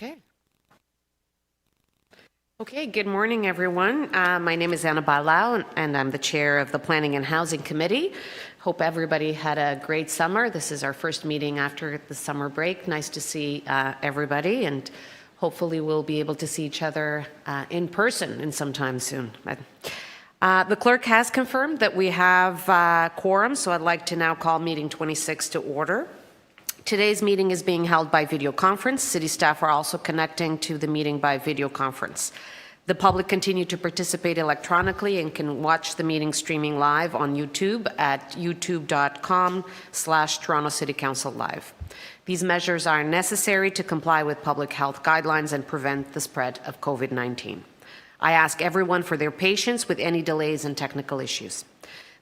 Okay. Okay, good morning, everyone. My name is Anna Bailao, and I'm the chair of the Planning and Housing Committee. Hope everybody had a great summer. This is our first meeting after the summer break. Nice to see everybody, and hopefully we'll be able to see each other in person in some time soon. The clerk has confirmed that we have quorum, so I'd like to now call meeting 26 to order. Today's meeting is being held by video conference. City staff are also connecting to the meeting by video conference. The public continue to participate electronically and can watch the meeting streaming live on YouTube at youtube.com/Toronto City Council Live. These measures are necessary to comply with public health guidelines and prevent the spread of COVID-19. I ask everyone for their patience with any delays and technical issues.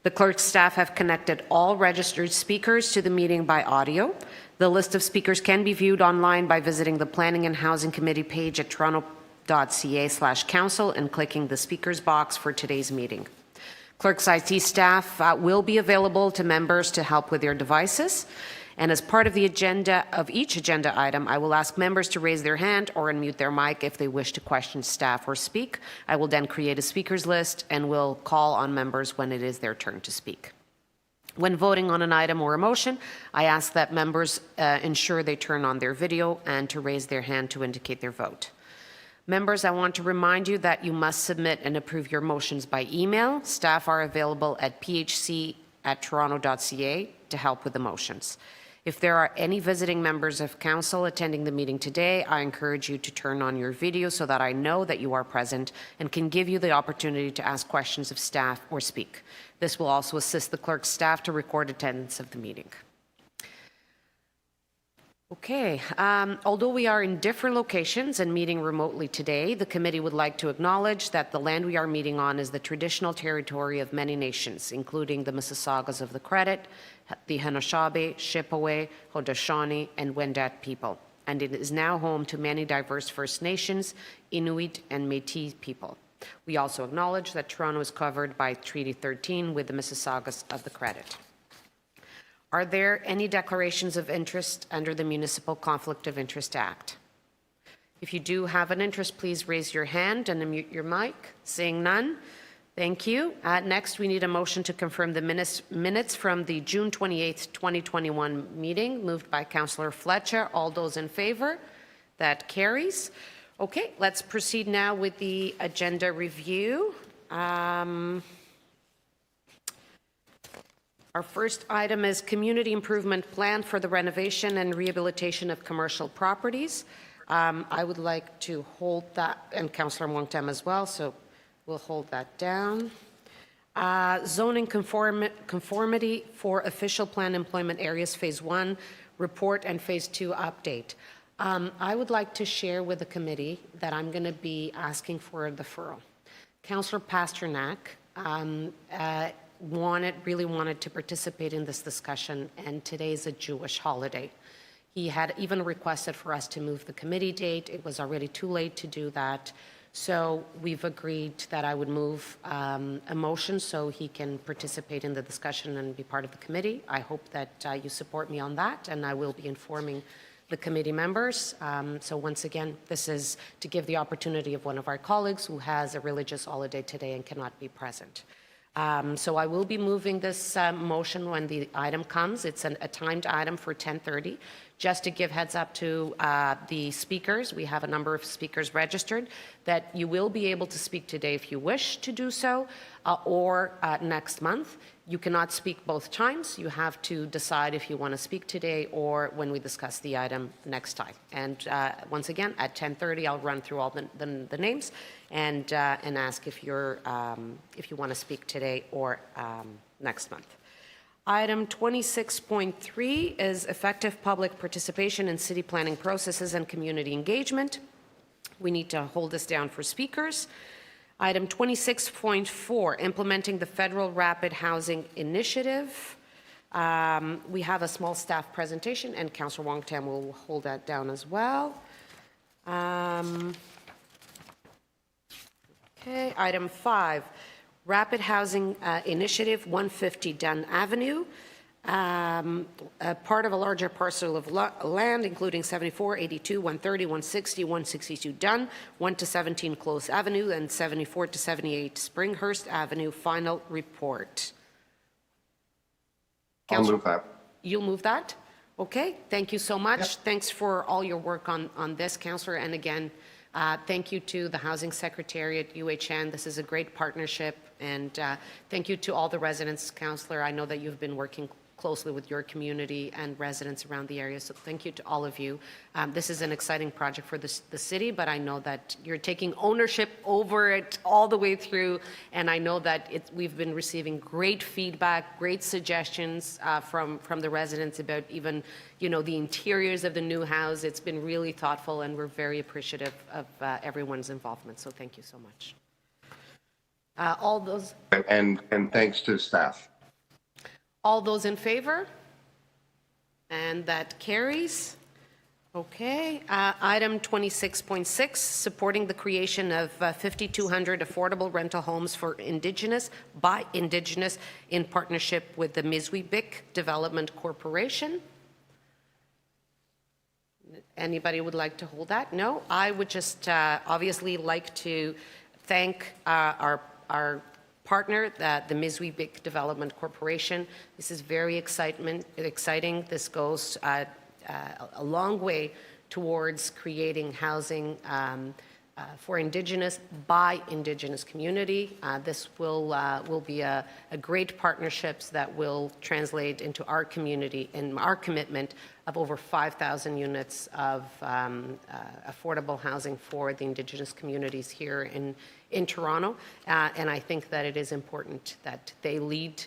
The clerk's staff have connected all registered speakers to the meeting by audio. The list of speakers can be viewed online by visiting the Planning and Housing Committee page at toronto.ca/council and clicking the speakers box for today's meeting. Clerk's IT staff will be available to members to help with their devices. And as part of the agenda of each agenda item, I will ask members to raise their hand or unmute their mic if they wish to question staff or speak. I will then create a speakers list and will call on members when it is their turn to speak. When voting on an item or a motion, I ask that members ensure they turn on their video and to raise their hand to indicate their vote. Members, I want to remind you that you must submit and approve your motions by email. Staff are available at phc@toronto.ca to help with the motions. If there are any visiting members of council attending the meeting today, I encourage you to turn on your video so that I know that you are present and can give you the opportunity to ask questions of staff or speak. This will also assist the clerk's staff to record attendance of the meeting. Okay, although we are in different locations and meeting remotely today, the committee would like to acknowledge that the land we are meeting on is the traditional territory of many nations, including the Mississaugas of the Credit, the Haudenosaunee, Chippewa, Haudenosaunee, and Wendat people, and it is now home to many diverse First Nations, Inuit, and Métis people. We also acknowledge that Toronto is covered by Treaty 13 with the Mississaugas of the Credit. Are there any declarations of interest under the Municipal Conflict of Interest Act? If you do have an interest, please raise your hand and unmute your mic. Seeing none, thank you. Next, we need a motion to confirm the minutes from the June 28th, 2021 meeting, moved by Councillor Fletcher. All those in favor? That carries. Okay, let's proceed now with the agenda review. Our first item is Community Improvement Plan for the Renovation and Rehabilitation of Commercial Properties. I would like to hold that, and Councillor Wong-Tam as well, so we'll hold that down. Zoning Conformity for Official Plan Employment Areas Phase 1 Report and Phase 2 Update. I would like to share with the committee that I'm going to be asking for a deferral. Councillor Pasternak really wanted to participate in this discussion, and today is a Jewish holiday. He had even requested for us to move the committee date. It was already too late to do that. So we've agreed that I would move a motion so he can participate in the discussion and be part of the committee. I hope that you support me on that, and I will be informing the committee members. So once again, this is to give the opportunity of one of our colleagues who has a religious holiday today and cannot be present. So I will be moving this motion when the item comes. It's a timed item for 10:30. Just to give heads up to the speakers, we have a number of speakers registered, that you will be able to speak today if you wish to do so, or next month. You cannot speak both times. You have to decide if you want to speak today or when we discuss the item next time. And once again, at 10:30, I'll run through all the names and ask if you want to speak today or next month. Item 26.3 is effective public participation in city planning processes and community engagement. We need to hold this down for speakers. Item 26.4, implementing the Federal Rapid Housing Initiative. We have a small staff presentation, and Councillor Wong-Tam will hold that down as well. Okay, item 5, Rapid Housing Initiative, 150 Dunn Avenue. a part of a larger parcel of land, including 74, 82, 130, 160, 162 Dunn, 1 to 17 Close Avenue, and 74 to 78 Springhurst Avenue. Final report. I'll move that. You'll move that? Okay, thank you so much. Yep. Thanks for all your work on this, Councillor. And again, thank you to the Housing Secretariat, UHN. This is a great partnership. And thank you to all the residents, Councillor. I know that you've been working closely with your community and residents around the area. So thank you to all of you. This is an exciting project for the city, but I know that you're taking ownership over it all the way through. And I know that we've been receiving great feedback, great suggestions from the residents about even, you know, the interiors of the new house. It's been really thoughtful, and we're very appreciative of everyone's involvement. So thank you so much. All those. And thanks to staff. All those in favor? And that carries. Okay. Item 26.6, supporting the creation of 5,200 affordable rental homes for Indigenous, by Indigenous, in partnership with the Miziwe Biik Development Corporation. Anybody would like to hold that? No? I would just obviously like to thank our partner, the Miziwe Biik Development Corporation. This is very exciting. This goes a long way towards creating housing for Indigenous by Indigenous community. This will be a great partnerships that will translate into our community and our commitment of over 5,000 units of affordable housing for the Indigenous communities here in Toronto. And I think that it is important that they lead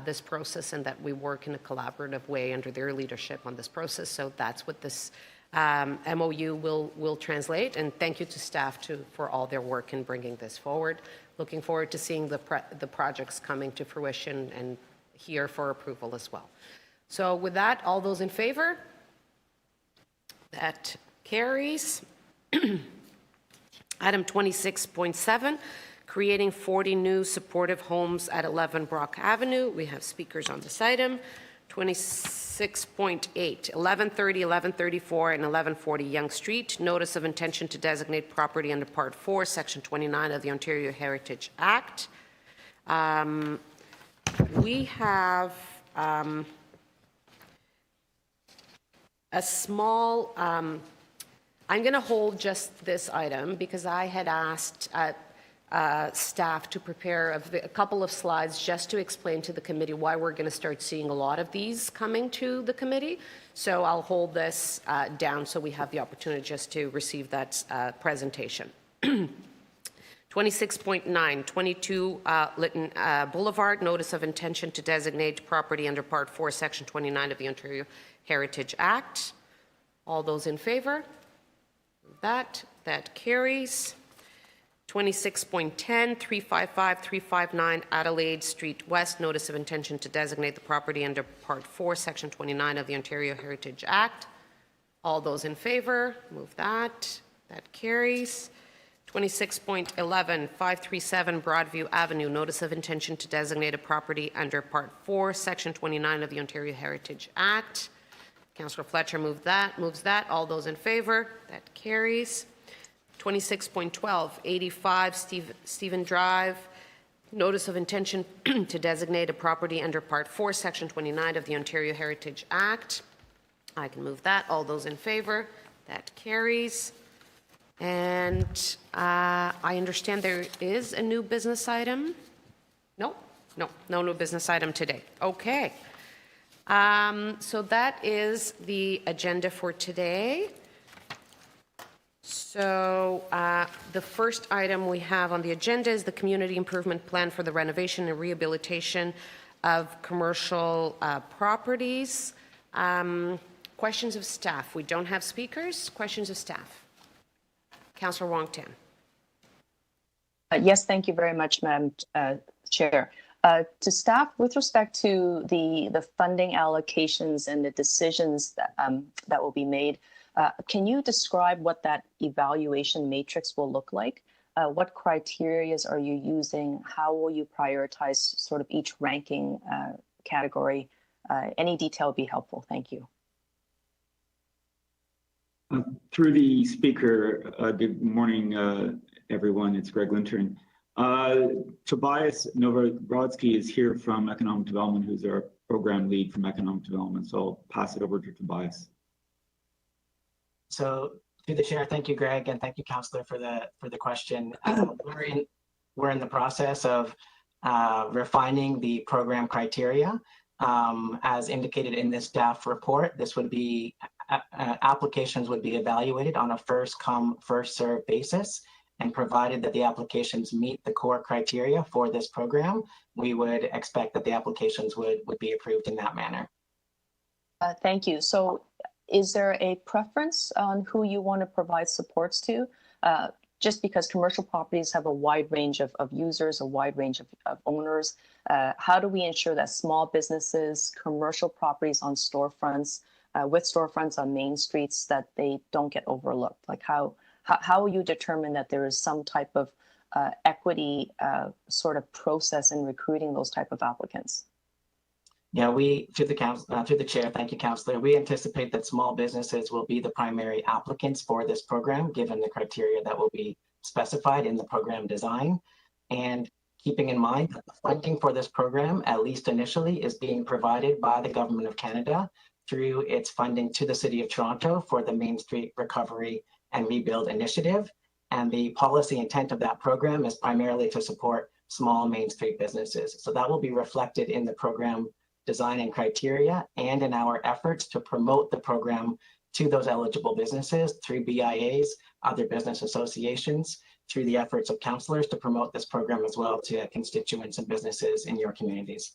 this process and that we work in a collaborative way under their leadership on this process. So that's what this MOU will translate. And thank you to staff for all their work in bringing this forward. Looking forward to seeing the projects coming to fruition and here for approval as well. So with that, all those in favor? That carries. Item 26.7, creating 40 new supportive homes at 11 Brock Avenue. We have speakers on this item. 26.8, 1130, 1134, and 1140 Yonge Street. Notice of intention to designate property under Part 4, Section 29 of the Ontario Heritage Act. We have a small, I'm going to hold just this item because I had asked staff to prepare a couple of slides just to explain to the committee why we're going to start seeing a lot of these coming to the committee. So I'll hold this down so we have the opportunity just to receive that presentation. 26.9, 22 Lytton Boulevard, notice of intention to designate property under Part 4, Section 29 of the Ontario Heritage Act. All those in favor? That carries. 26.10, 355, 359 Adelaide Street West, notice of intention to designate the property under Part 4, Section 29 of the Ontario Heritage Act. All those in favor? Move that. That carries. 26.11, 537 Broadview Avenue, notice of intention to designate a property under Part 4, Section 29 of the Ontario Heritage Act. Councillor Fletcher moves that. All those in favor? That carries. 26.12, 85 Stephen Drive, notice of intention to designate a property under Part 4, Section 29 of the Ontario Heritage Act. I can move that. All those in favor? That carries. And I understand there is a new business item. No new business item today. Okay. So that is the agenda for today. So the first item we have on the agenda is the Community Improvement Plan for the Renovation and Rehabilitation of Commercial Properties. Questions of staff. We don't have speakers. Questions of staff. Councillor Wong-Tam. Yes, thank you very much, Madam Chair. To staff, with respect to the funding allocations and the decisions that will be made, can you describe what that evaluation matrix will look like? What criteria are you using? How will you prioritize sort of each ranking category Any detail would be helpful. Thank you. Through the speaker, good morning, everyone. It's Greg Linton. Tobias Novobrodsky is here from Economic Development, who's our program lead from Economic Development. So I'll pass it over to Tobias. So through the chair, thank you, Greg, and thank you, Councillor, for the question. We're in the process of refining the program criteria. As indicated in this staff report, this would be applications would be evaluated on a first come, first served basis, and provided that the applications meet the core criteria for this program, we would expect that the applications would be approved in that manner. Thank you. So is there a preference on who you want to provide supports to? Just because commercial properties have a wide range of users, a wide range of owners, how do we ensure that small businesses, commercial properties on storefronts, with storefronts on main streets, that they don't get overlooked? Like how will you determine that there is some type of equity sort of process in recruiting those type of applicants? Yeah, through the chair, thank you, Councillor. We anticipate that small businesses will be the primary applicants for this program, given the criteria that will be specified in the program design. And keeping in mind that the funding for this program, at least initially, is being provided by the Government of Canada through its funding to the City of Toronto for the Main Street Recovery and Rebuild Initiative. And the policy intent of that program is primarily to support small Main Street businesses. So that will be reflected in the program design and criteria, and in our efforts to promote the program to those eligible businesses through BIAs, other business associations, through the efforts of councillors to promote this program as well to constituents and businesses in your communities.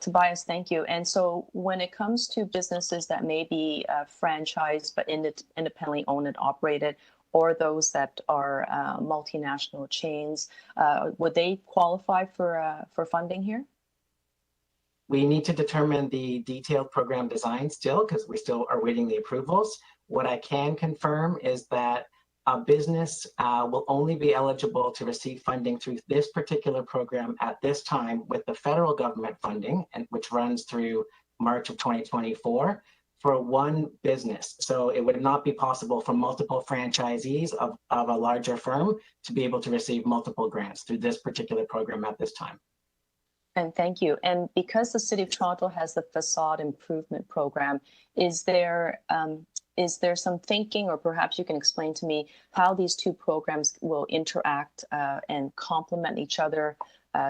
Tobias, thank you. And so when it comes to businesses that may be franchised but independently owned and operated, or those that are multinational chains, would they qualify for funding here? We need to determine the detailed program design still, because we still are waiting the approvals. What I can confirm is that a business will only be eligible to receive funding through this particular program at this time with the federal government funding, and which runs through March of 2024 for one business. So it would not be possible for multiple franchisees of a larger firm to be able to receive multiple grants through this particular program at this time. And thank you. And because the City of Toronto has the facade improvement program, is there some thinking, or perhaps you can explain to me how these two programs will interact and complement each other,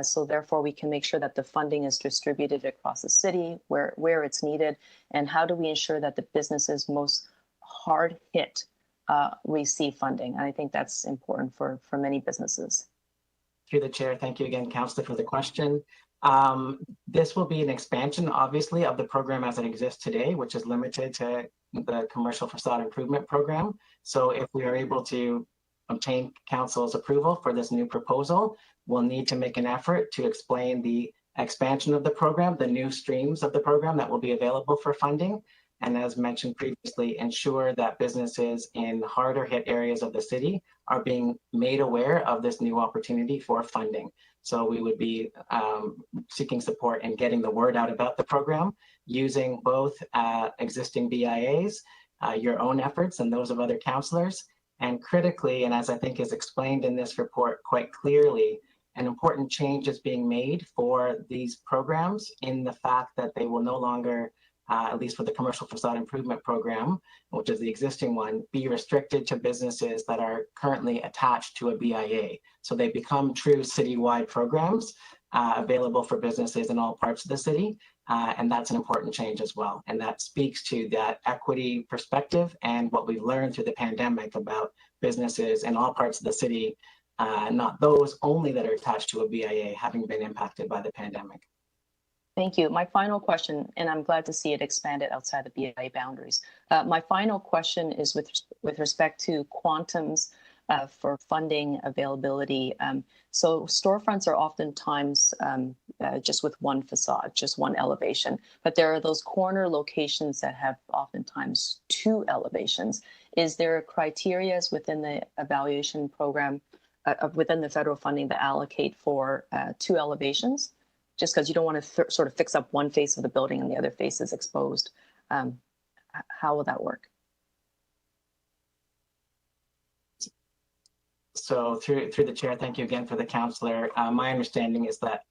so therefore we can make sure that the funding is distributed across the city where it's needed, and how do we ensure that the businesses most hard hit receive funding? And I think that's important for many businesses. Through the chair, thank you again, Councillor, for the question. This will be an expansion, obviously, of the program as it exists today, which is limited to the commercial facade improvement program. So if we are able to obtain council's approval for this new proposal, we'll need to make an effort to explain the expansion of the program, the new streams of the program that will be available for funding. And as mentioned previously, ensure that businesses in harder hit areas of the city are being made aware of this new opportunity for funding. So we would be seeking support in getting the word out about the program, using both existing BIAs, your own efforts and those of other councillors, and critically, and as I think is explained in this report quite clearly, an important change is being made for these programs in the fact that they will no longer, at least for the commercial facade improvement program, which is the existing one, be restricted to businesses that are currently attached to a BIA. So they become true citywide programs available for businesses in all parts of the city. And that's an important change as well. And that speaks to that equity perspective and what we've learned through the pandemic about businesses in all parts of the city, not those only that are attached to a BIA having been impacted by the pandemic. Thank you. My final question, and I'm glad to see it expanded outside the BIA boundaries. My final question is with respect to quantums for funding availability. So storefronts are oftentimes just with one facade, just one elevation, but there are those corner locations that have oftentimes two elevations. Is there criteria within the evaluation program, within the federal funding, that allocate for two elevations? just because you don't want to sort of fix up one face of the building and the other face is exposed. How will that work? So through the chair, thank you again for the councillor. My understanding is that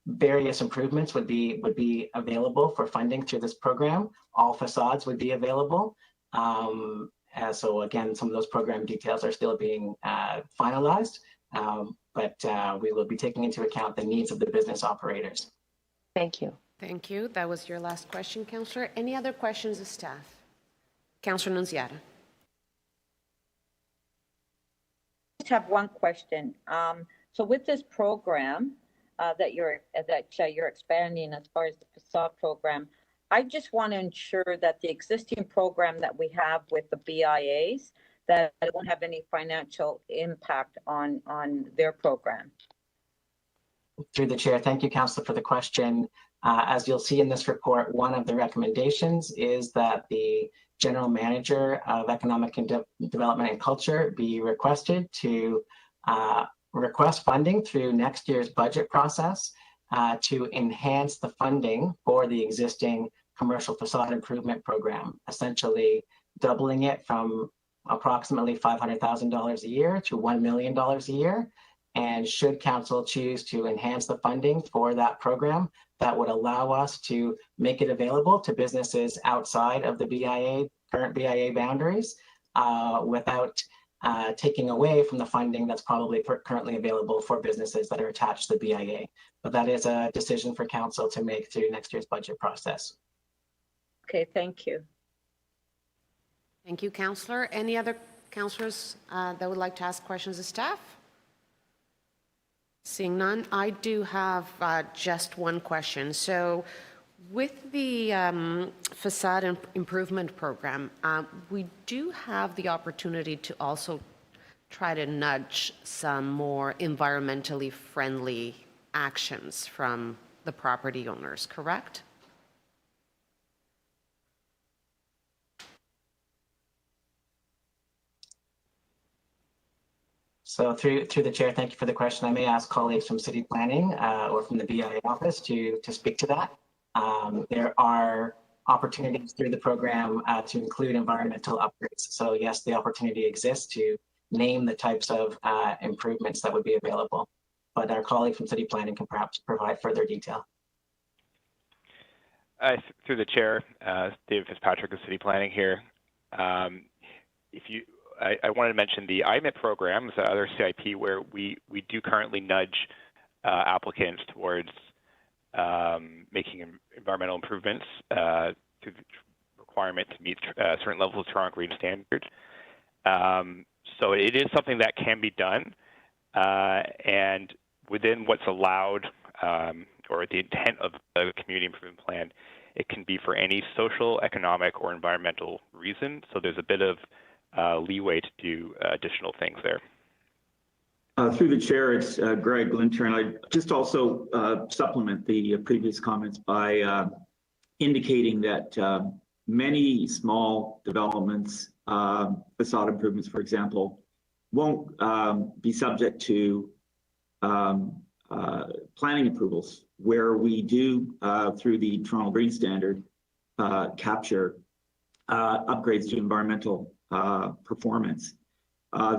various improvements would be available for funding through this program. All facades would be available. So again, some of those program details are still being finalized, but we will be taking into account the needs of the business operators. Thank you. Thank you. That was your last question, Councillor. Any other questions of staff? Councillor Nunziata. I just have one question. So with this program that you're expanding as far as the facade program, I just want to ensure that the existing program that we have with the BIAs, that it won't have any financial impact on their program. Through the chair, thank you, Councillor, for the question. As you'll see in this report, one of the recommendations is that the General Manager of Economic Development and Culture be requested to request funding through next year's budget process to enhance the funding for the existing commercial facade improvement program, essentially doubling it from approximately $500,000 a year to $1 million a year. And should council choose to enhance the funding for that program, that would allow us to make it available to businesses outside of the current BIA boundaries without taking away from the funding that's probably currently available for businesses that are attached to the BIA. But that is a decision for council to make through next year's budget process. Okay, thank you. Thank you, Councillor. Any other councillors that would like to ask questions of staff? Seeing none, I do have just one question. So with the facade improvement program, we do have the opportunity to also try to nudge some more environmentally friendly actions from the property owners, correct? So through the chair, thank you for the question. I may ask colleagues from city planning or from the BIA office to speak to that. There are opportunities through the program to include environmental upgrades. So yes, the opportunity exists to name the types of improvements that would be available. But our colleague from city planning can perhaps provide further detail. Through the chair, David Fitzpatrick of city planning here. I wanted to mention the IMIT program, the other CIP, where we do currently nudge applicants towards making environmental improvements through the requirement to meet certain levels of Toronto Green Standards. So it is something that can be done, and within what's allowed or the intent of the community improvement plan, it can be for any social, economic, or environmental reason. So there's a bit of leeway to do additional things there. Through the chair, it's Greg Lintern. I just also supplement the previous comments by indicating that many small developments, facade improvements, for example, won't be subject to planning approvals, where we do, through the Toronto Green Standard, capture upgrades to environmental performance.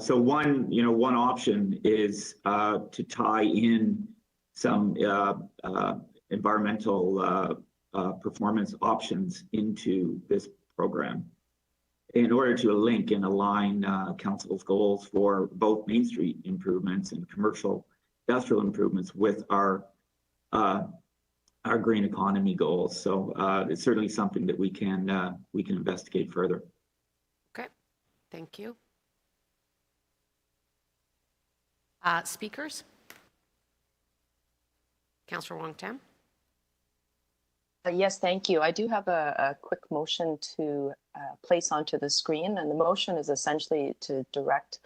So one option is to tie in some environmental performance options into this program in order to link and align council's goals for both Main Street improvements and commercial industrial improvements with our green economy goals. So it's certainly something that we can investigate further. Okay, thank you. Speakers? Councillor Wong Tam. Yes, thank you. I do have a quick motion to place onto the screen, and the motion is essentially to direct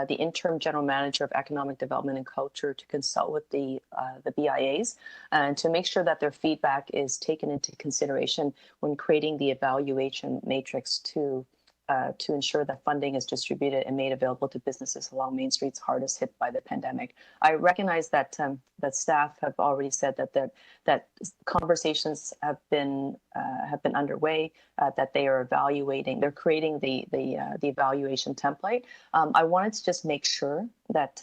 the interim general manager of economic development and culture to consult with the BIAs and to make sure that their feedback is taken into consideration when creating the evaluation matrix to to ensure that funding is distributed and made available to businesses along Main Streets hardest hit by the pandemic. I recognize that that staff have already said that conversations have been underway, that they are evaluating. They're creating the evaluation template. I wanted to just make sure that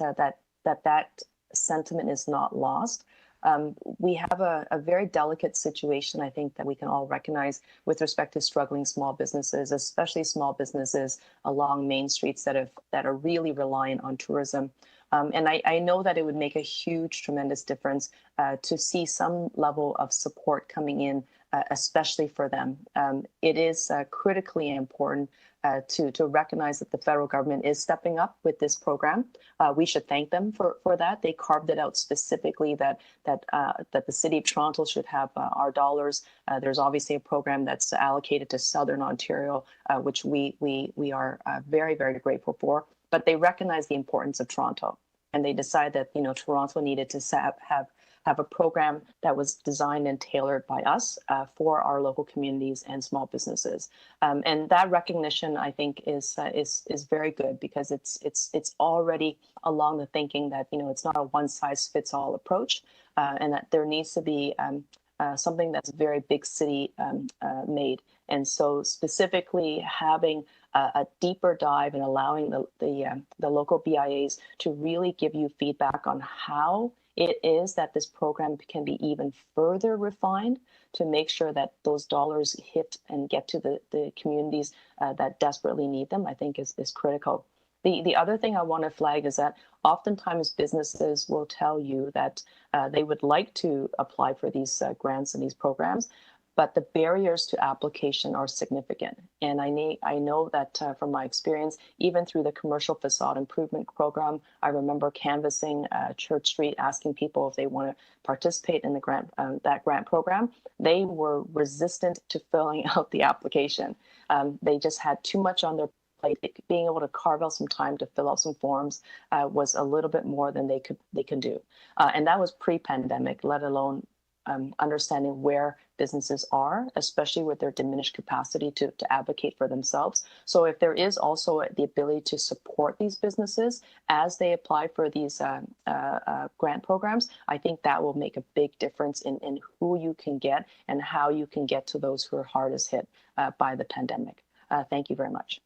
that sentiment is not lost. We have a very delicate situation, I think, that we can all recognize with respect to struggling small businesses, especially small businesses along main streets that are really reliant on tourism. And I know that it would make a huge, tremendous difference to see some level of support coming in, especially for them. It is critically important to recognize that the federal government is stepping up with this program. We should thank them for that. They carved it out specifically that the City of Toronto should have our dollars. There's obviously a program that's allocated to Southern Ontario, which we are very, very grateful for. But they recognize the importance of Toronto, and they decided that Toronto needed to have a program that was designed and tailored by us for our local communities and small businesses. And that recognition, I think, is very good, because it's already along the thinking that it's not a one-size-fits-all approach, and that there needs to be something that's very big city made. And so specifically having a deeper dive and allowing the local BIAs to really give you feedback on how it is that this program can be even further refined to make sure that those dollars hit and get to the communities that desperately need them, I think is critical. The other thing I want to flag is that oftentimes businesses will tell you that they would like to apply for these grants and these programs, but the barriers to application are significant. And I know that from my experience, even through the commercial facade improvement program, I remember canvassing Church Street, asking people if they want to participate in the grant, that grant program. They were resistant to filling out the application. They just had too much on their plate. Being able to carve out some time to fill out some forms was a little bit more than they could do. And that was pre-pandemic, let alone understanding where businesses are, especially with their diminished capacity to advocate for themselves. So if there is also the ability to support these businesses as they apply for these grant programs, I think that will make a big difference in who you can get and how you can get to those who are hardest hit by the pandemic. Thank you very much.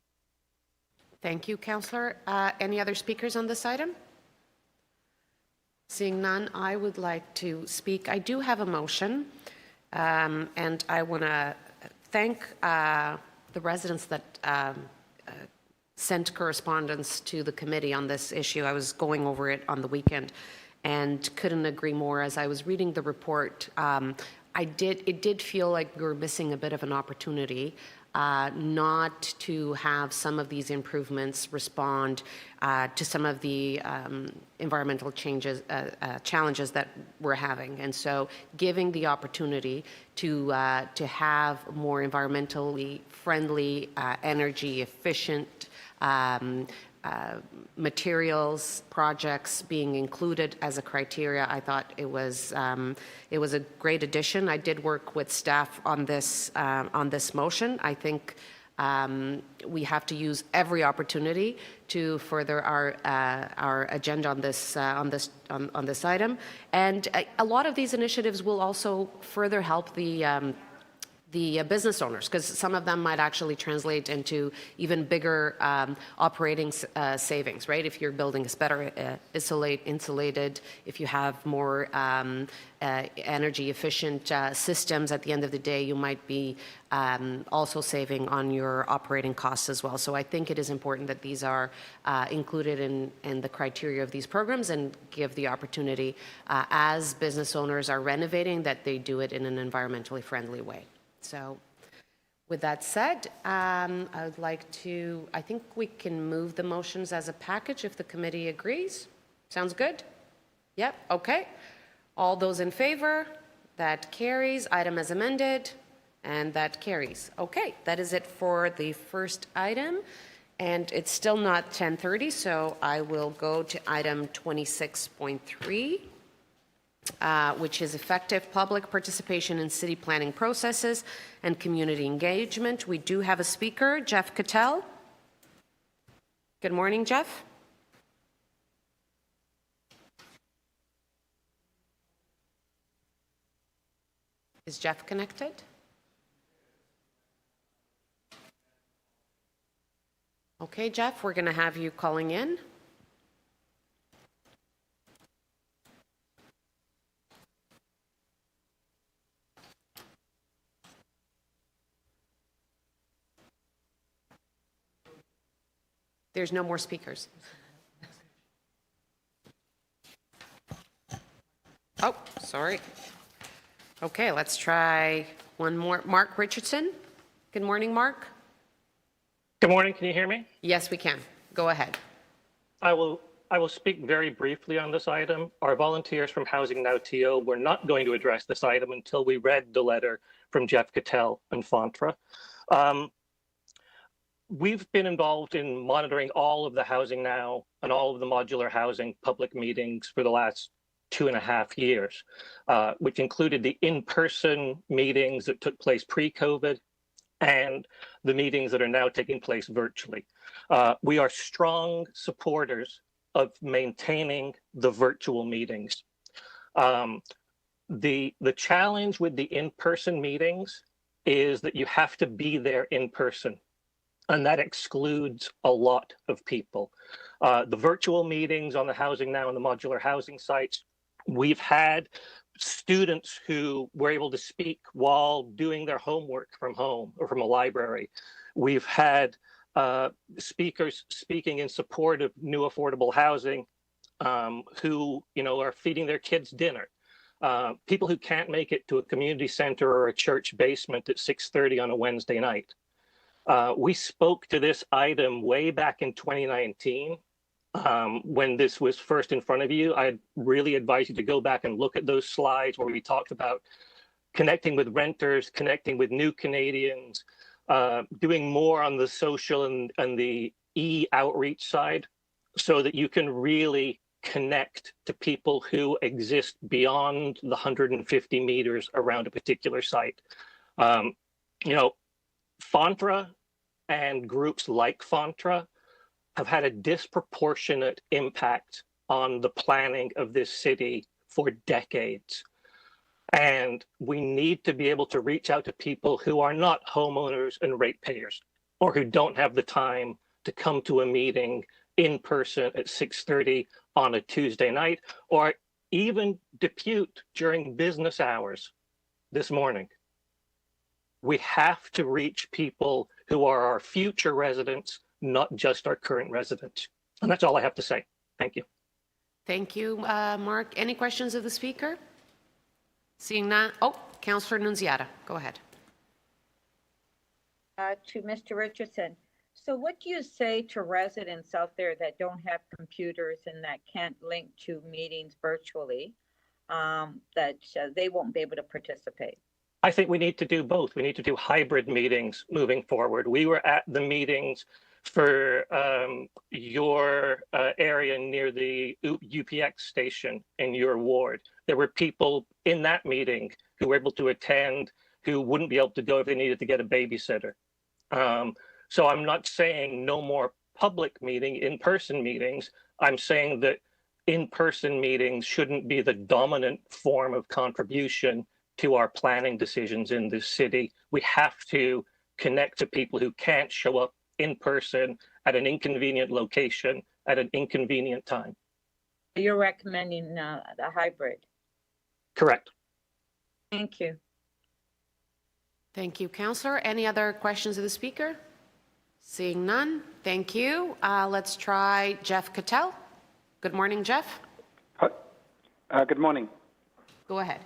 Thank you, Councillor. Any other speakers on this item? Seeing none, I would like to speak. I do have a motion, and I want to thank the residents that sent correspondence to the committee on this issue. I was going over it on the weekend and couldn't agree more. As I was reading the report, it did feel like we were missing a bit of an opportunity not to have some of these improvements respond to some of the environmental challenges that we're having. And so giving the opportunity to have more environmentally friendly, energy efficient materials projects being included as a criteria, I thought it was a great addition. I did work with staff on this motion. I think we have to use every opportunity to further our agenda on this item, and a lot of these initiatives will also further help the business owners, because some of them might actually translate into even bigger operating savings, right? If you're building a better insulated, if you have more energy efficient systems, at the end of the day, you might be also saving on your operating costs as well. So I think it is important that these are included in the criteria of these programs, and give the opportunity as business owners are renovating, that they do it in an environmentally friendly way. So with that said, I would like to, I think we can move the motions as a package if the committee agrees. Sounds good? Yep, okay. All those in favor? That carries. Item as amended, and that carries. Okay, that is it for the first item. And it's still not 10:30, so I will go to item 26.3. which is effective public participation in city planning processes and community engagement. We do have a speaker, Jeff Cattell. Good morning, Jeff. Is Jeff connected? Okay, Jeff, we're going to have you calling in. There's no more speakers. Oh, sorry. Okay, let's try one more. Mark Richardson. Good morning, Mark. Good morning. Can you hear me? Yes, we can. Go ahead. I will speak very briefly on this item. Our volunteers from Housing Now TO were not going to address this item until we read the letter from Jeff Cattell and Fontra. We've been involved in monitoring all of the Housing Now and all of the modular housing public meetings for the last 2.5 years, which included the in-person meetings that took place pre-COVID and the meetings that are now taking place virtually. We are strong supporters of maintaining the virtual meetings. The challenge with the in-person meetings is that you have to be there in person, and that excludes a lot of people. The virtual meetings on the Housing Now and the modular housing sites, we've had students who were able to speak while doing their homework from home or from a library. We've had speakers speaking in support of new affordable housing who, are feeding their kids dinner. People who can't make it to a community center or a church basement at 6:30 on a Wednesday night. We spoke to this item way back in 2019 when this was first in front of you. I'd really advise you to go back and look at those slides where we talked about connecting with renters, connecting with new Canadians, doing more on the social and the e-outreach side so that you can really connect to people who exist beyond the 150 meters around a particular site. Fontra and groups like Fontra have had a disproportionate impact on the planning of this city for decades. And we need to be able to reach out to people who are not homeowners and ratepayers, or who don't have the time to come to a meeting in person at 6:30 on a Tuesday night, or even depute during business hours this morning. We have to reach people who are our future residents, not just our current residents. And that's all I have to say. Thank you. Thank you, Mark. Any questions of the speaker? Seeing none. Oh, Councillor Nunziata, go ahead. To Mr. Richardson. So what do you say to residents out there that don't have computers and that can't link to meetings virtually, that they won't be able to participate? I think we need to do both. We need to do hybrid meetings moving forward. We were at the meetings for your area near the UPX station in your ward. There were people in that meeting who were able to attend who wouldn't be able to go if they needed to get a babysitter. So I'm not saying no more public meeting, in-person meetings. I'm saying that in-person meetings shouldn't be the dominant form of contribution to our planning decisions in this city. We have to connect to people who can't show up in person at an inconvenient location at an inconvenient time. You're recommending the hybrid? Correct. Thank you. Thank you, Councillor. Any other questions of the speaker? Seeing none, thank you. Let's try Jeff Cattell. Good morning, Jeff. Good morning. Go ahead.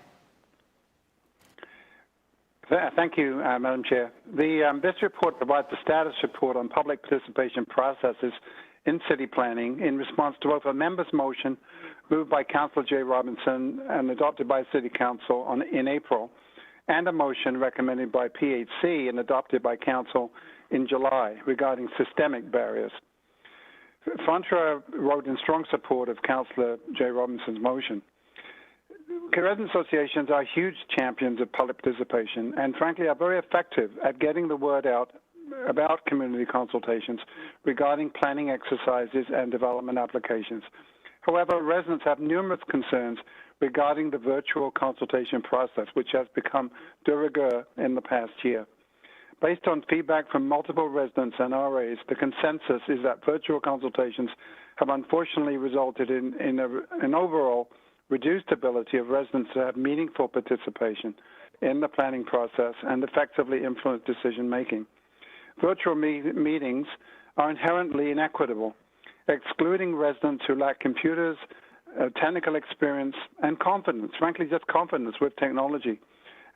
Thank you, Madam Chair. This report provides a status report on public participation processes in city planning in response to both a member's motion moved by Councillor J. Robinson and adopted by City Council in April, and a motion recommended by PHC and adopted by Council in July regarding systemic barriers. Fontra wrote in strong support of Councillor J. Robinson's motion. resident associations are huge champions of public participation and frankly are very effective at getting the word out about community consultations regarding planning exercises and development applications. However, residents have numerous concerns regarding the virtual consultation process, which has become de rigueur in the past year. Based on feedback from multiple residents and RAs, the consensus is that virtual consultations have unfortunately resulted in an overall reduced ability of residents to have meaningful participation in the planning process and effectively influence decision-making. Virtual meetings are inherently inequitable, excluding residents who lack computers, technical experience, and confidence, frankly, just confidence with technology,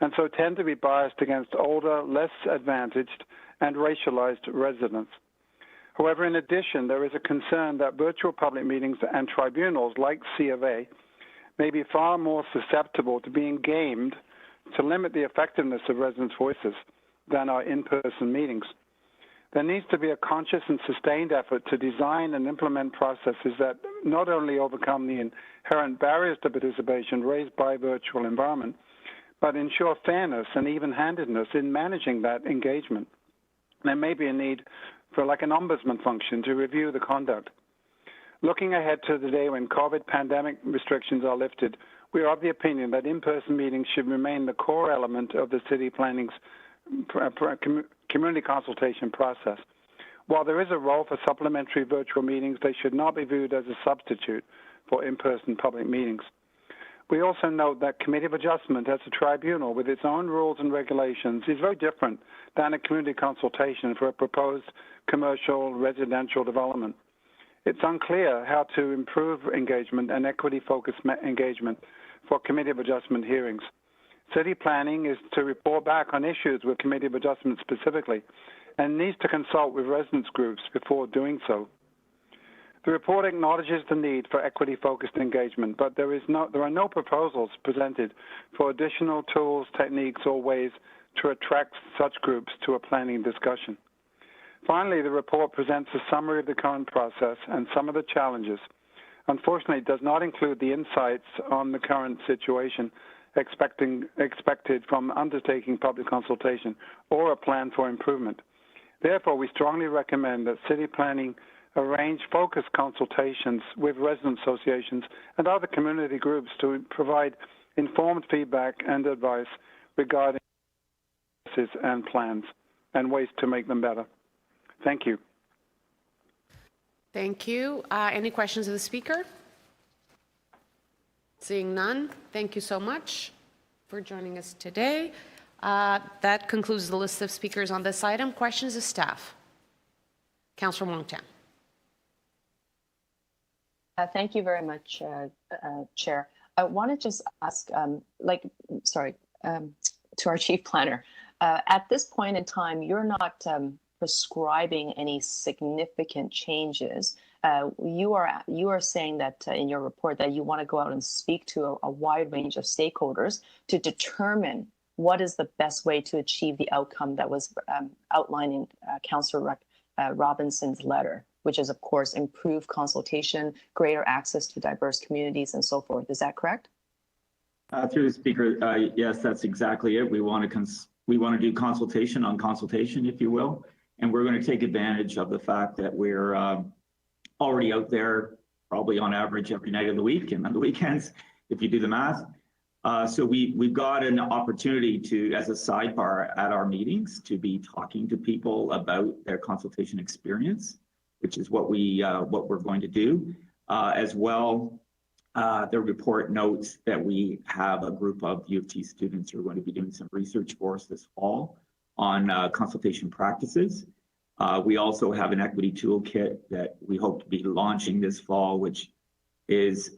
and so tend to be biased against older, less advantaged, and racialized residents. However, in addition, there is a concern that virtual public meetings and tribunals like C of A may be far more susceptible to being gamed to limit the effectiveness of residents' voices than our in-person meetings. There needs to be a conscious and sustained effort to design and implement processes that not only overcome the inherent barriers to participation raised by virtual environment, but ensure fairness and even-handedness in managing that engagement. There may be a need for like an ombudsman function to review the conduct. Looking ahead to the day when COVID pandemic restrictions are lifted, we are of the opinion that in-person meetings should remain the core element of the city planning's community consultation process. While there is a role for supplementary virtual meetings, they should not be viewed as a substitute for in-person public meetings. We also note that Committee of Adjustment as a tribunal with its own rules and regulations is very different than a community consultation for a proposed commercial residential development. It's unclear how to improve engagement and equity-focused engagement for Committee of Adjustment hearings. City planning is to report back on issues with Committee of Adjustment specifically and needs to consult with residents groups before doing so. The report acknowledges the need for equity-focused engagement, but there are no proposals presented for additional tools, techniques, or ways to attract such groups to a planning discussion. Finally, the report presents a summary of the current process and some of the challenges. Unfortunately, it does not include the insights on the current situation expected from undertaking public consultation or a plan for improvement. Therefore, we strongly recommend that city planning arrange focused consultations with resident associations and other community groups to provide informed feedback and advice regarding policies and plans and ways to make them better. Thank you. Thank you. Any questions of the speaker? Seeing none, thank you so much for joining us today. That concludes the list of speakers on this item. Questions of staff? Councillor Wong-Tam. Thank you very much, Chair. I want to just ask, to our Chief Planner. At this point in time, you're not prescribing any significant changes. You are saying that in your report that you want to go out and speak to a wide range of stakeholders to determine what is the best way to achieve the outcome that was outlined in Councillor Robinson's letter, which is, of course, improved consultation, greater access to diverse communities, and so forth. Is that correct? Through the Speaker, yes, that's exactly it. We want to do consultation on consultation, if you will, and we're going to take advantage of the fact that we're already out there, probably on average every night of the week and on the weekends, if you do the math. So we've got an opportunity to, as a sidebar at our meetings, to be talking to people about their consultation experience, which is what we're going to do. As well, the report notes that we have a group of U of T students who are going to be doing some research for us this fall on consultation practices. We also have an equity toolkit that we hope to be launching this fall, which is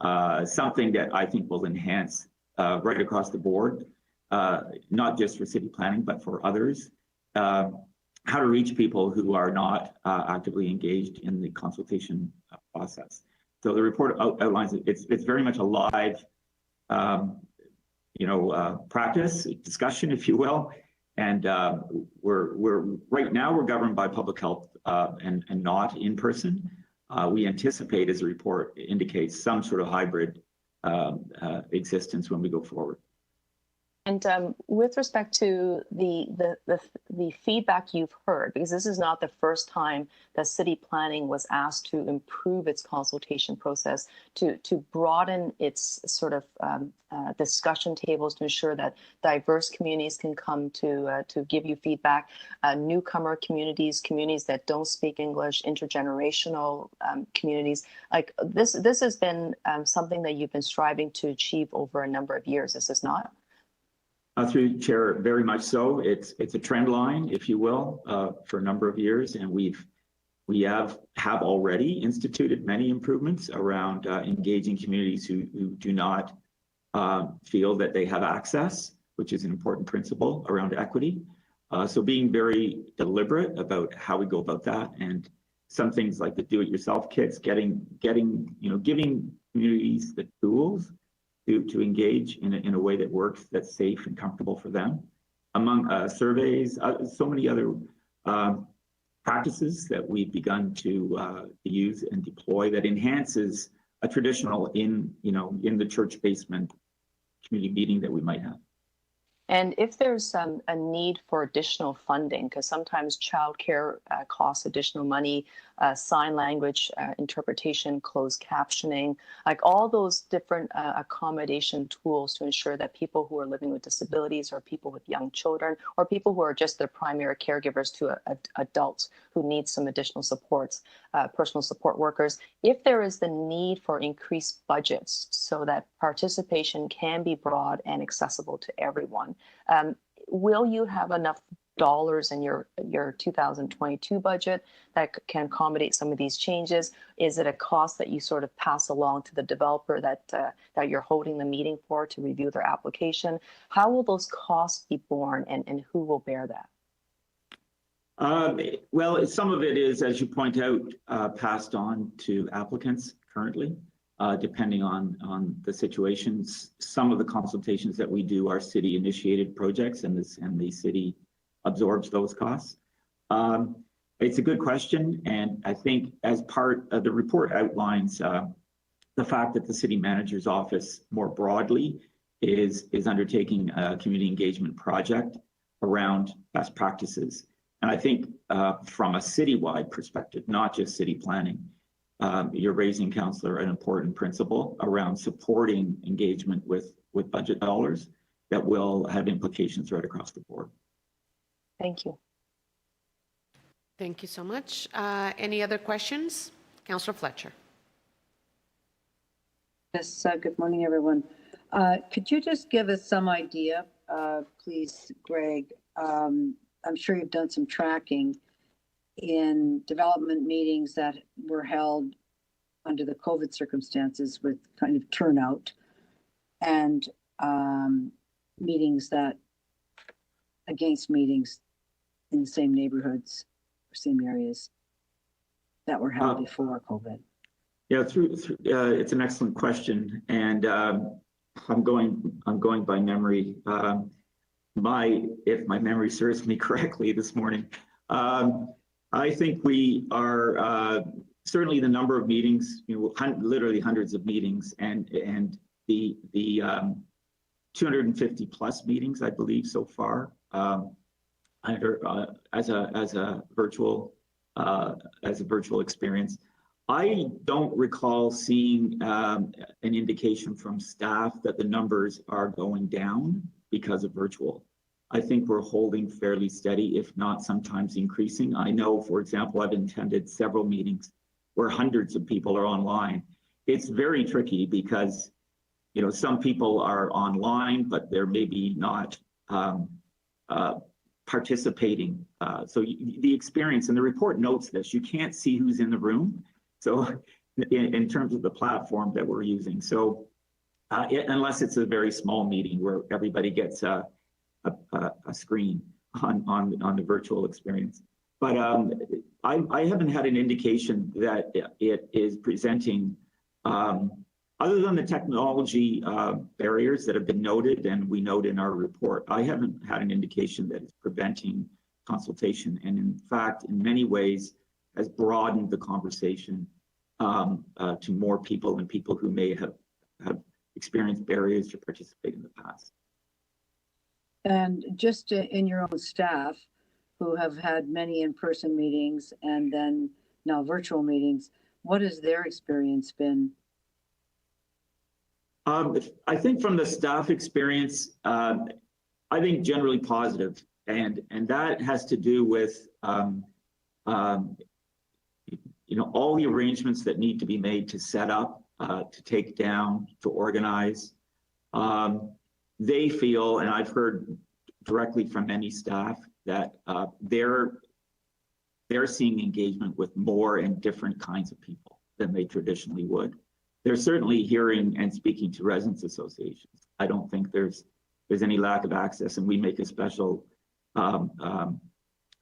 something that I think will enhance right across the board, not just for city planning, but for others, how to reach people who are not actively engaged in the consultation process. So the report outlines it. It's very much a live, practice, discussion, if you will. And we're right now we're governed by public health and not in person. We anticipate, as the report indicates, some sort of hybrid existence when we go forward. And with respect to the feedback you've heard, because this is not the first time that city planning was asked to improve its consultation process, to broaden its sort of discussion tables to ensure that diverse communities can come to give you feedback, newcomer communities, communities that don't speak English, intergenerational communities. Like this has been something that you've been striving to achieve over a number of years. Is this not? Through Chair, very much so. It's a trend line, if you will, for a number of years, and we have already instituted many improvements around engaging communities who do not feel that they have access, which is an important principle around equity. So being very deliberate about how we go about that, and some things like the do-it-yourself kits, giving communities the tools to engage in a way that works, that's safe and comfortable for them. Among surveys, so many other practices that we've begun to use and deploy that enhances a traditional in the church basement community meeting that we might have. And if there's a need for additional funding, because sometimes childcare costs additional money, sign language interpretation, closed captioning, like all those different accommodation tools to ensure that people who are living with disabilities or people with young children or people who are just their primary caregivers to adults who need some additional supports, personal support workers, if there is the need for increased budgets so that participation can be broad and accessible to everyone, will you have enough dollars in your 2022 budget that can accommodate some of these changes? Is it a cost that you sort of pass along to the developer that you're holding the meeting for to review their application? How will those costs be borne, and who will bear that? Well, some of it is, as you point out, passed on to applicants currently, depending on the situations. Some of the consultations that we do are city-initiated projects, and the city absorbs those costs. It's a good question, and I think as part of the report outlines the fact that the city manager's office more broadly is undertaking a community engagement project around best practices. And I think from a citywide perspective, not just city planning, you're raising, Councillor, an important principle around supporting engagement with budget dollars that will have implications right across the board. Thank you. Thank you so much. Any other questions? Councillor Fletcher. Yes, good morning, everyone. Could you just give us some idea, please, Greg? I'm sure you've done some tracking in development meetings that were held under the COVID circumstances with kind of turnout, and meetings that against meetings in the same neighborhoods or same areas that were held before COVID. Yeah, it's an excellent question, and I'm going by memory. If my memory serves me correctly this morning, I think we are certainly the number of meetings, literally hundreds of meetings, and the 250 plus meetings, I believe, so far, as a virtual experience. I don't recall seeing an indication from staff that the numbers are going down because of virtual. I think we're holding fairly steady, if not sometimes increasing. I know, for example, I've attended several meetings where hundreds of people are online. It's very tricky because, some people are online, but they're maybe not participating. So the experience, and the report notes this, you can't see who's in the room. So in terms of the platform that we're using. So unless it's a very small meeting where everybody gets a screen on the virtual experience. But I haven't had an indication that it is presenting, other than the technology barriers that have been noted and we note in our report, I haven't had an indication that it's preventing consultation, and in fact, in many ways, has broadened the conversation to more people and people who may have experienced barriers to participate in the past. And just in your own staff, who have had many in-person meetings and then now virtual meetings, what has their experience been? I think from the staff experience, I think generally positive, and that has to do with you know, all the arrangements that need to be made to set up, to take down, to organize. They feel, and I've heard directly from many staff, that they're seeing engagement with more and different kinds of people than they traditionally would. They're certainly hearing and speaking to residents associations. I don't think there's any lack of access, and we make a special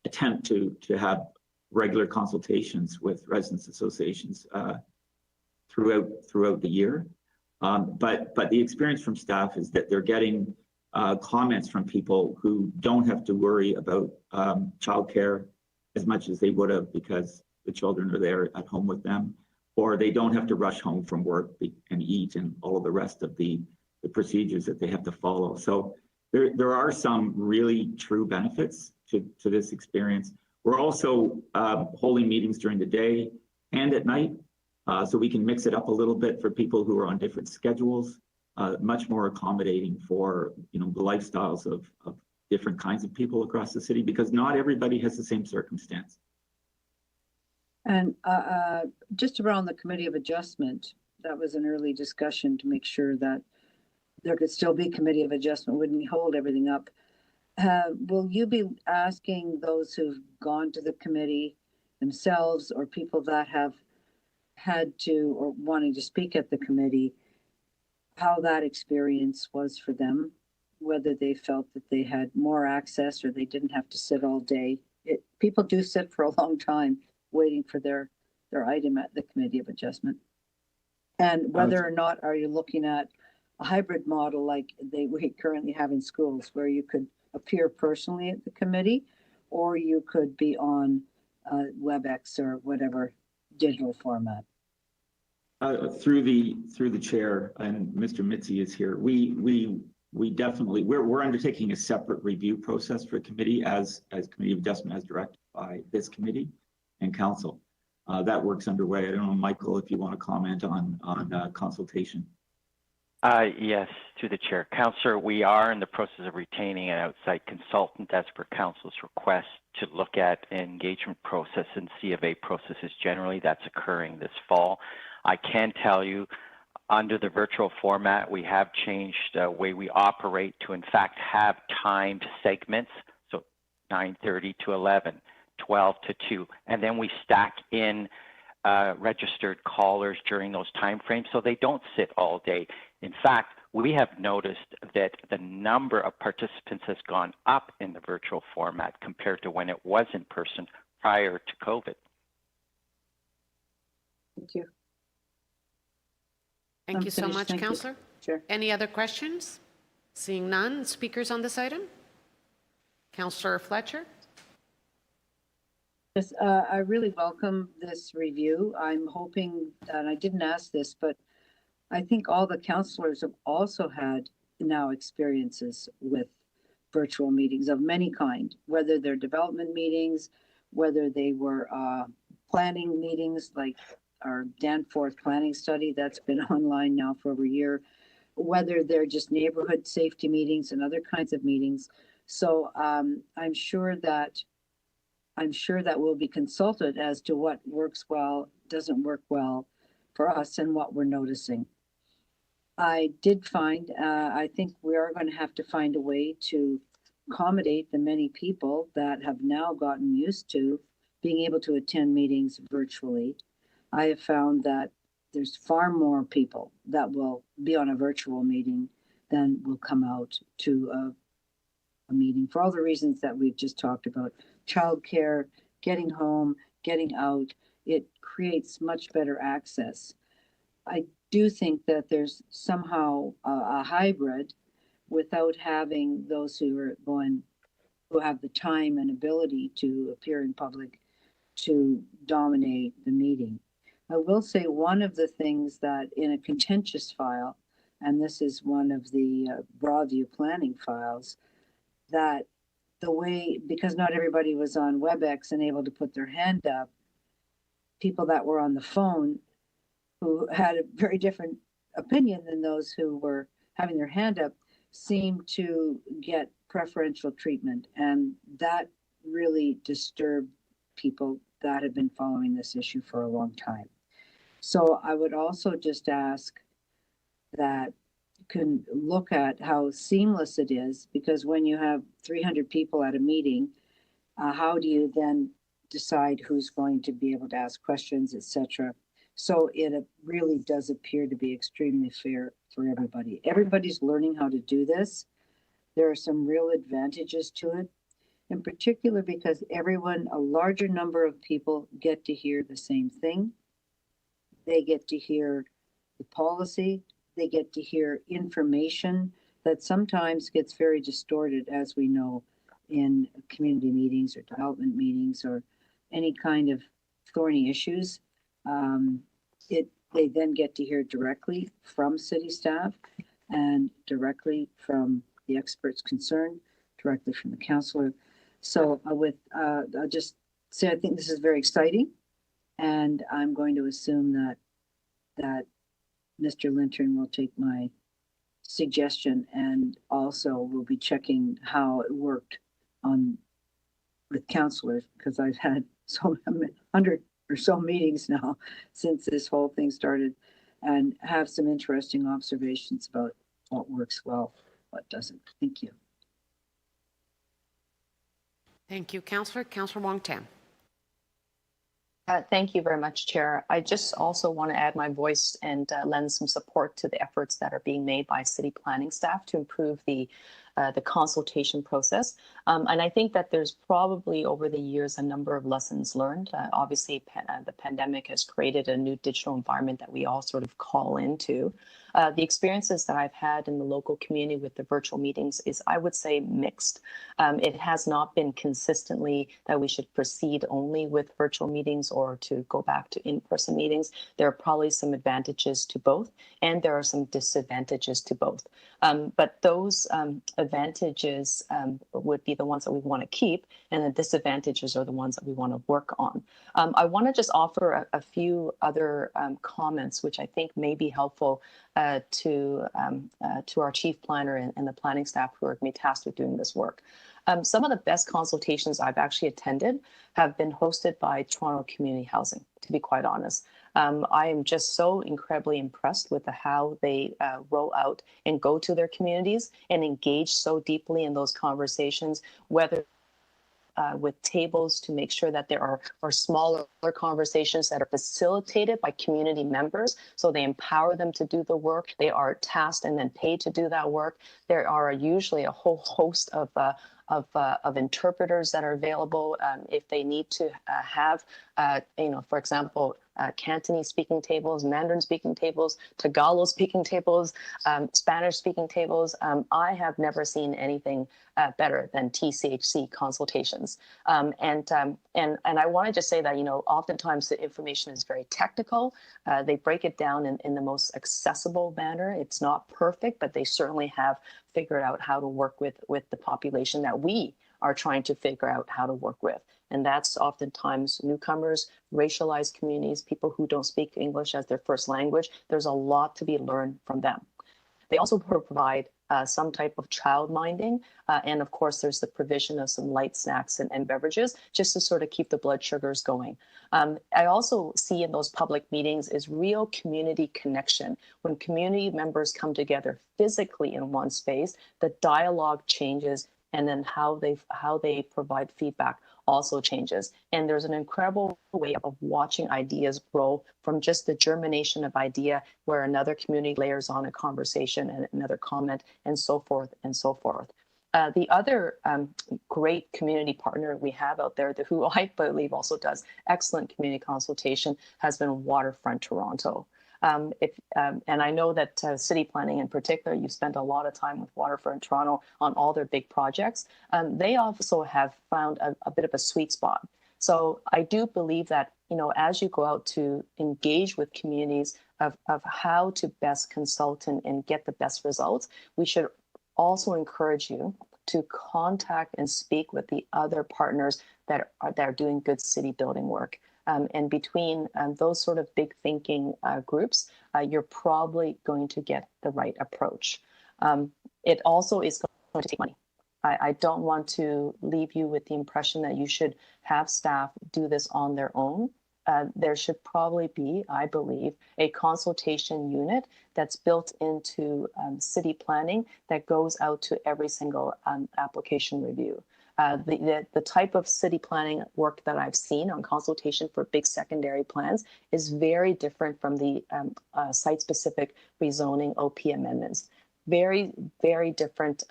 attempt to have regular consultations with residents associations throughout the year. But the experience from staff is that they're getting comments from people who don't have to worry about childcare as much as they would have, because the children are there at home with them, or they don't have to rush home from work and eat and all of the rest of the procedures that they have to follow. So there are some really true benefits to this experience. We're also holding meetings during the day and at night, so we can mix it up a little bit for people who are on different schedules, much more accommodating for, you know, the lifestyles of different kinds of people across the city, because not everybody has the same circumstance. And just around the Committee of Adjustment, that was an early discussion to make sure that there could still be Committee of Adjustment, wouldn't hold everything up. Will you be asking those who've gone to the committee themselves, or people that have had to or wanting to speak at the committee, how that experience was for them, whether they felt that they had more access or they didn't have to sit all day? People do sit for a long time waiting for their item at the Committee of Adjustment. And whether or not are you looking at a hybrid model like we currently have in schools, where you could appear personally at the committee, or you could be on WebEx or whatever digital format? Through the chair, and Mr. Miziwe is here, we definitely, we're undertaking a separate review process for committee as Committee of Adjustment as directed by this committee and council. That work's underway. I don't know, Michael, if you want to comment on consultation. Yes, to the chair. Councillor, we are in the process of retaining an outside consultant as per council's request to look at engagement process and C of A processes generally. That's occurring this fall. I can tell you, under the virtual format, we have changed the way we operate to, in fact, have timed segments. So 9:30 to 11, 12 to 2, and then we stack in registered callers during those time frames so they don't sit all day. In fact, we have noticed that the number of participants has gone up in the virtual format compared to when it was in person prior to COVID. Thank you. Thank you so much, Councillor. Sure. Any other questions? Seeing none, speakers on this item? Councillor Fletcher? Yes, I really welcome this review. I'm hoping, and I didn't ask this, but I think all the councillors have also had now experiences with virtual meetings of many kind, whether they're development meetings, whether they were planning meetings like our Danforth planning study that's been online now for over a year, whether they're just neighborhood safety meetings and other kinds of meetings. So I'm sure that we'll be consulted as to what works well, doesn't work well for us, and what we're noticing. I did find, I think we are going to have to find a way to accommodate the many people that have now gotten used to being able to attend meetings virtually. I have found that there's far more people that will be on a virtual meeting than will come out to a meeting for all the reasons that we've just talked about. Childcare, getting home, getting out, it creates much better access. I do think that there's somehow a hybrid without having those who have the time and ability to appear in public to dominate the meeting. I will say one of the things that in a contentious file, and this is one of the Broadview planning files, that the way, because not everybody was on WebEx and able to put their hand up, people that were on the phone who had a very different opinion than those who were having their hand up seemed to get preferential treatment. And that really disturbed people that have been following this issue for a long time. So I would also just ask that you can look at how seamless it is, because when you have 300 people at a meeting, how do you then decide who's going to be able to ask questions, etc. So it really does appear to be extremely fair for everybody. Everybody's learning how to do this. There are some real advantages to it, in particular because a larger number of people get to hear the same thing. They get to hear the policy. They get to hear information that sometimes gets very distorted, as we know, in community meetings or development meetings or any kind of thorny issues. They then get to hear directly from city staff and directly from the experts concerned, directly from the councillor. So I'll just say I think this is very exciting, and I'm going to assume that Mr. Lytton will take my suggestion and also will be checking how it worked with councillors, because I've had 100 or so meetings now since this whole thing started, and have some interesting observations about what works well, what doesn't. Thank you. Thank you, Councillor. Councillor Wong-Tam. Thank you very much, Chair. I just also want to add my voice and lend some support to the efforts that are being made by city planning staff to improve the consultation process. And I think that there's probably over the years a number of lessons learned. Obviously, the pandemic has created a new digital environment that we all sort of call into. The experiences that I've had in the local community with the virtual meetings is, I would say, mixed. It has not been consistently that we should proceed only with virtual meetings or to go back to in-person meetings. There are probably some advantages to both, and there are some disadvantages to both. But those advantages would be the ones that we want to keep, and the disadvantages are the ones that we want to work on. I want to just offer a few other comments, which I think may be helpful to our chief planner and the planning staff who are going to be tasked with doing this work. Some of the best consultations I've actually attended have been hosted by Toronto Community Housing, to be quite honest. I am just so incredibly impressed with how they roll out and go to their communities and engage so deeply in those conversations, whether with tables to make sure that there are smaller conversations that are facilitated by community members, so they empower them to do the work. They are tasked and then paid to do that work. There are usually a whole host of interpreters that are available if they need to have, for example, Cantonese speaking tables, Mandarin speaking tables, Tagalog speaking tables, Spanish speaking tables. I have never seen anything better than TCHC consultations. And I want to just say that, oftentimes the information is very technical. They break it down in the most accessible manner. It's not perfect, but they certainly have figured out how to work with the population that we are trying to figure out how to work with. And that's oftentimes newcomers, racialized communities, people who don't speak English as their first language. There's a lot to be learned from them. They also provide some type of child minding. And of course, there's the provision of some light snacks and beverages just to sort of keep the blood sugars going. I also see in those public meetings is real community connection. When community members come together physically in one space, the dialogue changes, and then how they provide feedback also changes. And there's an incredible way of watching ideas grow from just the germination of idea, where another community layers on a conversation and another comment, and so forth and so forth. The other great community partner we have out there, who I believe also does excellent community consultation, has been Waterfront Toronto. And I know that city planning in particular, you spent a lot of time with Waterfront Toronto on all their big projects. They also have found a bit of a sweet spot. So I do believe that, as you go out to engage with communities of how to best consult and get the best results, we should also encourage you to contact and speak with the other partners that are doing good city building work. And between those sort of big thinking groups, you're probably going to get the right approach. It also is going to take money. I don't want to leave you with the impression that you should have staff do this on their own. There should probably be, I believe, a consultation unit that's built into city planning that goes out to every single application review. The type of city planning work that I've seen on consultation for big secondary plans is very different from the site-specific rezoning OP amendments. Very, very different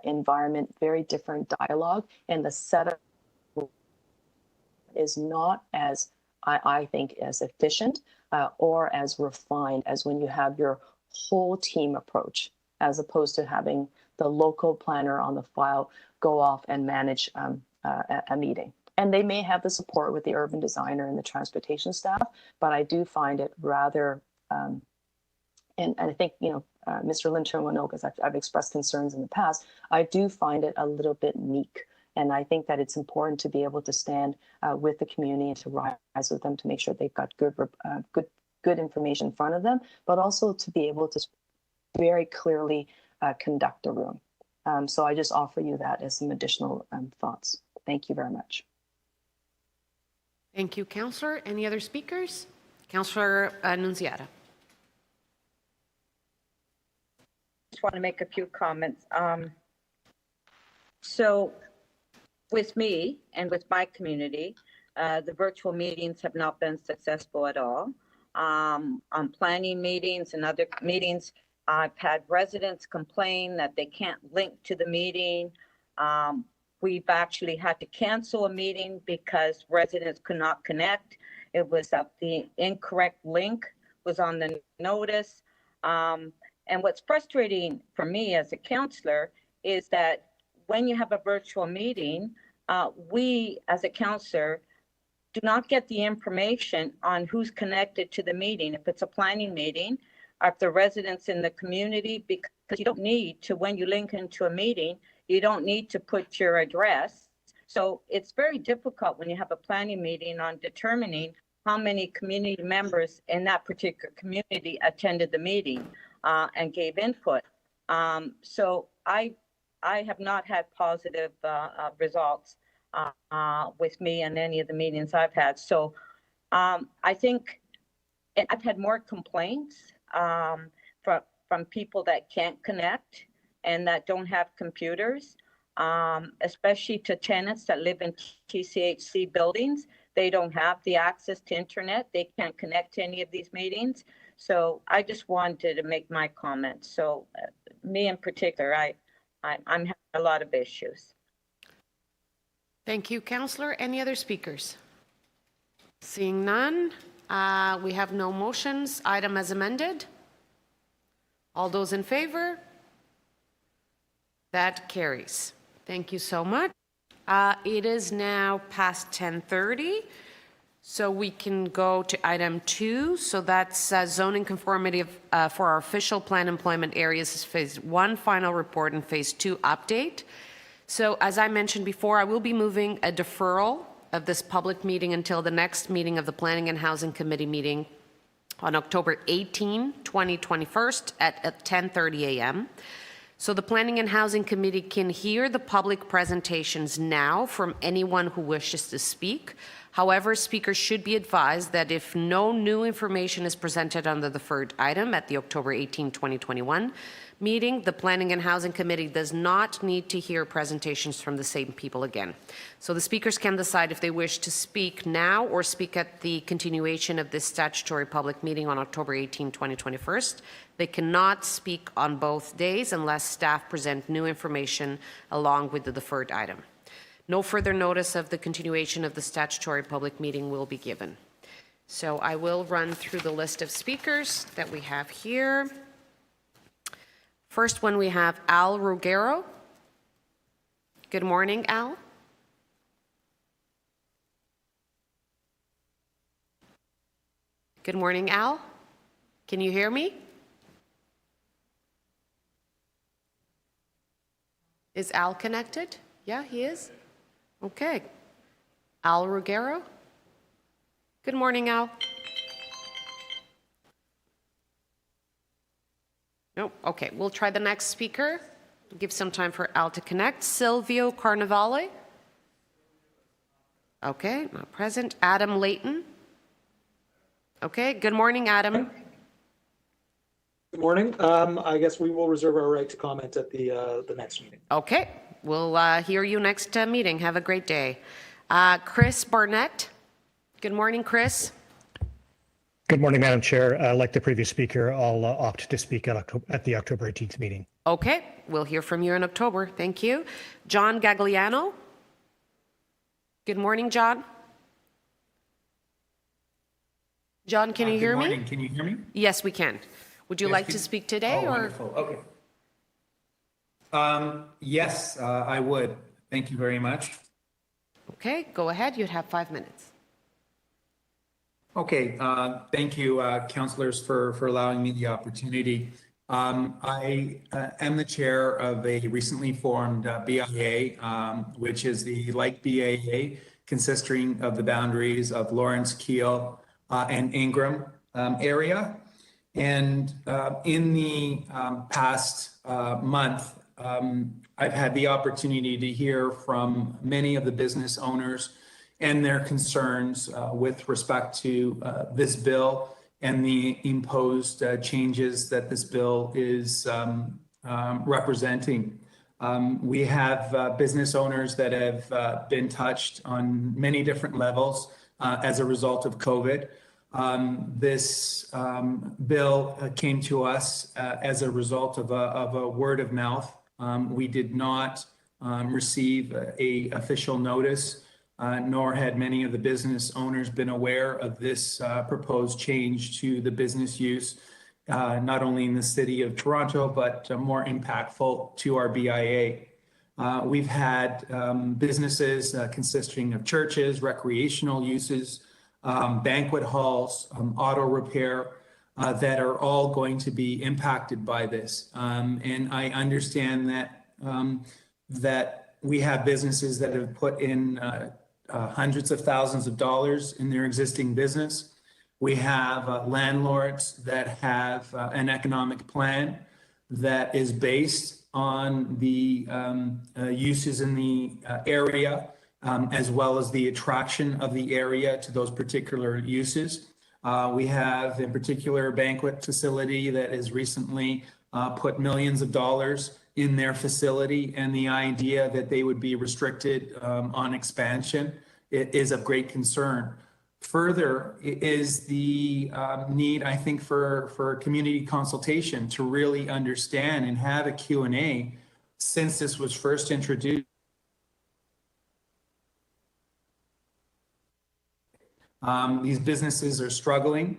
environment, very different dialogue, and the setup is not as, I think, as efficient or as refined as when you have your whole team approach, as opposed to having the local planner on the file go off and manage a meeting. And they may have the support with the urban designer and the transportation staff, but I do find it rather, and I think, Mr. Linton will know because I've expressed concerns in the past, I do find it a little bit meek. And I think that it's important to be able to stand with the community and to rise with them to make sure they've got good information in front of them, but also to be able to very clearly conduct a room. So I just offer you that as some additional thoughts. Thank you very much. Thank you, Councillor. Any other speakers? Councillor Nunziata. Just want to make a few comments. So with me and with my community, the virtual meetings have not been successful at all. On planning meetings and other meetings, I've had residents complain that they can't link to the meeting. We've actually had to cancel a meeting because residents could not connect. It was the incorrect link was on the notice. And what's frustrating for me as a counselor is that when you have a virtual meeting, we as a counselor do not get the information on who's connected to the meeting. If it's a planning meeting, or if the residents in the community, because you don't need to, when you link into a meeting, you don't need to put your address. So it's very difficult when you have a planning meeting on determining how many community members in that particular community attended the meeting and gave input. So I have not had positive results with me in any of the meetings I've had. So I think I've had more complaints from people that can't connect and that don't have computers, especially to tenants that live in TCHC buildings. They don't have the access to internet. They can't connect to any of these meetings. So I just wanted to make my comments. So me in particular, I'm having a lot of issues. Thank you, Councillor. Any other speakers? Seeing none, we have no motions. Item as amended. All those in favor? That carries. Thank you so much. It is now past 10:30, so we can go to item 2. So that's zoning conformity for our official plan employment areas, phase 1 final report and phase 2 update. So as I mentioned before, I will be moving a deferral of this public meeting until the next meeting of the Planning and Housing Committee meeting on October 18, 2021 at 10:30 a.m. So the Planning and Housing Committee can hear the public presentations now from anyone who wishes to speak. However, speakers should be advised that if no new information is presented on the deferred item at the October 18, 2021 meeting, the Planning and Housing Committee does not need to hear presentations from the same people again. So the speakers can decide if they wish to speak now or speak at the continuation of this statutory public meeting on October 18, 2021. They cannot speak on both days unless staff present new information along with the deferred item. No further notice of the continuation of the statutory public meeting will be given. So I will run through the list of speakers that we have here. First one, we have Al Ruggiero. Good morning, Al. Good morning, Al. Can you hear me? Is Al connected? Yeah, he is. Okay. Al Ruggiero? Good morning, Al. Nope. Okay, we'll try the next speaker. Give some time for Al to connect. Silvio Carnevale? Okay, not present. Adam Lytton? Okay, good morning, Adam. Good morning. I guess we will reserve our right to comment at the next meeting. Okay, we'll hear you next meeting. Have a great day. Chris Barnett? Good morning, Chris. Good morning, Madam Chair. Like the previous speaker, I'll opt to speak at the October 18th meeting. Okay, we'll hear from you in October. Thank you. John Gagliano? Good morning, John. John, can you hear me? Good morning. Can you hear me? Yes, we can. Would you like to speak today? Oh, wonderful. Okay. Yes, I would. Thank you very much. Okay, go ahead. You'd have 5 minutes. Okay. Thank you, councillors, for allowing me the opportunity. I am the chair of a recently formed BIA, which is the Light BIA, consisting of the boundaries of Lawrence, Keele, and Ingram area. And in the past month, I've had the opportunity to hear from many of the business owners and their concerns with respect to this bill and the imposed changes that this bill is representing. We have business owners that have been touched on many different levels as a result of COVID. This bill came to us as a result of a word of mouth. We did not receive a official notice, nor had many of the business owners been aware of this proposed change to the business use, not only in the city of Toronto, but more impactful to our BIA. We've had businesses consisting of churches, recreational uses, banquet halls, auto repair, that are all going to be impacted by this. And I understand that that we have businesses that have put in hundreds of thousands of dollars in their existing business. We have landlords that have an economic plan that is based on the uses in the area, as well as the attraction of the area to those particular uses. We have, in particular, a banquet facility that has recently put millions of dollars in their facility, and the idea that they would be restricted on expansion is of great concern. Further is the need, I think, for community consultation to really understand and have a Q&A since this was first introduced. These businesses are struggling.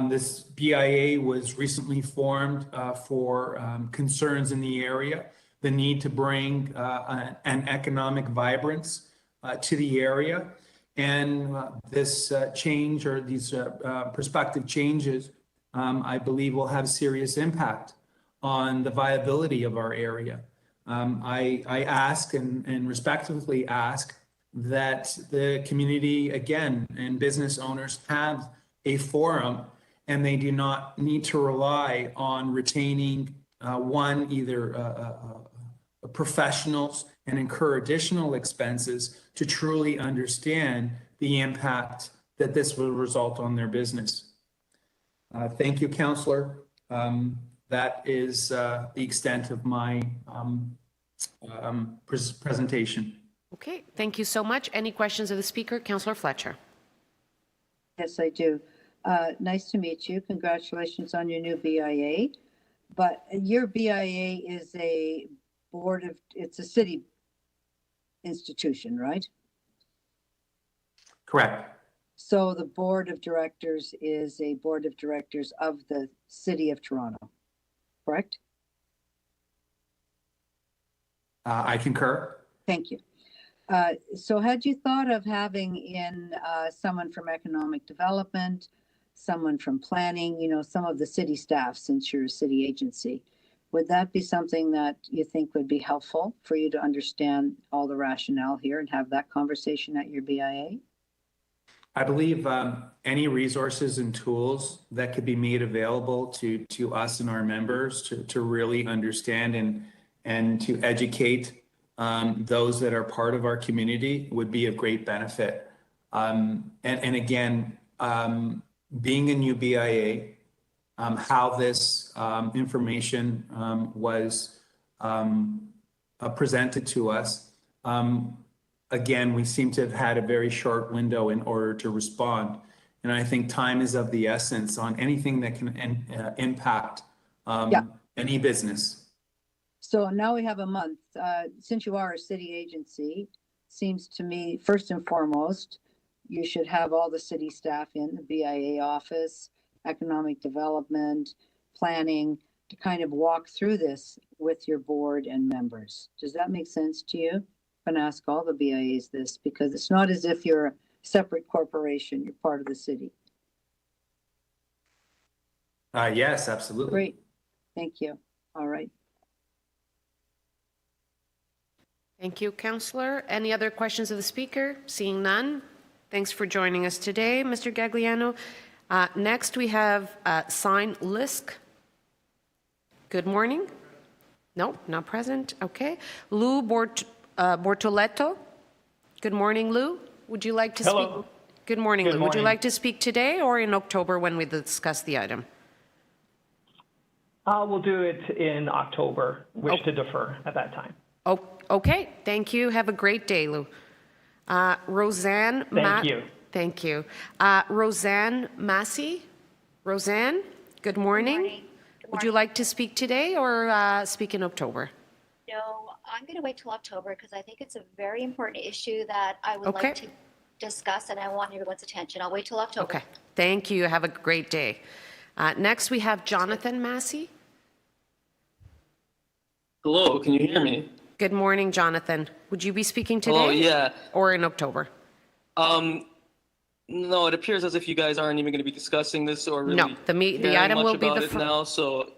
This BIA was recently formed for concerns in the area, the need to bring an economic vibrance to the area. And this change, or these prospective changes, I believe will have serious impact on the viability of our area. I ask and respectfully ask that the community, again, and business owners have a forum, and they do not need to rely on retaining either professionals and incur additional expenses to truly understand the impact that this will result on their business. Thank you, Councillor. That is the extent of my presentation. Okay, thank you so much. Any questions of the speaker? Councillor Fletcher. Yes, I do. Nice to meet you. Congratulations on your new BIA. But your BIA is a it's a city institution, right? Correct. So the board of directors is a board of directors of the city of Toronto, correct? I concur. Thank you. So had you thought of having in someone from economic development, someone from planning, some of the city staff, since you're a city agency. Would that be something that you think would be helpful for you to understand all the rationale here and have that conversation at your BIA? I believe any resources and tools that could be made available to us and our members to really understand and to educate those that are part of our community would be of great benefit. And again, being a new BIA, how this information was presented to us, again, we seem to have had a very short window in order to respond. And I think time is of the essence on anything that can impact any business. So now we have a month. Since you are a city agency, seems to me, first and foremost, you should have all the city staff in the BIA office, economic development, planning, to kind of walk through this with your board and members. Does that make sense to you? I'm going to ask all the BIAs this, because it's not as if you're a separate corporation, you're part of the city. Yes, absolutely. Great. Thank you. All right. Thank you, Councillor. Any other questions of the speaker? Seeing none. Thanks for joining us today, Mr. Gagliano. Next, we have Sign Lisk. Good morning. No, not present. Okay. Lou Bortoletto. Good morning, Lou. Would you like to speak? Good morning, Lou. Would you like to speak today or in October when we discuss the item? We'll do it in October. Wish to defer at that time. Oh, okay. Thank you. Have a great day, Lou. Roseanne. Thank you. Thank you. Roseanne Massey. Roseanne, good morning. Good morning. Would you like to speak today or speak in October? No, I'm going to wait till October because I think it's a very important issue that I would like to discuss, and I want everyone's attention. I'll wait till October. Okay. Thank you. Have a great day. Next, we have Jonathan Massey. Hello, can you hear me? Good morning, Jonathan. Would you be speaking today? Oh, yeah. Or in October? No, it appears as if you guys aren't even going to be discussing this or really. No, the item will be the now. So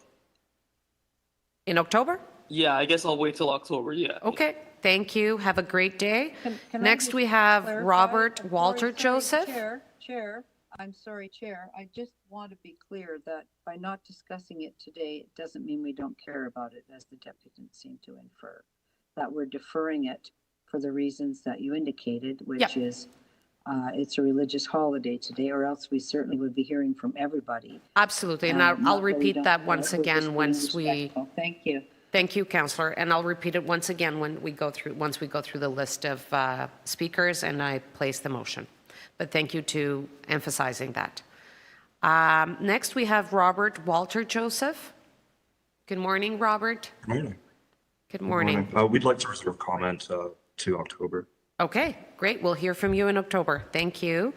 in October? Yeah, I guess I'll wait till October. Yeah. Okay. Thank you. Have a great day. Can Next, we have Robert Walter Joseph. Chair, I'm sorry, Chair. I just want to be clear that by not discussing it today, it doesn't mean we don't care about it, as the deputy seemed to infer. That we're deferring it for the reasons that you indicated, which is it's a religious holiday today, or else we certainly would be hearing from everybody. Absolutely, and I'll repeat that once again once we. Thank you. Thank you, Councillor, and I'll repeat it once again when we go through the list of speakers and I place the motion. But thank you to emphasizing that. Next, we have Robert Walter Joseph. Good morning, Robert. Good morning. Good morning. We'd like to reserve comment to October. Okay, great. We'll hear from you in October. Thank you.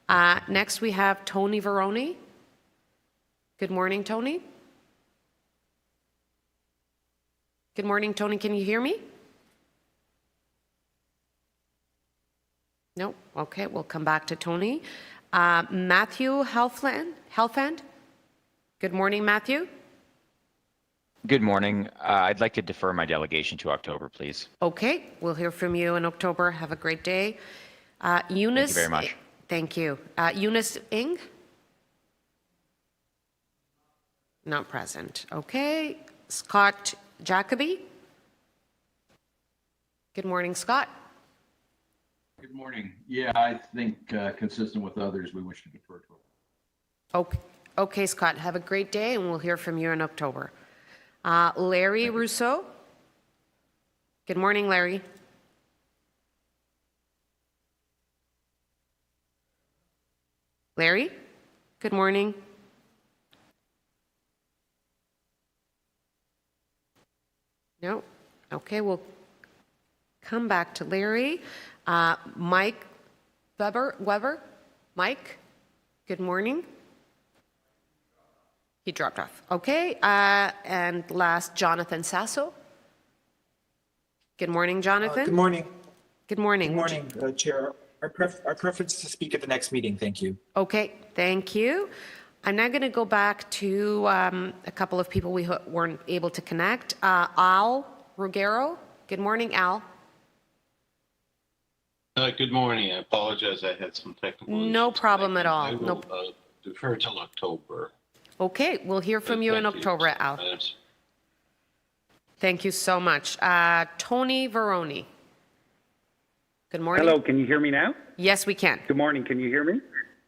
Next, we have Tony Veroni. Good morning, Tony. Good morning, Tony. Can you hear me? No? Okay, we'll come back to Tony. Matthew Helfand. Good morning, Matthew. Good morning. I'd like to defer my delegation to October, please. Okay, we'll hear from you in October. Have a great day. Eunice. Thank you very much. Thank you. Eunice Ing? Not present. Okay. Scott Jacoby? Good morning, Scott. Good morning. Yeah, I think consistent with others, we wish to defer to it. Okay, Scott. Have a great day, and we'll hear from you in October. Larry Rousseau. Good morning, Larry. Larry, good morning. No? Okay, we'll come back to Larry. Mike Weber. Mike, good morning. He dropped off. Okay, and last, Jonathan Sasso. Good morning, Jonathan. Good morning. Good morning. Good morning, Chair. Our preference is to speak at the next meeting. Thank you. Okay, thank you. I'm now going to go back to a couple of people we weren't able to connect. Al Ruggiero. Good morning, Al. Good morning. I apologize. I had some technical issues. No problem at all. I will defer till October. Okay, we'll hear from you in October, Al. Thank you so much. Tony Veroni. Good morning. Hello, can you hear me now? Yes, we can. Good morning, can you hear me?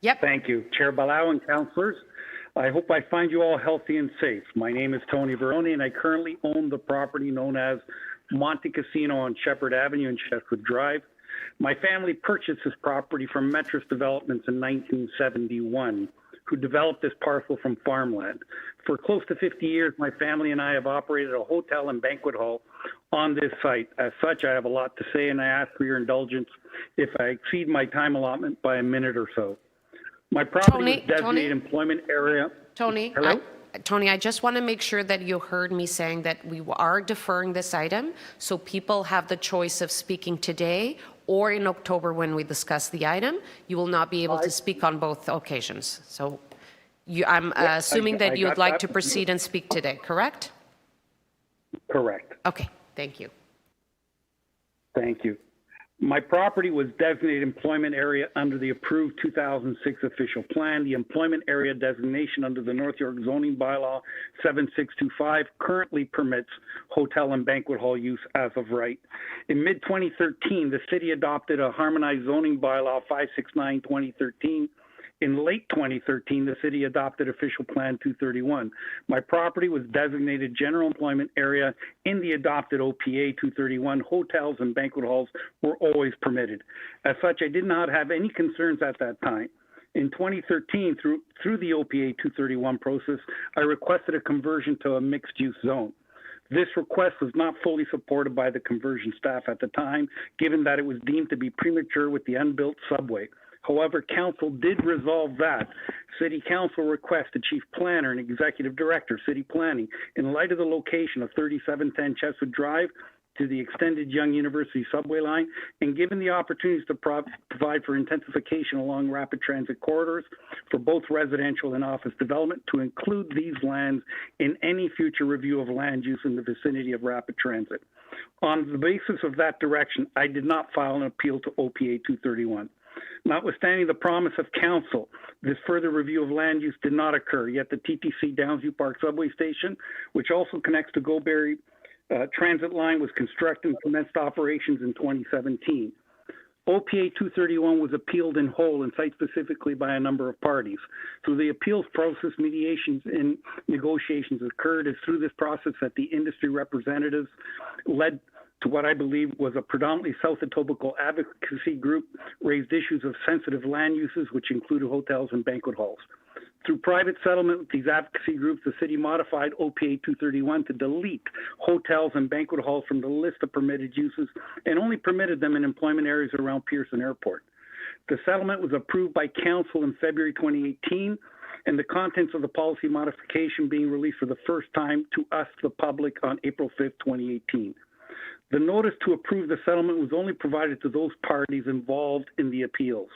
Yep. Thank you. Chair Balau and councillors, I hope I find you all healthy and safe. My name is Tony Veroni and I currently own the property known as Monte Casino on Shepherd Avenue and Sheffield Drive. My family purchased this property from Metris Developments in 1971, who developed this parcel from farmland. For close to 50 years, my family and I have operated a hotel and banquet hall on this site. As such, I have a lot to say, and I ask for your indulgence if I exceed my time allotment by a minute or so. My property was designated employment area. Tony, hello? Tony, I just want to make sure that you heard me saying that we are deferring this item, so people have the choice of speaking today or in October when we discuss the item. You will not be able to speak on both occasions. So I'm assuming that you'd like to proceed and speak today, correct? Correct. Okay, thank you. Thank you. My property was designated employment area under the approved 2006 official plan. The employment area designation under the North York zoning bylaw 7625 currently permits hotel and banquet hall use as of right. In mid-2013, the city adopted a harmonized zoning bylaw 569-2013. In late 2013, the city adopted Official Plan 231. My property was designated general employment area in the adopted OPA 231. Hotels and banquet halls were always permitted. As such, I did not have any concerns at that time. In 2013, through the OPA 231 process, I requested a conversion to a mixed-use zone. This request was not fully supported by the conversion staff at the time, given that it was deemed to be premature with the unbuilt subway. However, council did resolve that. City council requested chief planner and executive director, city planning, in light of the location of 3710 Chestwood Drive to the extended Yonge University subway line, and given the opportunities to provide for intensification along rapid transit corridors for both residential and office development, to include these lands in any future review of land use in the vicinity of rapid transit. On the basis of that direction, I did not file an appeal to OPA 231. Notwithstanding the promise of council, this further review of land use did not occur, yet the TTC Downsview Park subway station, which also connects to Goberry transit line, was constructed and commenced operations in 2017. OPA 231 was appealed in whole and site-specifically by a number of parties. Through the appeals process, mediations and negotiations occurred. It's through this process that the industry representatives led to what I believe was a predominantly South Etobicoke advocacy group, raised issues of sensitive land uses, which included hotels and banquet halls. Through private settlement with these advocacy groups, the city modified OPA 231 to delete hotels and banquet halls from the list of permitted uses and only permitted them in employment areas around Pearson Airport. The settlement was approved by council in February 2018, and the contents of the policy modification being released for the first time to us, the public, on April 5th, 2018. The notice to approve the settlement was only provided to those parties involved in the appeals.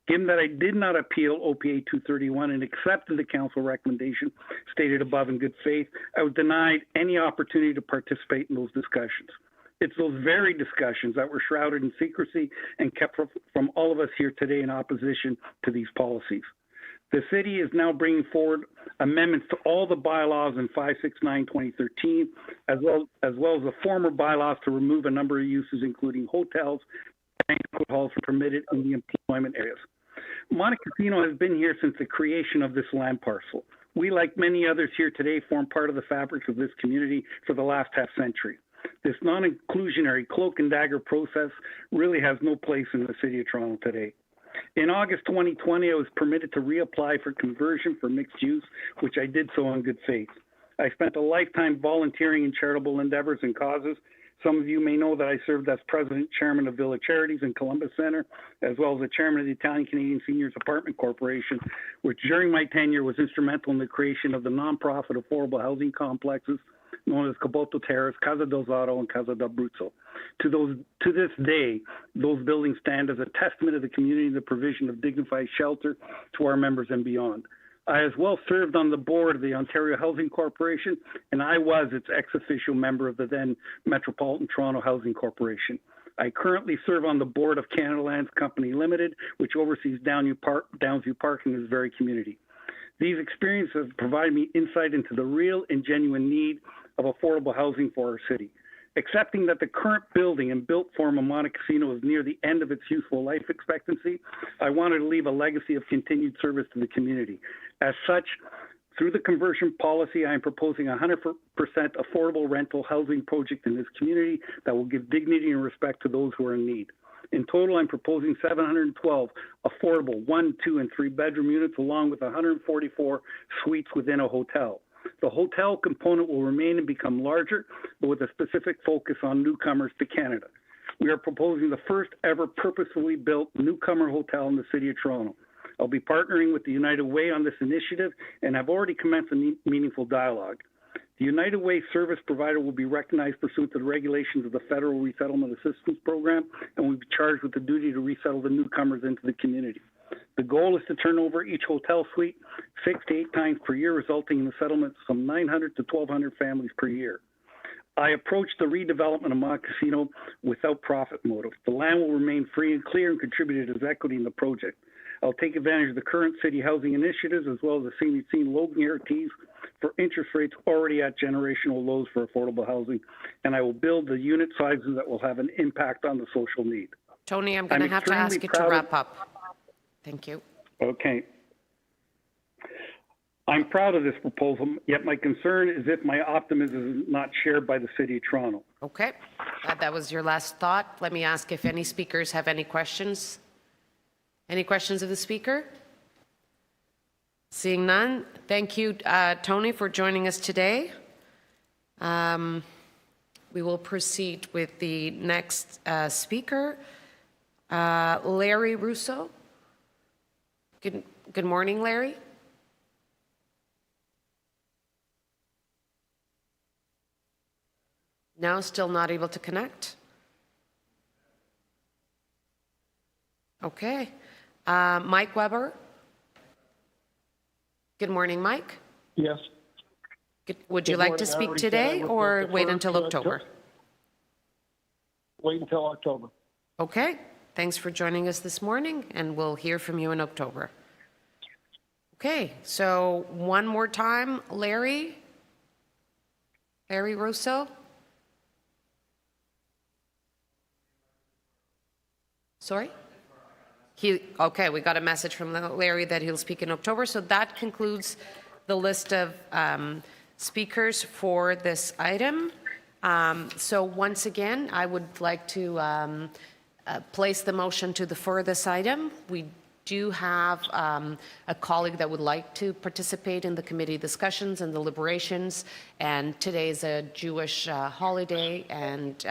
Given that I did not appeal OPA 231 and accepted the council recommendation stated above in good faith, I was denied any opportunity to participate in those discussions. It's those very discussions that were shrouded in secrecy and kept from all of us here today in opposition to these policies. The city is now bringing forward amendments to all the bylaws in 569-2013, as well as the former bylaws to remove a number of uses, including hotels, banquet halls are permitted in the employment areas. Monte Casino has been here since the creation of this land parcel. We, like many others here today, form part of the fabric of this community for the last half-century. This non-inclusionary cloak and dagger process really has no place in the city of Toronto today. In August 2020, I was permitted to reapply for conversion for mixed use, which I did so in good faith. I spent a lifetime volunteering in charitable endeavors and causes. Some of you may know that I served as president chairman of Village Charities in Columbus Center, as well as the chairman of the Italian Canadian Seniors Apartment Corporation, which during my tenure was instrumental in the creation of the nonprofit affordable housing complexes, known as Caboto Terrace, Casa del Zotto, and Casa d'Abruzzo. To this day, those buildings stand as a testament of the community and the provision of dignified shelter to our members and beyond. I as well served on the board of the Ontario Housing Corporation, and I was its ex-officio member of the then Metropolitan Toronto Housing Corporation. I currently serve on the board of Canada Lands Company Limited, which oversees Downsview Park in this very community. These experiences provide me insight into the real and genuine need of affordable housing for our city. Accepting that the current building and built form of Montecasino is near the end of its useful life expectancy, I wanted to leave a legacy of continued service to the community. As such, through the conversion policy, I am proposing a 100% affordable rental housing project in this community that will give dignity and respect to those who are in need. In total, I'm proposing 712 affordable 1, 2, and 3 bedroom units, along with 144 suites within a hotel. The hotel component will remain and become larger, but with a specific focus on newcomers to Canada. We are proposing the first ever purposefully built newcomer hotel in the City of Toronto. I'll be partnering with the United Way on this initiative and have already commenced a meaningful dialogue. The United Way service provider will be recognized pursuant to the regulations of the Federal Resettlement Assistance Program and will be charged with the duty to resettle the newcomers into the community. The goal is to turn over each hotel suite 6 to 8 times per year, resulting in the settlement of some 900 to 1,200 families per year. I approached the redevelopment of Montecasino without profit motive. The land will remain free and clear and contributed as equity in the project. I'll take advantage of the current city housing initiatives as well as the seen low guarantees for interest rates already at generational lows for affordable housing, and I will build the unit sizes that will have an impact on the social need. Tony, I'm going to have to ask you to wrap up. Thank you. Okay. I'm proud of this proposal, yet my concern is if my optimism is not shared by the City of Toronto. Okay. That was your last thought. Let me ask if any speakers have any questions. Any questions of the speaker? Seeing none, thank you, Tony, for joining us today. We will proceed with the next speaker, Larry Russo. Good morning, Larry. No, still not able to connect. Okay. Mike Weber. Good morning, Mike. Yes. Would you like to speak today or wait until October? Wait until October. Okay. Thanks for joining us this morning, and we'll hear from you in October. Okay. So one more time, Larry Russo. Sorry? Okay, we got a message from Larry that he'll speak in October. So that concludes the list of speakers for this item. So once again, I would like to place the motion to defer this item. We do have a colleague that would like to participate in the committee discussions and deliberations, and today is a Jewish holiday, and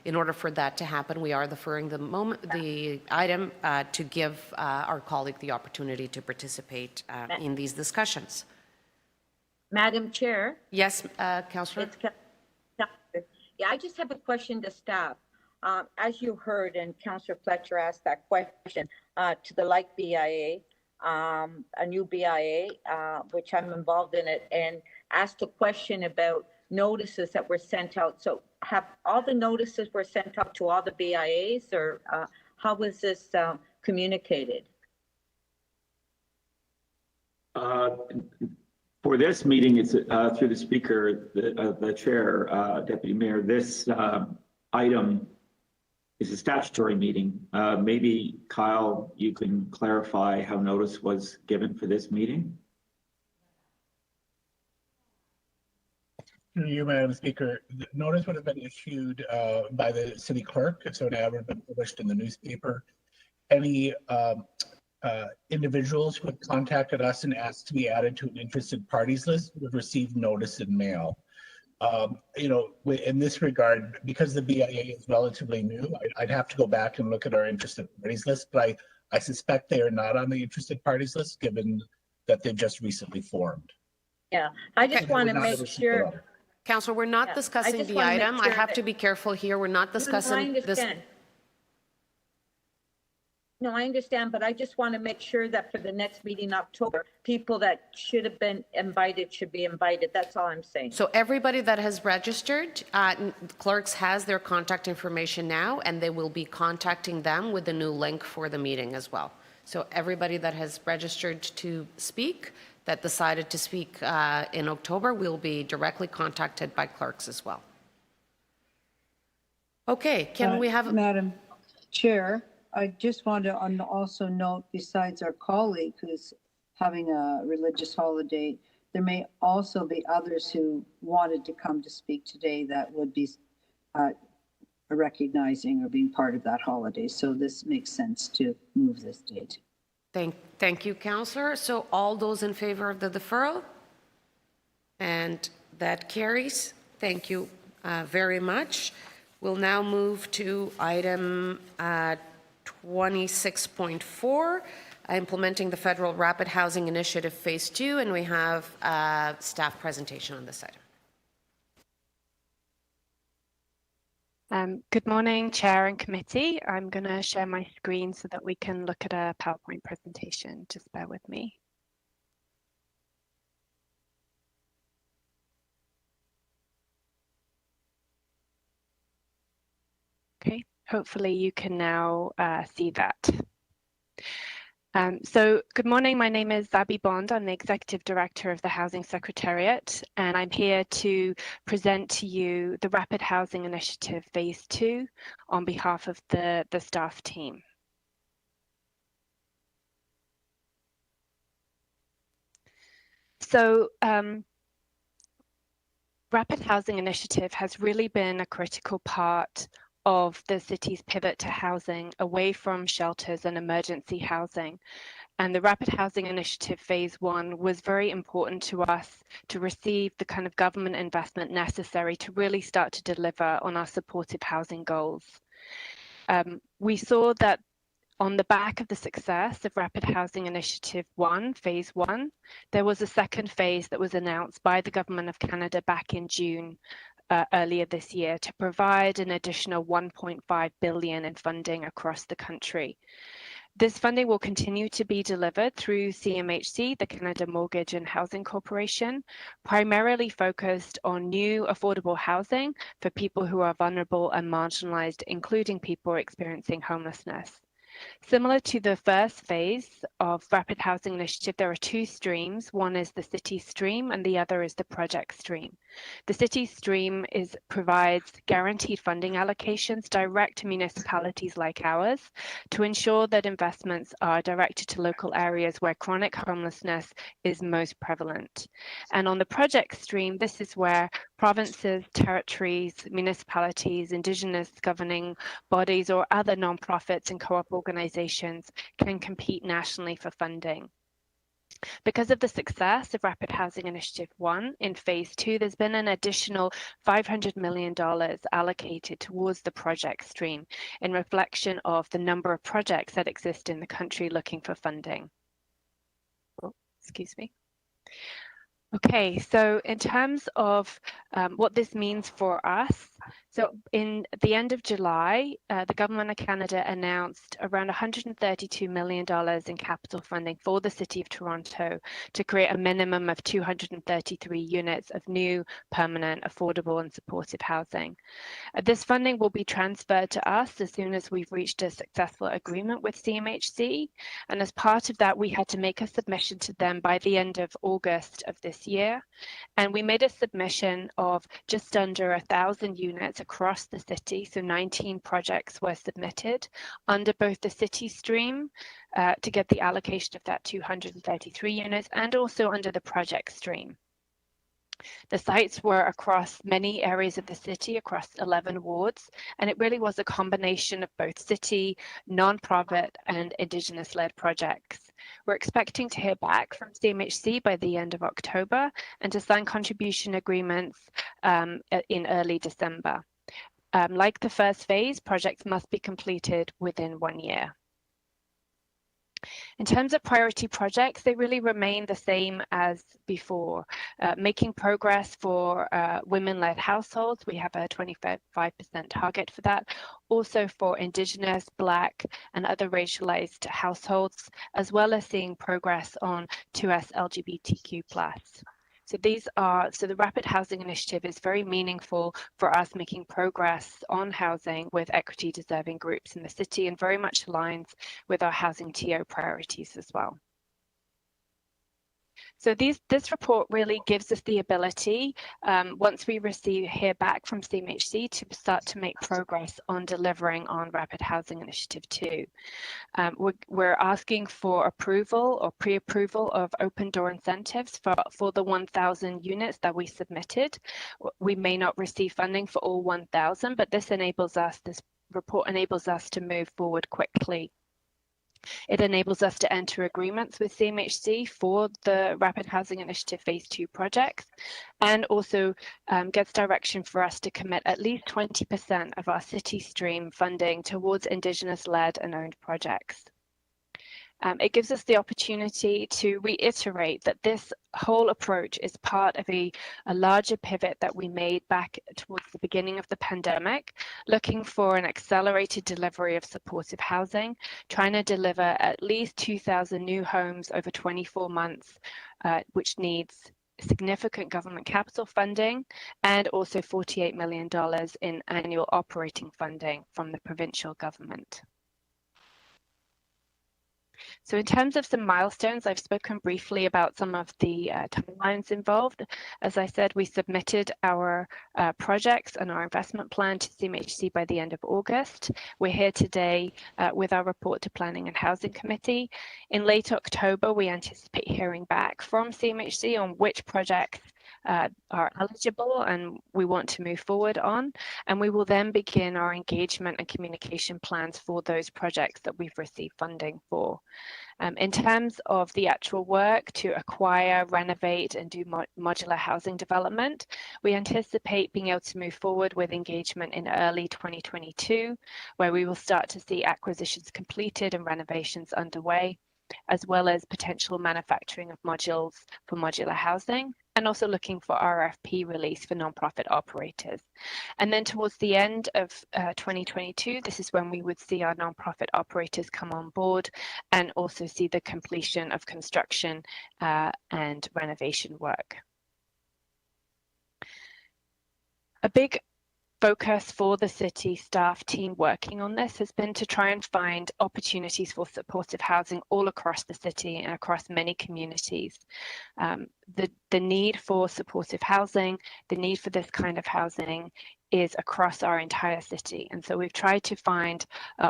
in order for that to happen, we are deferring the item to give our colleague the opportunity to participate in these discussions. Madam Chair? Yes, Councillor? Yeah, I just have a question to staff. As you heard, and Councillor Fletcher asked that question to the like BIA, a new BIA, which I'm involved in it, and asked a question about notices that were sent out. So have all the notices were sent out to all the BIAs, or how was this communicated? For this meeting, it's through the speaker, the chair, Deputy Mayor. This item is a statutory meeting. Maybe, Kyle, you can clarify how notice was given for this meeting? Through you, Madam Speaker, the notice would have been issued by the city clerk, so it would have been published in the newspaper. Any individuals who had contacted us and asked to be added to an interested parties list would receive notice in mail. In this regard, because the BIA is relatively new, I'd have to go back and look at our interested parties list, but I suspect they are not on the interested parties list, given that they've just recently formed. Yeah, I just want to make sure. Councillor, we're not Yeah, I discussing just the wanna make item. I sure have that- to be careful here. We're not No, discussing I this. understand. No, I understand, but I just want to make sure that for the next meeting in October, people that should have been invited should be invited. That's all I'm saying. So everybody that has registered, clerks has their contact information now, and they will be contacting them with the new link for the meeting as well. So everybody that has registered to speak, that decided to speak in October, will be directly contacted by clerks as well. Okay, can we have... Madam Chair, I just want to also note, besides our colleague who's having a religious holiday, there may also be others who wanted to come to speak today that would be recognizing or being part of that holiday. So this makes sense to move this date. Thank you, Councillor. So all those in favor of the deferral? And that carries. Thank you very much. We'll now move to item 26.4, implementing the Federal Rapid Housing Initiative Phase 2, and we have a staff presentation on this item. Good morning, Chair and Committee. I'm going to share my screen so that we can look at a PowerPoint presentation. Just bear with me. Okay, hopefully you can now see that. So good morning, my name is Zabi Bond. I'm the Executive Director of the Housing Secretariat, and I'm here to present to you the Rapid Housing Initiative Phase 2 on behalf of the staff team. So Rapid Housing Initiative has really been a critical part of the city's pivot to housing away from shelters and emergency housing. And the Rapid Housing Initiative Phase 1 was very important to us to receive the kind of government investment necessary to really start to deliver on our supportive housing goals. We saw that on the back of the success of Rapid Housing Initiative 1, Phase 1, there was a second phase that was announced by the Government of Canada back in June earlier this year to provide an additional $1.5 billion in funding across the country. This funding will continue to be delivered through CMHC, the Canada Mortgage and Housing Corporation, primarily focused on new affordable housing for people who are vulnerable and marginalized, including people experiencing homelessness. Similar to the first phase of Rapid Housing Initiative, there are two streams. One is the city stream and the other is the project stream. The city stream provides guaranteed funding allocations direct to municipalities like ours to ensure that investments are directed to local areas where chronic homelessness is most prevalent. And on the project stream, this is where provinces, territories, municipalities, Indigenous governing bodies, or other nonprofits and co-op organizations can compete nationally for funding. Because of the success of Rapid Housing Initiative 1 in Phase 2, there's been an additional $500 million allocated towards the project stream in reflection of the number of projects that exist in the country looking for funding. Oh, excuse me. Okay, so in terms of what this means for us, so in the end of July, the Government of Canada announced around $132 million in capital funding for the City of Toronto to create a minimum of 233 units of new, permanent, affordable and supportive housing. This funding will be transferred to us as soon as we've reached a successful agreement with CMHC. And as part of that, we had to make a submission to them by the end of August of this year. And we made a submission of just under 1,000 units across the city. So 19 projects were submitted under both the city stream to get the allocation of that 233 units and also under the project stream. The sites were across many areas of the city, across 11 wards, and it really was a combination of both city, non-profit and Indigenous-led projects. We're expecting to hear back from CMHC by the end of October and to sign contribution agreements in early December. Like the first phase, projects must be completed within 1 year. In terms of priority projects, they really remain the same as before. Making progress for women-led households, we have a 25% target for that. Also for Indigenous, Black, and other racialized households, as well as seeing progress on 2S LGBTQ+. So the Rapid Housing Initiative is very meaningful for us making progress on housing with equity deserving groups in the city, and very much aligns with our housing TO priorities as well. So this report really gives us the ability, once we hear back from CMHC, to start to make progress on delivering on Rapid Housing Initiative 2. We're asking for approval or pre-approval of open door incentives for the 1,000 units that we submitted. We may not receive funding for all 1,000, but this report enables us to move forward quickly. It enables us to enter agreements with CMHC for the Rapid Housing Initiative Phase 2 projects, and also gets direction for us to commit at least 20% of our city stream funding towards Indigenous-led and owned projects. It gives us the opportunity to reiterate that this whole approach is part of a larger pivot that we made back towards the beginning of the pandemic, looking for an accelerated delivery of supportive housing, trying to deliver at least 2,000 new homes over 24 months, which needs significant government capital funding, and also $48 million in annual operating funding from the provincial government. So in terms of some milestones, I've spoken briefly about some of the timelines involved. As I said, we submitted our projects and our investment plan to CMHC by the end of August. We're here today with our report to Planning and Housing Committee. In late October, we anticipate hearing back from CMHC on which projects are eligible and we want to move forward on, and we will then begin our engagement and communication plans for those projects that we've received funding for. In terms of the actual work to acquire, renovate, and do modular housing development, we anticipate being able to move forward with engagement in early 2022, where we will start to see acquisitions completed and renovations underway, as well as potential manufacturing of modules for modular housing, and also looking for RFP release for nonprofit operators. And then towards the end of 2022, this is when we would see our nonprofit operators come on board and also see the completion of construction and renovation work. A big focus for the city staff team working on this has been to try and find opportunities for supportive housing all across the city and across many communities. The need for supportive housing, the need for this kind of housing is across our entire city. And so we've tried to find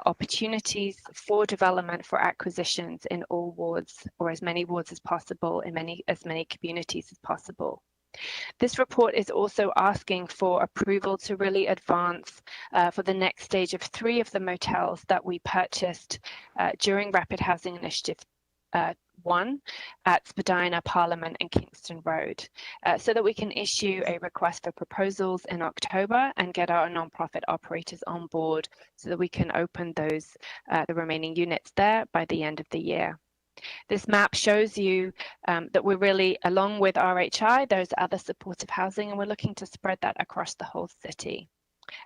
opportunities for development, for acquisitions in all wards, or as many wards as possible, in as many communities as possible. This report is also asking for approval to really advance for the next stage of 3 of the motels that we purchased during Rapid Housing Initiative 1 at Spadina, Parliament and Kingston Road, so that we can issue a request for proposals in October and get our nonprofit operators on board so that we can open those the remaining units there by the end of the year. This map shows you that we're really, along with RHI, there's other supportive housing, and we're looking to spread that across the whole city.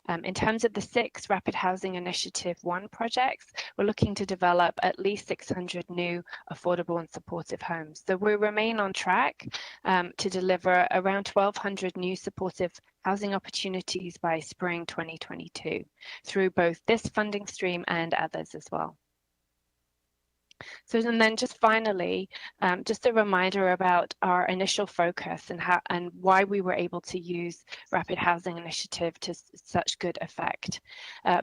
In terms of the 6 Rapid Housing Initiative 1 projects, we're looking to develop at least 600 new affordable and supportive homes. So we remain on track to deliver around 1,200 new supportive housing opportunities by spring 2022 through both this funding stream and others as well. So and then just finally, just a reminder about our initial focus and why we were able to use Rapid Housing Initiative to such good effect.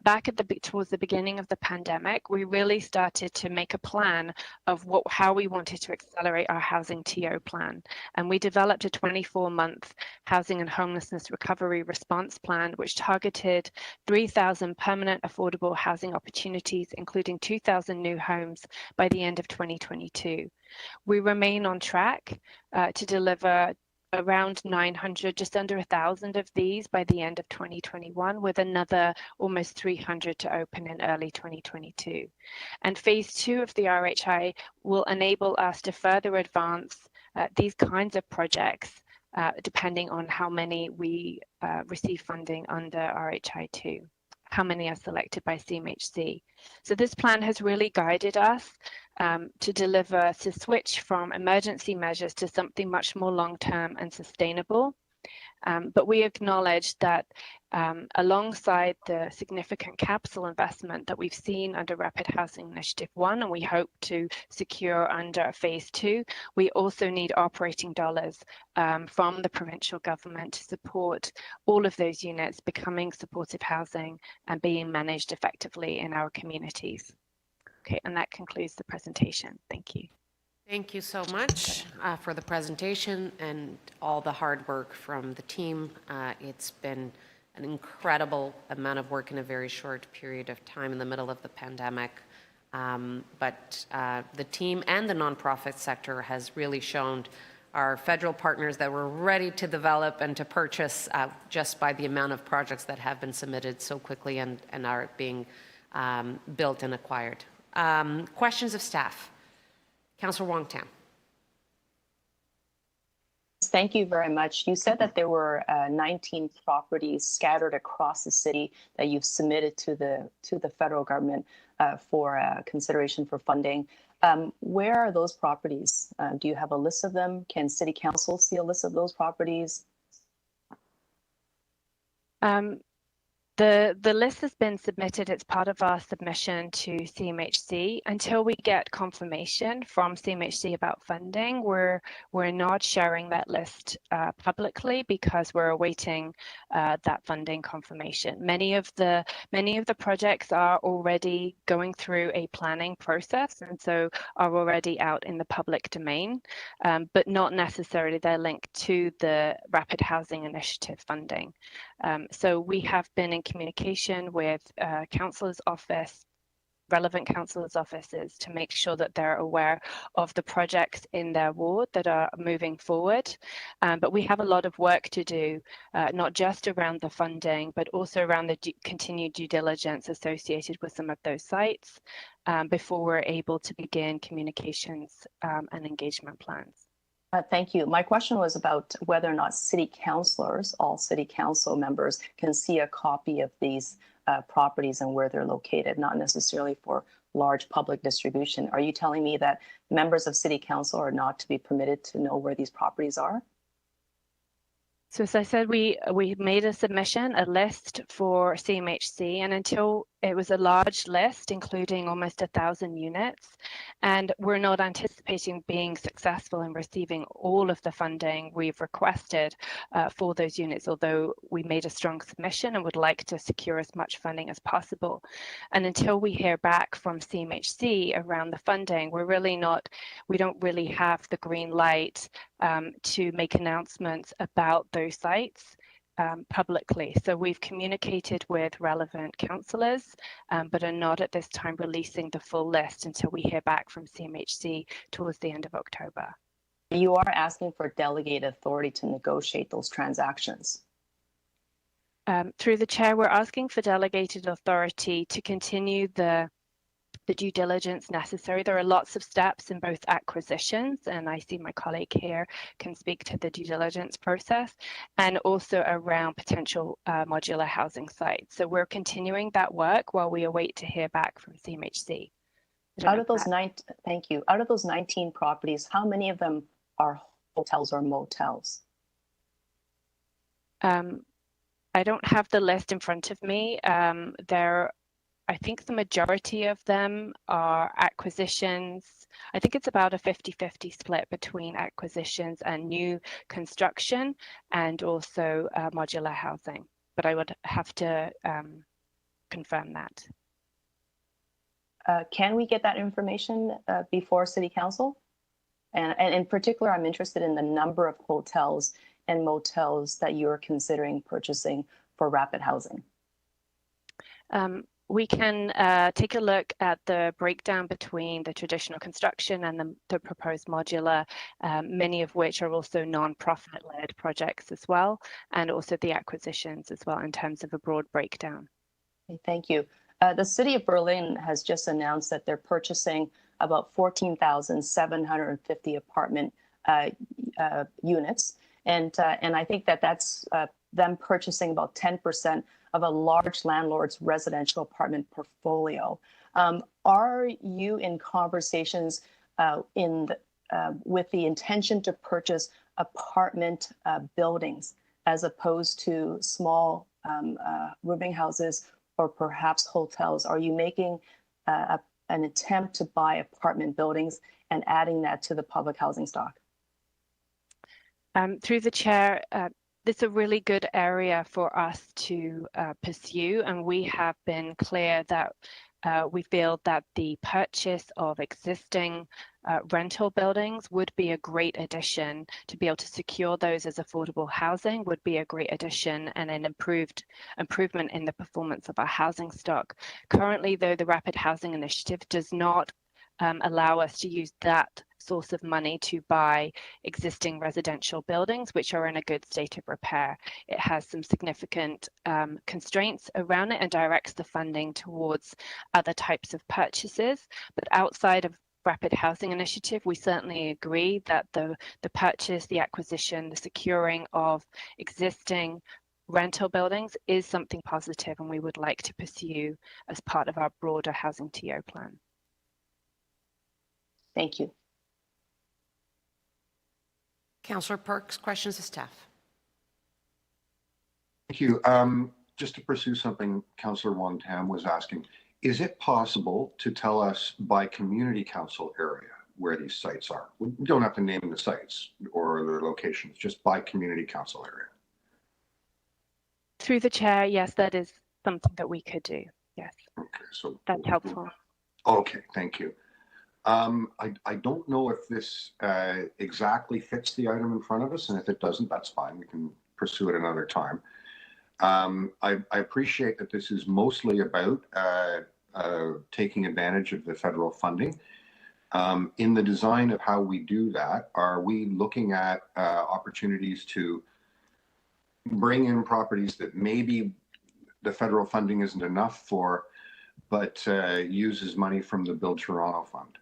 Back towards the beginning of the pandemic, we really started to make a plan of how we wanted to accelerate our housing TO plan. And we developed a 24-month housing and homelessness recovery response plan, which targeted 3,000 permanent affordable housing opportunities, including 2,000 new homes by the end of 2022. We remain on track to deliver around 900, just under 1,000 of these by the end of 2021, with another almost 300 to open in early 2022. And phase 2 of the RHI will enable us to further advance these kinds of projects, depending on how many we receive funding under RHI 2, how many are selected by CMHC. So this plan has really guided us to switch from emergency measures to something much more long-term and sustainable. But we acknowledge that alongside the significant capital investment that we've seen under Rapid Housing Initiative 1, and we hope to secure under phase 2, we also need operating dollars from the provincial government to support all of those units becoming supportive housing and being managed effectively in our communities. Okay, and that concludes the presentation. Thank you. Thank you so much for the presentation and all the hard work from the team. It's been an incredible amount of work in a very short period of time in the middle of the pandemic. But the team and the nonprofit sector has really shown our federal partners that we're ready to develop and to purchase just by the amount of projects that have been submitted so quickly and are being built and acquired. Questions of staff? Councillor Wong-Tam. Thank you very much. You said that there were 19 properties scattered across the city that you've submitted to the federal government for consideration for funding. Where are those properties? Do you have a list of them? Can City Council see a list of those properties? The list has been submitted. It's part of our submission to CMHC. Until we get confirmation from CMHC about funding, we're not sharing that list publicly because we're awaiting that funding confirmation. Many of the projects are already going through a planning process, and so are already out in the public domain, but not necessarily they're linked to the Rapid Housing Initiative funding. So we have been in communication with councillors' office, relevant councillors' offices, to make sure that they're aware of the projects in their ward that are moving forward. But we have a lot of work to do, not just around the funding, but also around the continued due diligence associated with some of those sites before we're able to begin communications and engagement plans. Thank you. My question was about whether or not city councillors, all city council members, can see a copy of these properties and where they're located, not necessarily for large public distribution. Are you telling me that members of city council are not to be permitted to know where these properties are? So as I said, we made a submission, a list for CMHC, and until it was a large list, including almost 1,000 units, and we're not anticipating being successful in receiving all of the funding we've requested for those units, although we made a strong submission and would like to secure as much funding as possible. And until we hear back from CMHC around the funding, we don't really have the green light to make announcements about those sites publicly. So we've communicated with relevant councillors, but are not at this time releasing the full list until we hear back from CMHC towards the end of October. You are asking for delegated authority to negotiate those transactions. Through the chair, we're asking for delegated authority to continue the due diligence necessary. There are lots of steps in both acquisitions, and I see my colleague here can speak to the due diligence process, and also around potential modular housing sites. So we're continuing that work while we await to hear back from CMHC. Out of those 19 properties, how many of them are hotels or motels? I don't have the list in front of me. I think the majority of them are acquisitions. I think it's about a 50-50 split between acquisitions and new construction, and also modular housing. But I would have to confirm that. Can we get that information before City Council? And in particular, I'm interested in the number of hotels and motels that you're considering purchasing for rapid housing. We can take a look at the breakdown between the traditional construction and the proposed modular, many of which are also non-profit-led projects as well, and also the acquisitions as well in terms of a broad breakdown. Okay, thank you. The City of Berlin has just announced that they're purchasing about 14,750 apartment units. And I think that that's them purchasing about 10% of a large landlord's residential apartment portfolio. Are you in conversations with the intention to purchase apartment buildings as opposed to small rooming houses or perhaps hotels? Are you making an attempt to buy apartment buildings and adding that to the public housing stock? Through the chair, this is a really good area for us to pursue, and we have been clear that we feel that the purchase of existing rental buildings would be a great addition. To be able to secure those as affordable housing would be a great addition and an improvement in the performance of our housing stock. Currently, though, the Rapid Housing Initiative does not allow us to use that source of money to buy existing residential buildings which are in a good state of repair. It has some significant constraints around it and directs the funding towards other types of purchases. But outside of Rapid Housing Initiative, we certainly agree that the purchase, the acquisition, the securing of existing rental buildings is something positive and we would like to pursue as part of our broader housing TO plan. Thank you. Councillor Perks, questions of staff. Thank you. Just to pursue something Councillor Wong-Tam was asking, is it possible to tell us by community council area where these sites are? We don't have to name the sites or their locations, just by community council area. Through the chair, yes, that is something that we could do. Yes. Okay, so that's helpful. Okay, thank you. I don't know if this exactly fits the item in front of us, and if it doesn't, that's fine. We can pursue it another time. I appreciate that this is mostly about taking advantage of the federal funding. In the design of how we do that, are we looking at opportunities to bring in properties that maybe the federal funding isn't enough for, but uses money from the Build Toronto Fund?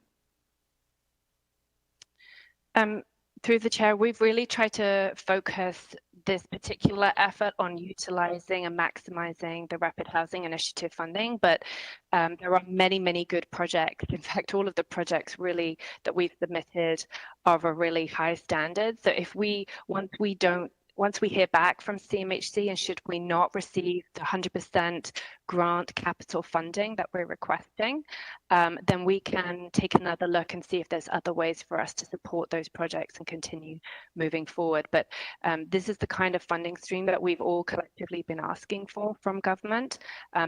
Through the chair, we've really tried to focus this particular effort on utilising and maximising the Rapid Housing Initiative funding, but there are many, many good projects. In fact, all of the projects really that we've submitted are of a really high standard. So if once we hear back from CMHC and should we not receive the 100% grant capital funding that we're requesting, then we can take another look and see if there's other ways for us to support those projects and continue moving forward. But this is the kind of funding stream that we've all collectively been asking for from government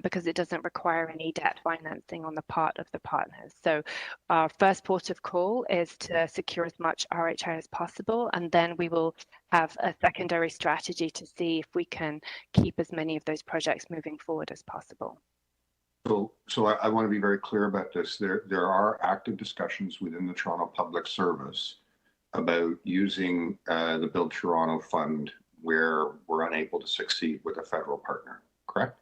because it doesn't require any debt financing on the part of the partners. So our first port of call is to secure as much RHI as possible, and then we will have a secondary strategy to see if we can keep as many of those projects moving forward as possible. So I want to be very clear about this. There are active discussions within the Toronto Public Service about using the Build Toronto Fund where we're unable to succeed with a federal partner, correct?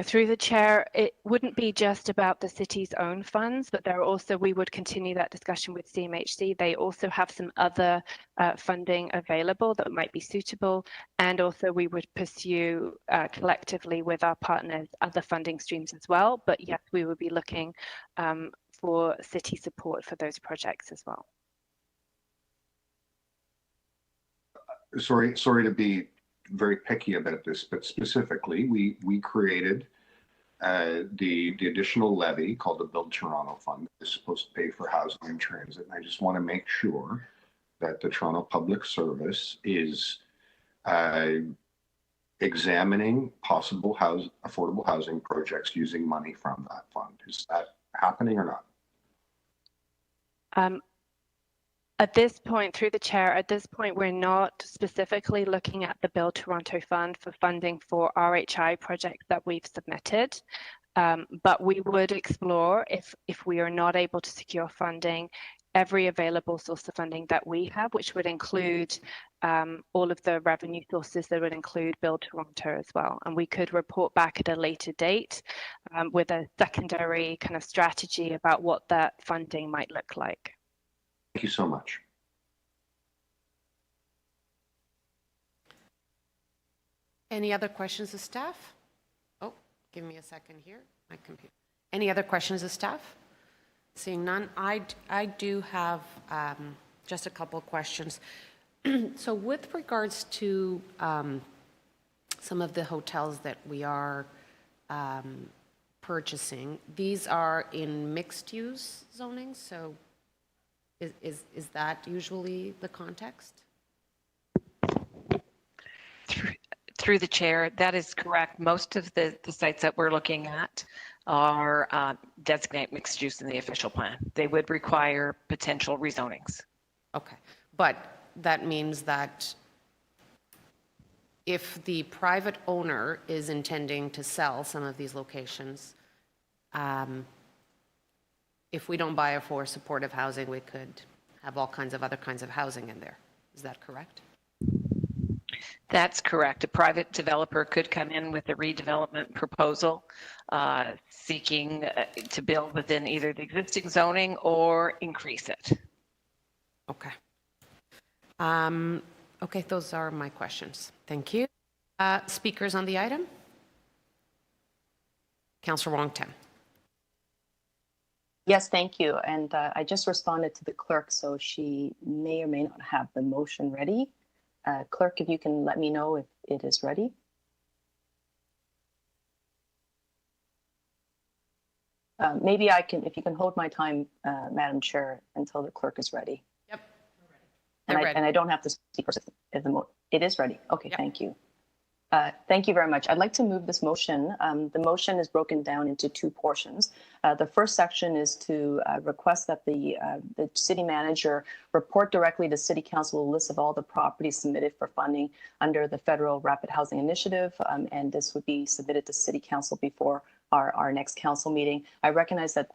Through the chair, it wouldn't be just about the city's own funds, but there are also, we would continue that discussion with CMHC. They also have some other funding available that might be suitable. And also we would pursue collectively with our partners other funding streams as well. But yes, we would be looking for city support for those projects as well. Sorry to be very picky about this, but specifically, we created the additional levy called the Build Toronto Fund. It's supposed to pay for housing and transit. And I just want to make sure that the Toronto Public Service is examining possible affordable housing projects using money from that fund. Is that happening or not? At this point, through the chair, at this point, we're not specifically looking at the Build Toronto Fund for funding for RHI projects that we've submitted. But we would explore, if we are not able to secure funding, every available source of funding that we have, which would include all of the revenue sources that would include Build Toronto as well. And we could report back at a later date with a secondary kind of strategy about what that funding might look like. Thank you so much. Any other questions of staff? Oh, give me a second here. My computer. Any other questions of staff? Seeing none, I do have just a couple of questions. So with regards to some of the hotels that we are purchasing, these are in mixed use zoning, so is that usually the context? Through the chair, that is correct. Most of the sites that we're looking at are designate mixed use in the official plan. They would require potential rezonings. Okay, but that means that if the private owner is intending to sell some of these locations, if we don't buy it for supportive housing, we could have all kinds of other kinds of housing in there. Is that correct? That's correct. A private developer could come in with a redevelopment proposal seeking to build within either the existing zoning or increase it. Okay. Okay, those are my questions. Thank you. Speakers on the item? Councillor Wong-Tam. Yes, thank you. And I just responded to the clerk, so she may or may not have the motion ready. Clerk, if you can let me know if it is ready. Maybe I can, if you can hold my time, Madam Chair, until the clerk is ready. Yep. And I don't have to speak if it is ready. Okay, yep. Thank you. Thank you very much. I'd like to move this motion. The motion is broken down into two portions. The first section is to request that the city manager report directly to City Council a list of all the properties submitted for funding under the Federal Rapid Housing Initiative, and this would be submitted to City Council before our next council meeting. I recognize that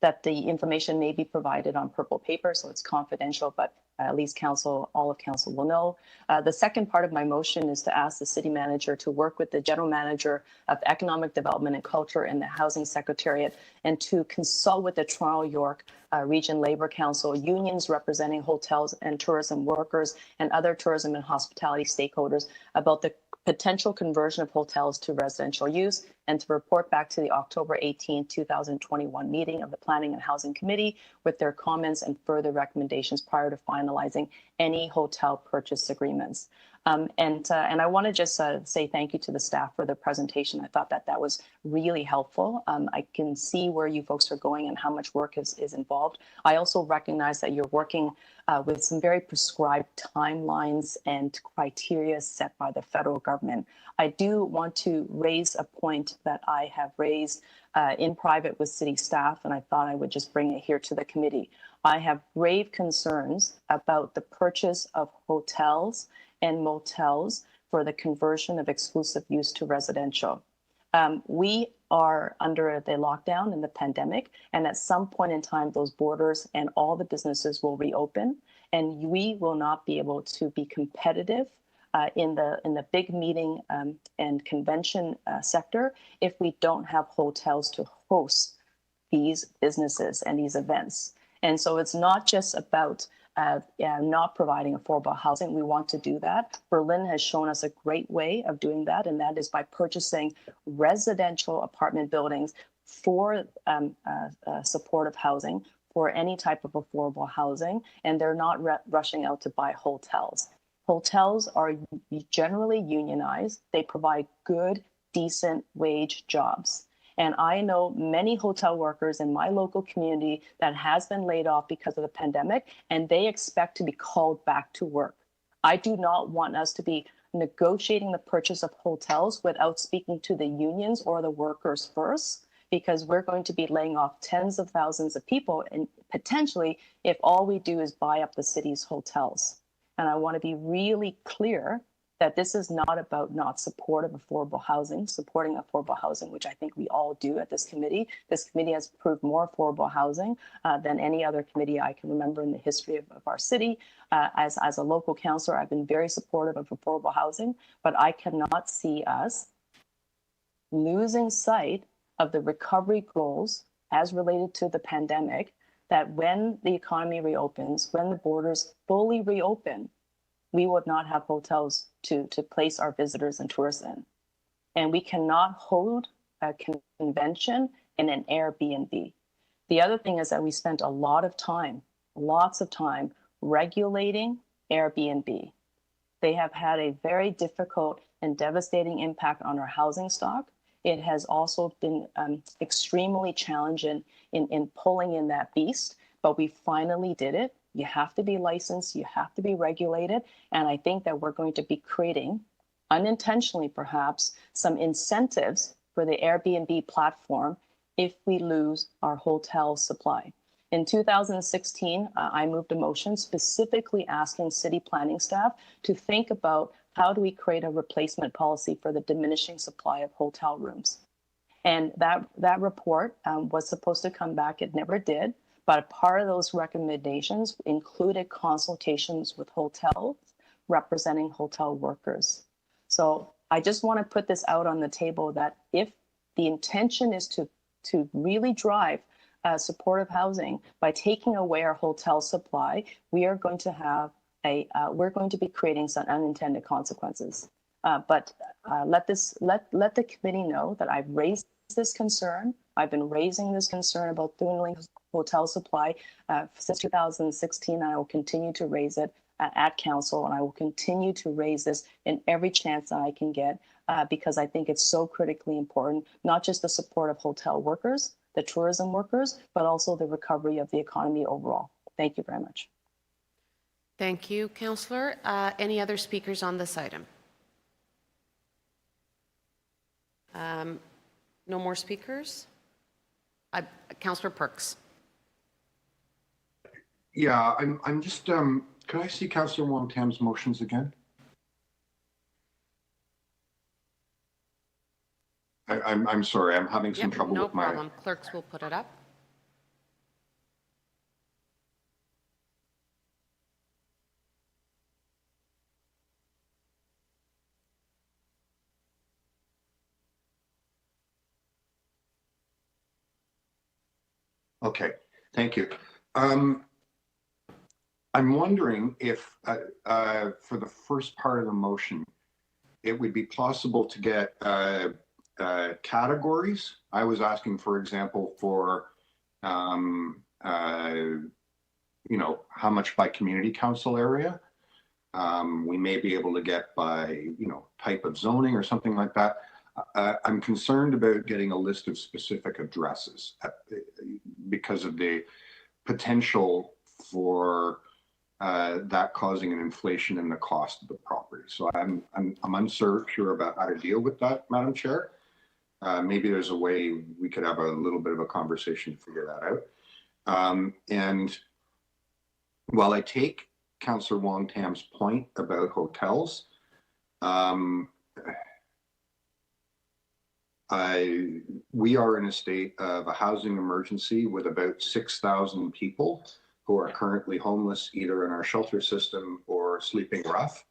that the information may be provided on purple paper, so it's confidential, but at least council, all of council will know. The second part of my motion is to ask the city manager to work with the general manager of economic development and culture and the housing secretariat, and to consult with the Toronto York Region Labour Council, unions representing hotels and tourism workers and other tourism and hospitality stakeholders about the potential conversion of hotels to residential use, and to report back to the October 18, 2021 meeting of the Planning and Housing Committee with their comments and further recommendations prior to finalizing any hotel purchase agreements. And I want to just say thank you to the staff for the presentation. I thought that was really helpful. I can see where you folks are going and how much work is involved. I also recognize that you're working with some very prescribed timelines and criteria set by the federal government. I do want to raise a point that I have raised in private with city staff, and I thought I would just bring it here to the committee. I have grave concerns about the purchase of hotels and motels for the conversion of exclusive use to residential. We are under the lockdown and the pandemic, and at some point in time, those borders and all the businesses will reopen, and we will not be able to be competitive in the big meeting and convention sector if we don't have hotels to host these businesses and these events. And so it's not just about not providing affordable housing. We want to do that. Berlin has shown us a great way of doing that, and that is by purchasing residential apartment buildings for supportive housing, for any type of affordable housing, and they're not rushing out to buy hotels. Hotels are generally unionized. They provide good, decent wage jobs. And I know many hotel workers in my local community that has been laid off because of the pandemic, and they expect to be called back to work. I do not want us to be negotiating the purchase of hotels without speaking to the unions or the workers first, because we're going to be laying off tens of thousands of people, and potentially if all we do is buy up the city's hotels. And I want to be really clear that this is not about not supporting affordable housing, which I think we all do at this committee. This committee has approved more affordable housing than any other committee I can remember in the history of our city. As a local councillor, I've been very supportive of affordable housing, but I cannot see us losing sight of the recovery goals as related to the pandemic, that when the economy reopens, when the borders fully reopen, we would not have hotels to place our visitors and tourists in. And we cannot hold a convention in an Airbnb. The other thing is that we spent a lot of time, lots of time, regulating Airbnb. They have had a very difficult and devastating impact on our housing stock. It has also been extremely challenging in pulling in that beast, but we finally did it. You have to be licensed, you have to be regulated, and I think that we're going to be creating, unintentionally perhaps, some incentives for the Airbnb platform if we lose our hotel supply. In 2016, I moved a motion specifically asking city planning staff to think about how do we create a replacement policy for the diminishing supply of hotel rooms. And that report was supposed to come back, it never did. But a part of those recommendations included consultations with hotels representing hotel workers. So I just want to put this out on the table that if the intention is to really drive supportive housing by taking away our hotel supply, we are going to have we're going to be creating some unintended consequences. But let the committee know that I've raised this concern. I've been raising this concern about dwindling hotel supply since 2016. I will continue to raise it at council, and I will continue to raise this in every chance that I can get because I think it's so critically important, not just the support of hotel workers, the tourism workers, but also the recovery of the economy overall. Thank you very much. Thank you, Councillor. Any other speakers on this item? No more speakers? Councillor Perks. Yeah, I'm just, can I see Councillor Wong-Tam's motions again? I'm sorry, I'm having some trouble with my... No problem. Clerks will put it up. Okay, thank you. I'm wondering if for the first part of the motion, it would be possible to get categories. I was asking, for example, for you know, how much by community council area. We may be able to get by, you know, type of zoning or something like that. I'm concerned about getting a list of specific addresses because of the potential for that causing an inflation in the cost of the property. So I'm unsure about how to deal with that, Madam Chair. Maybe there's a way we could have a little bit of a conversation to figure that out. And while I take Councillor Wong-Tam's point about hotels, we are in a state of a housing emergency with about 6,000 people who are currently homeless, either in our shelter system or sleeping rough.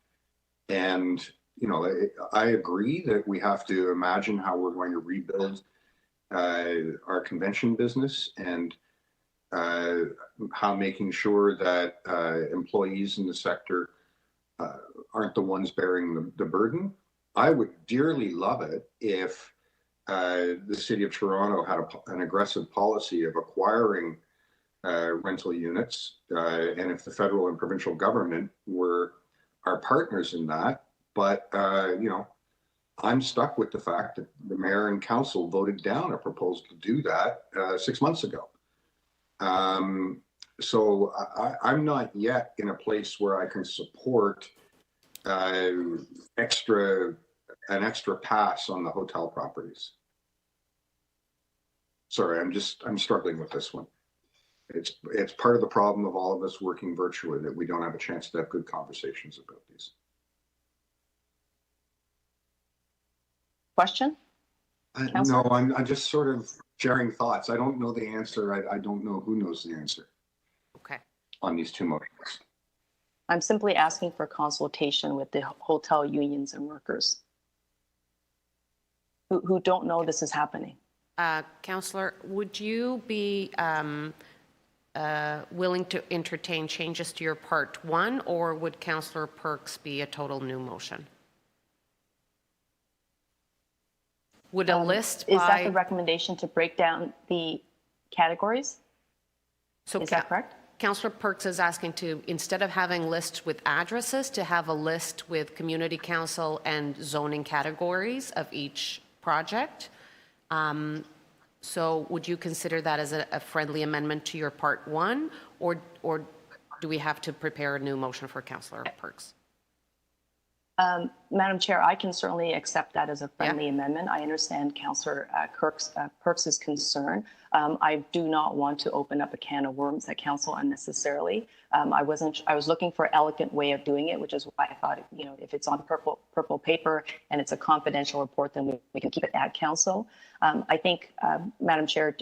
And, you know, I agree that we have to imagine how we're going to rebuild our convention business and how making sure that employees in the sector aren't the ones bearing the burden. I would dearly love it if the City of Toronto had an aggressive policy of acquiring rental units, and if the federal and provincial government were our partners in that. But, you know, I'm stuck with the fact that the mayor and council voted down a proposal to do that 6 months ago. So I'm not yet in a place where I can support an extra pass on the hotel properties. Sorry, I'm struggling with this one. It's part of the problem of all of us working virtually that we don't have a chance to have good conversations about these. Question? No, I'm just sort of sharing thoughts. I don't know the answer. I don't know who knows the answer. Okay. On these two motions. I'm simply asking for consultation with the hotel unions and workers who don't know this is happening. Councillor, would you be willing to entertain changes to your part 1, or would Councillor Perks be a total new motion? Would a list Is that the recommendation to break down the categories? So is that correct? Councillor Perks is asking to, instead of having lists with addresses, to have a list with community council and zoning categories of each project. So would you consider that as a friendly amendment to your part 1, or do we have to prepare a new motion for Councillor Perks? Madam Chair, I can certainly accept that as a friendly amendment. I understand Councillor Perks's concern. I do not want to open up a can of worms at council unnecessarily. I was looking for an elegant way of doing it, which is why I thought, you know, if it's on purple paper and it's a confidential report, then we can keep it at council. I think, Madam Chair,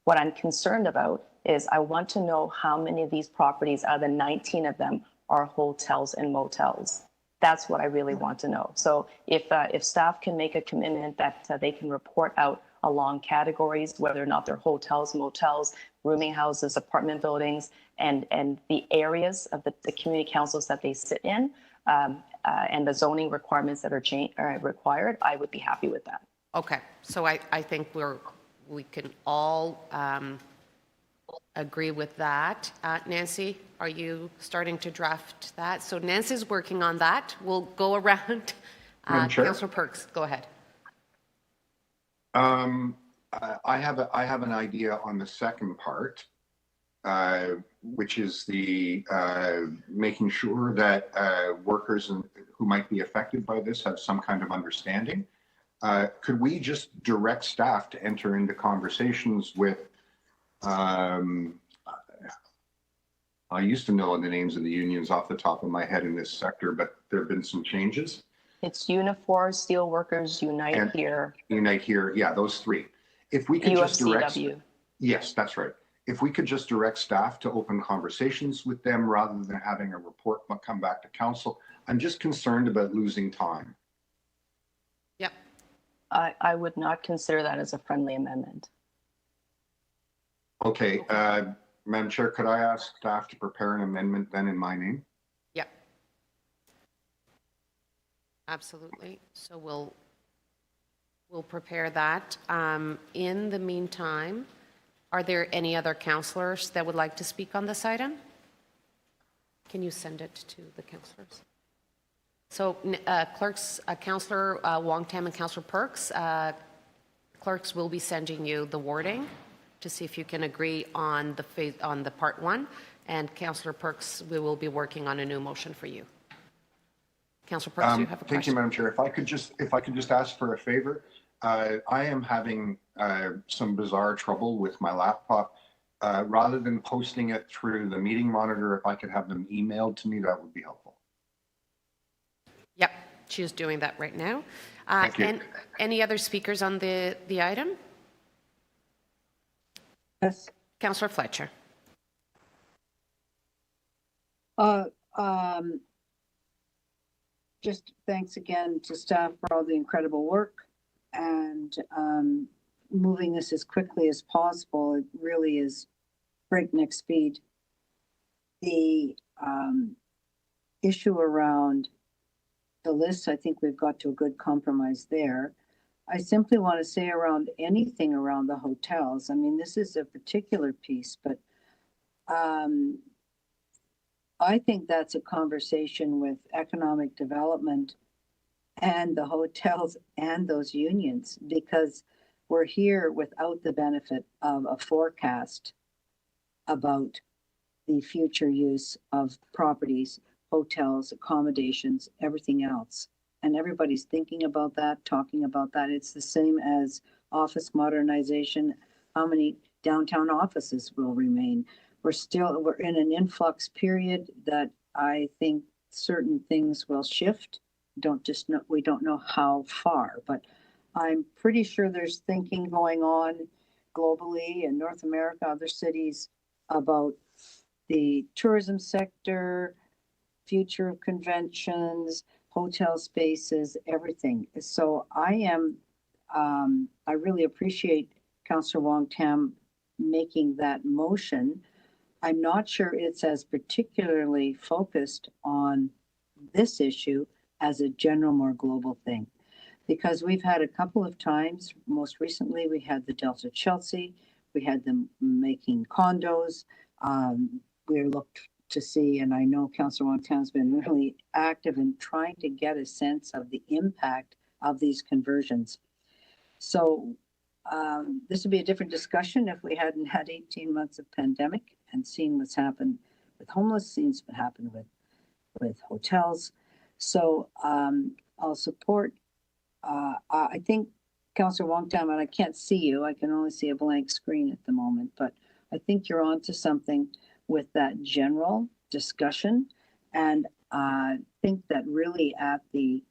what I'm concerned about is I want to know how many of these properties out of the 19 of them are hotels and motels. That's what I really want to know. So if staff can make a commitment that they can report out along categories, whether or not they're hotels, motels, rooming houses, apartment buildings, and the areas of the community councils that they sit in, and the zoning requirements that are required, I would be happy with that. Okay, so I think we can all agree with that. Nancy, are you starting to draft that? So Nancy's working on that. We'll go around. Councillor Perks, go ahead. I have an idea on the second part, which is the making sure that workers who might be affected by this have some kind of understanding. Could we just direct staff to enter into conversations with I used to know the names of the unions off the top of my head in this sector, but there have been some changes. It's Unifor, Steelworkers, Unite Here. Unite Here, yeah, those three. If we could just direct, yes, that's right. If we could just direct staff to open conversations with them rather than having a report come back to council. I'm just concerned about losing time. Yep. I would not consider that as a friendly amendment. Okay, Madam Chair, could I ask staff to prepare an amendment then in my name? Yep. Absolutely. So we'll prepare that. In the meantime, are there any other councillors that would like to speak on this item? Can you send it to the councillors? So clerks, Councillor Wong Tam and Councillor Perks, clerks will be sending you the wording to see if you can agree on the part 1, and Councillor Perks, we will be working on a new motion for you. Councillor Perks, you have a question. Thank you, Madam Chair. If I could just ask for a favor, I am having some bizarre trouble with my laptop. Rather than posting it through the meeting monitor, if I could have them emailed to me, that would be helpful. Yep, she's doing that right now. Thank you. And any other speakers on the item? Yes. Councillor Fletcher. Just thanks again to staff for all the incredible work and moving this as quickly as possible. It really is breakneck speed. The issue around the list, I think we've got to a good compromise there. I simply want to say around anything around the hotels, I mean, this is a particular piece, but I think that's a conversation with economic development and the hotels and those unions, because we're here without the benefit of a forecast about the future use of properties, hotels, accommodations, everything else. And everybody's thinking about that, talking about that. It's the same as office modernization, how many downtown offices will remain. We're in an influx period that I think certain things will shift. We don't know how far, but I'm pretty sure there's thinking going on globally in North America, other cities, about the tourism sector, future of conventions, hotel spaces, everything. So I really appreciate Councillor Wong-Tam making that motion. I'm not sure it's as particularly focused on this issue as a general, more global thing. Because we've had a couple of times, most recently we had the Delta Chelsea, we had them making condos. We looked to see, and I know Councillor Wong-Tam's been really active in trying to get a sense of the impact of these conversions. So this would be a different discussion if we hadn't had 18 months of pandemic and seen what's happened with homeless, seen what happened with hotels. So I'll support. I think Councillor Wong-Tam, and I can't see you, I can only see a blank screen at the moment, but I think you're onto something with that general discussion. And I think that really at the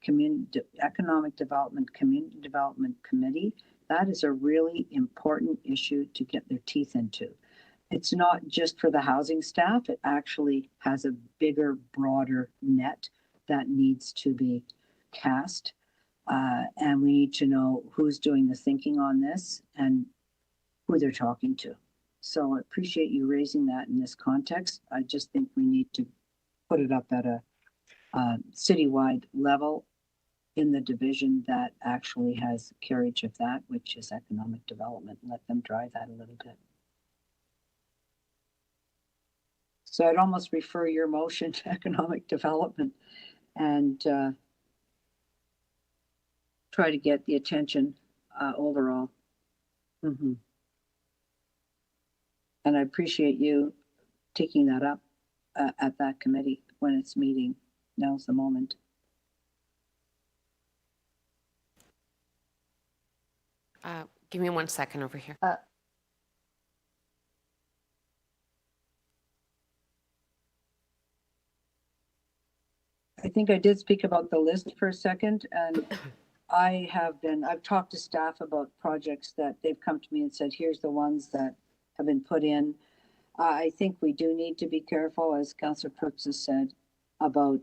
Economic Development, Community Development Committee, that is a really important issue to get their teeth into. It's not just for the housing staff, it actually has a bigger, broader net that needs to be cast. And we need to know who's doing the thinking on this and who they're talking to. So I appreciate you raising that in this context. I just think we need to put it up at a citywide level in the division that actually has carriage of that, which is economic development, and let them drive that a little bit. So I'd almost refer your motion to economic development and try to get the attention overall. Mm-hmm. And I appreciate you taking that up at that committee when it's meeting. Now's the moment. Give me 1 second over here. I think I did speak about the list for a second, and I've talked to staff about projects that they've come to me and said, here's the ones that have been put in. I think we do need to be careful, as Councillor Perks has said, about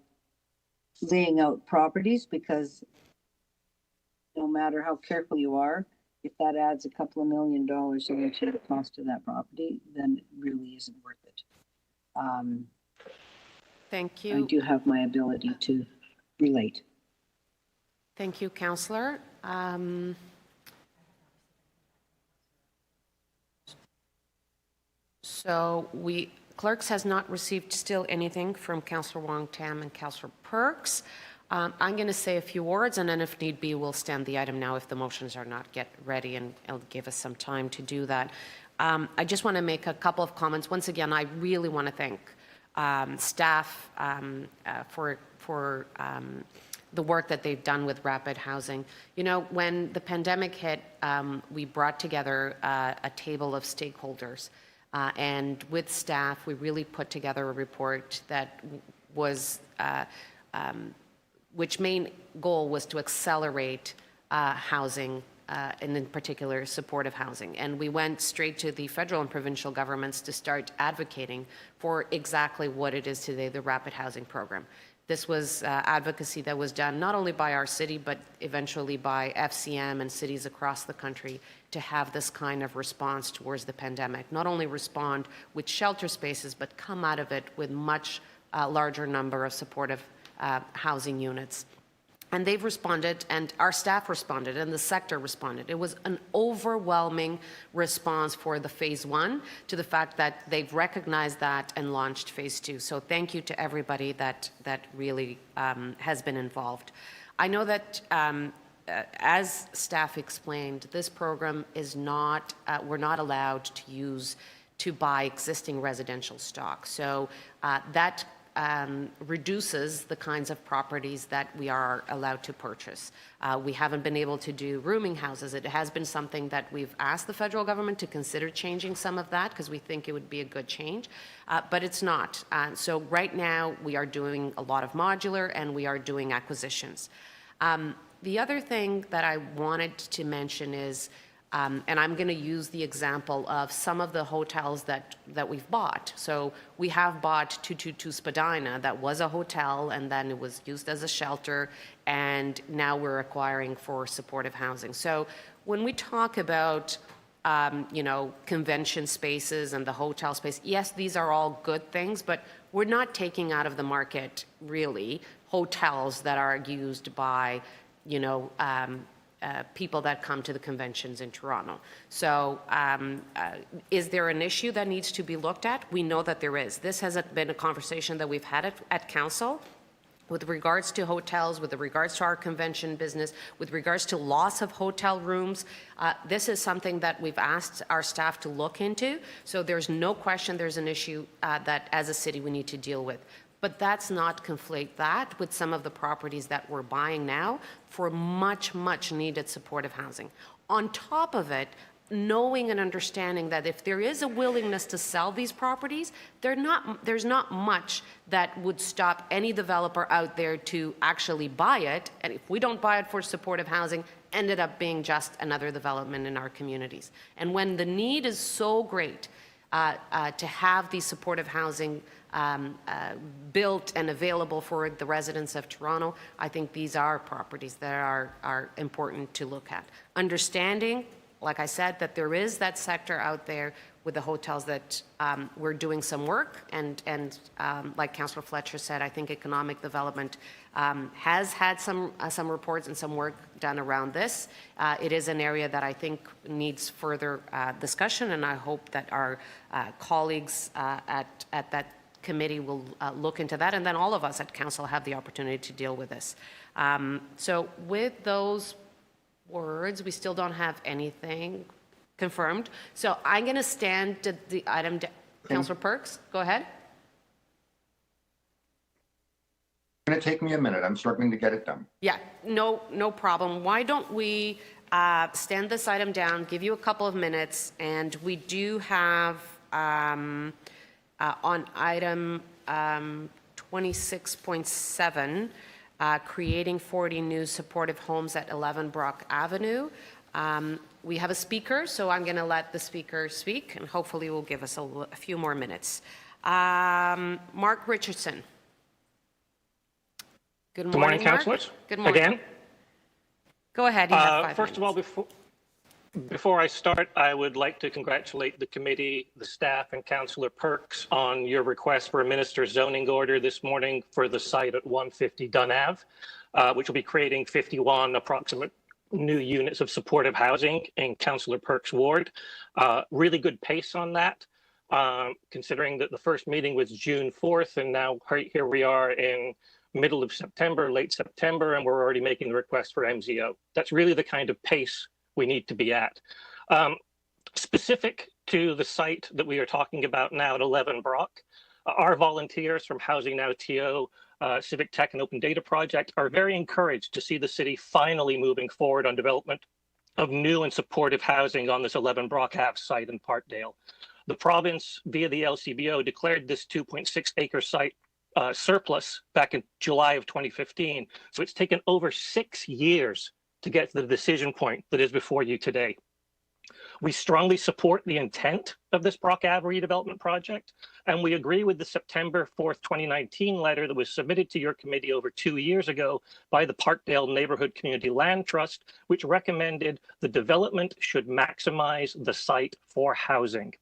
laying out properties, because no matter how careful you are, if that adds a couple of $1 million into the cost of that property, then it really isn't worth it. Thank you. I do have my ability to relate. Thank you, Councillor. So Clerks has not received still anything from Councillor Wong-Tam and Councillor Perks. I'm going to say a few words, and then if need be, we'll stand the item now if the motions are not yet ready, and it'll give us some time to do that. I just want to make a couple of comments. Once again, I really want to thank staff for the work that they've done with rapid housing. You know, when the pandemic hit, we brought together a table of stakeholders. And with staff, we really put together a report that was, which main goal was to accelerate housing, and in particular supportive housing. And we went straight to the federal and provincial governments to start advocating for exactly what it is today, the rapid housing program. This was advocacy that was done not only by our city, but eventually by FCM and cities across the country to have this kind of response towards the pandemic. Not only respond with shelter spaces, but come out of it with much larger number of supportive housing units. And they've responded, and our staff responded, and the sector responded. It was an overwhelming response for the phase one, to the fact that they've recognized that and launched phase two. So thank you to everybody that really has been involved. I know that as staff explained, this program is not, we're not allowed to buy existing residential stock. So that reduces the kinds of properties that we are allowed to purchase. We haven't been able to do rooming houses. It has been something that we've asked the federal government to consider changing some of that because we think it would be a good change, but it's not. So right now we are doing a lot of modular and we are doing acquisitions. The other thing that I wanted to mention is, and I'm going to use the example of some of the hotels that we've bought. So we have bought 222 Spadina, that was a hotel, and then it was used as a shelter, and now we're acquiring for supportive housing. So when we talk about convention spaces and the hotel space, yes, these are all good things, but we're not taking out of the market, really, hotels that are used by, people that come to the conventions in Toronto. So is there an issue that needs to be looked at? We know that there is. This has been a conversation that we've had at council with regards to hotels, with regards to our convention business, with regards to loss of hotel rooms. This is something that we've asked our staff to look into. So there's no question there's an issue that as a city we need to deal with. But that's not conflate that with some of the properties that we're buying now for much, much needed supportive housing. On top of it, knowing and understanding that if there is a willingness to sell these properties, there's not much that would stop any developer out there to actually buy it. And if we don't buy it for supportive housing, ended up being just another development in our communities. And when the need is so great to have these supportive housing built and available for the residents of Toronto, I think these are properties that are important to look at. Understanding, like I said, that there is that sector out there with the hotels that we're doing some work, and like Councillor Fletcher said, I think economic development has had some reports and some work done around this. It is an area that I think needs further discussion, and I hope that our colleagues at that committee will look into that, and then all of us at council have the opportunity to deal with this. So with those words, we still don't have anything confirmed. So I'm going to stand the item. Councillor Perks, go ahead. It's going to take me a minute. I'm struggling to get it done. Yeah, no problem. Why don't we stand this item down, give you a couple of minutes, and we do have on item 26.7, creating 40 new supportive homes at 11 Brock Avenue. We have a speaker, so I'm going to let the speaker speak, and hopefully will give us a few more minutes. Mark Richardson. Good morning, councillors. Good morning. Again. Go ahead. You have 5 first minutes. of all, before I start, I would like to congratulate the committee, the staff, and Councillor Perks on your request for a minister's zoning order this morning for the site at 150 Dunn Ave, which will be creating 51 approximate new units of supportive housing in Councillor Perks' ward. Really good pace on that, considering that the first meeting was June 4th, and now here we are in middle of September, late September, and we're already making the request for MZO. That's really the kind of pace we need to be at. Specific to the site that we are talking about now at 11 Brock, our volunteers from Housing Now TO, Civic Tech and Open Data Project are very encouraged to see the city finally moving forward on development of new and supportive housing on this 11 Brock Ave site in Parkdale. The province, via the LCBO, declared this 2.6 acre site surplus back in July of 2015. So it's taken over 6 years to get to the decision point that is before you today. We strongly support the intent of this Brock Ave redevelopment project, and we agree with the September 4th, 2019 letter that was submitted to your committee over 2 years ago by the Parkdale Neighborhood Community Land Trust, which recommended the development should maximize the site for housing.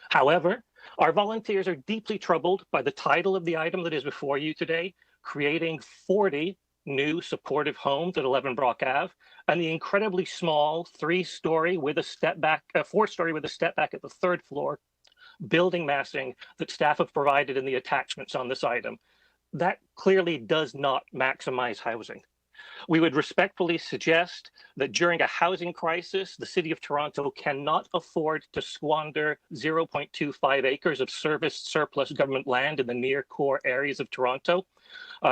However, our volunteers are deeply troubled by the title of the item that is before you today, creating 40 new supportive homes at 11 Brock Ave, and the incredibly small 3-story with a step back, 4-story with a step back at the 3rd floor building massing that staff have provided in the attachments on this item. That clearly does not maximize housing. We would respectfully suggest that during a housing crisis, the City of Toronto cannot afford to squander 0.25 acres of serviced surplus government land in the near core areas of Toronto.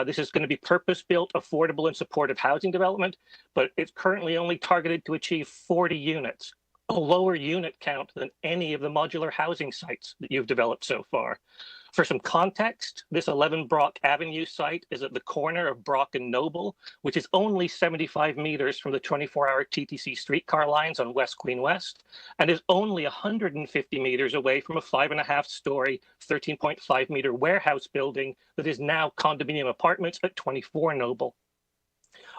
This is going to be purpose-built, affordable, and supportive housing development, but it's currently only targeted to achieve 40 units, a lower unit count than any of the modular housing sites that you've developed so far. For some context, this 11 Brock Avenue site is at the corner of Brock and Noble, which is only 75 meters from the 24-hour TTC streetcar lines on West Queen West, and is only 150 meters away from a 5.5-story, 13.5-meter warehouse building that is now condominium apartments at 24 Noble.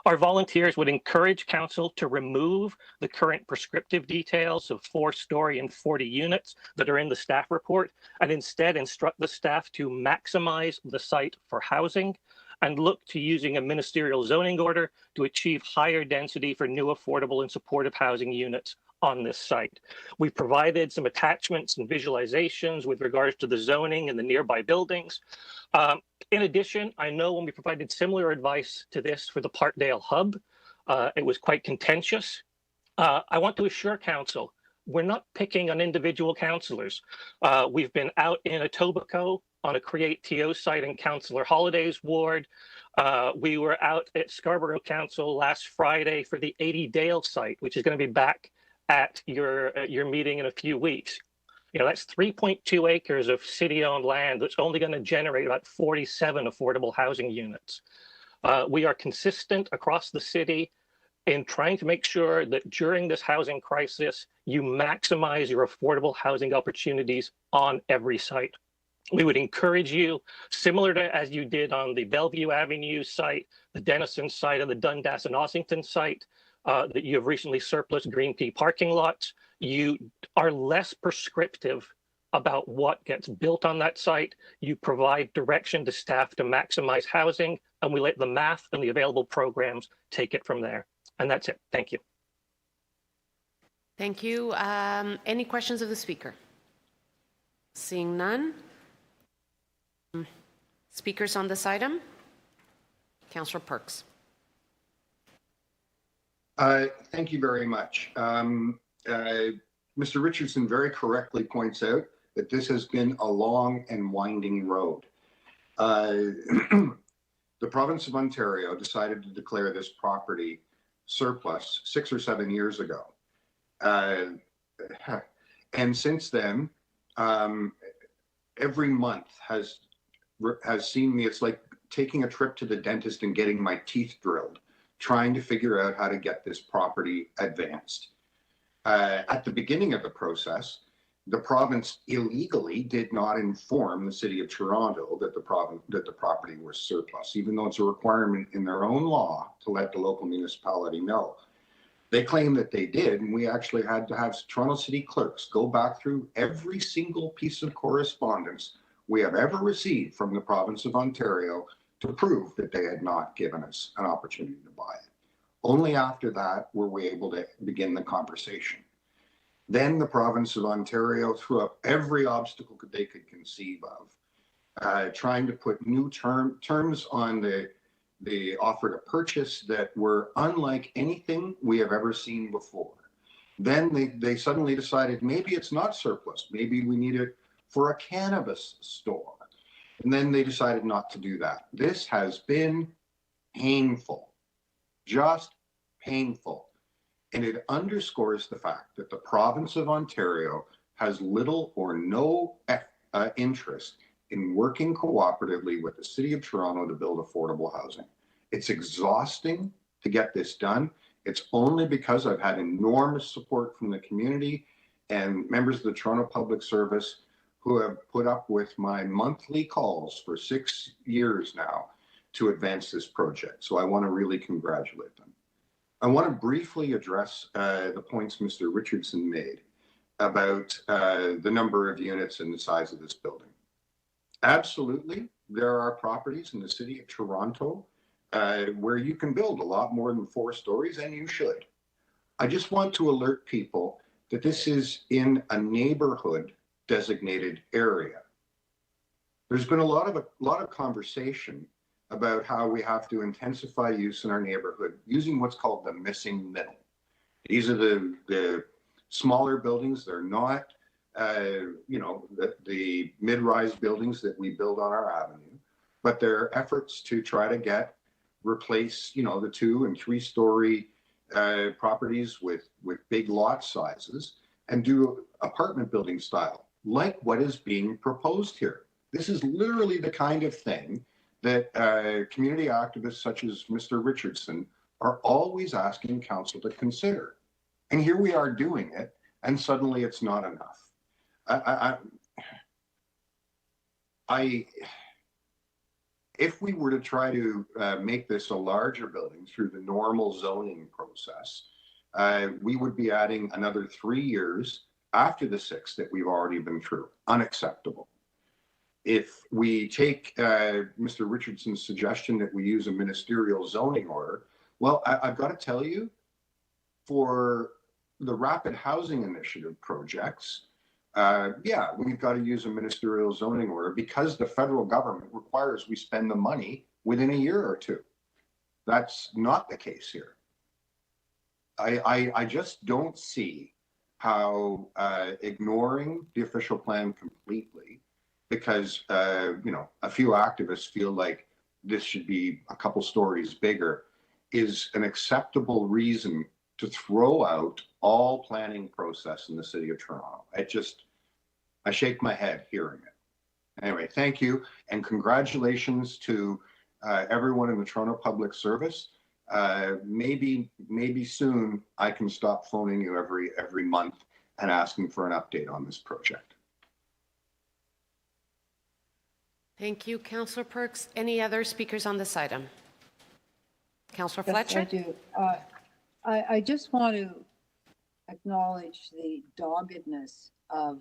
Our volunteers would encourage council to remove the current prescriptive details of 4-story and 40 units that are in the staff report, and instead instruct the staff to maximize the site for housing and look to using a ministerial zoning order to achieve higher density for new affordable and supportive housing units on this site. We've provided some attachments and visualizations with regards to the zoning and the nearby buildings. In addition, I know when we provided similar advice to this for the Parkdale Hub, it was quite contentious. I want to assure council, we're not picking on individual councillors. We've been out in Etobicoke on a Create TO site in Councillor Holiday's ward. We were out at Scarborough Council last Friday for the 80 Dale site, which is going to be back at your meeting in a few weeks. You know, that's 3.2 acres of city-owned land that's only going to generate about 47 affordable housing units. We are consistent across the city in trying to make sure that during this housing crisis, you maximize your affordable housing opportunities on every site. We would encourage you, similar to as you did on the Bellevue Avenue site, the Denison site, and the Dundas and Ossington site, that you have recently surplus Green Pea parking lots. You are less prescriptive about what gets built on that site. You provide direction to staff to maximize housing, and we let the math and the available programs take it from there. And that's it. Thank you. Thank you. Any questions of the speaker? Seeing none. Speakers on this item? Councillor Perks. Thank you very much. Mr. Richardson very correctly points out that this has been a long and winding road. The province of Ontario decided to declare this property surplus 6 or 7 years ago. And since then, every month has seen me, it's like taking a trip to the dentist and getting my teeth drilled, trying to figure out how to get this property advanced. At the beginning of the process, the province illegally did not inform the City of Toronto that the property was surplus, even though it's a requirement in their own law to let the local municipality know. They claim that they did, and we actually had to have Toronto City clerks go back through every single piece of correspondence we have ever received from the province of Ontario to prove that they had not given us an opportunity to buy it. Only after that were we able to begin the conversation. Then the province of Ontario threw up every obstacle they could conceive of, trying to put new terms on the offer to purchase that were unlike anything we have ever seen before. Then they suddenly decided maybe it's not surplus, maybe we need it for a cannabis store. And then they decided not to do that. This has been painful, just painful. And it underscores the fact that the province of Ontario has little or no interest in working cooperatively with the City of Toronto to build affordable housing. It's exhausting to get this done. It's only because I've had enormous support from the community and members of the Toronto Public Service who have put up with my monthly calls for 6 years now to advance this project. So I want to really congratulate them. I want to briefly address the points Mr. Richardson made about the number of units and the size of this building. Absolutely, there are properties in the City of Toronto where you can build a lot more than 4 stories, and you should. I just want to alert people that this is in a neighborhood designated area. There's been a lot of conversation about how we have to intensify use in our neighborhood using what's called the missing middle. These are the smaller buildings. They're not, the mid-rise buildings that we build on our avenue, but they're efforts to try to replace, the 2- and 3-story properties with big lot sizes and do apartment building style, like what is being proposed here. This is literally the kind of thing that community activists such as Mr. Richardson are always asking council to consider. And here we are doing it, and suddenly it's not enough. If we were to try to make this a larger building through the normal zoning process, we would be adding another 3 years after the 6 that we've already been through. Unacceptable. If we take Mr. Richardson's suggestion that we use a ministerial zoning order, well, I've got to tell you, for the Rapid Housing Initiative projects, we've got to use a ministerial zoning order because the federal government requires we spend the money within a year or 2. That's not the case here. I just don't see how ignoring the official plan completely because, a few activists feel like this should be a couple stories bigger is an acceptable reason to throw out all planning process in the city of Toronto. I shake my head hearing it. Anyway, thank you. And congratulations to everyone in the Toronto Public Service. Maybe soon I can stop phoning you every month and asking for an update on this project. Thank you, Councillor Perks. Any other speakers on this item? Councillor Fletcher? Yes, I do. I just want to acknowledge the doggedness of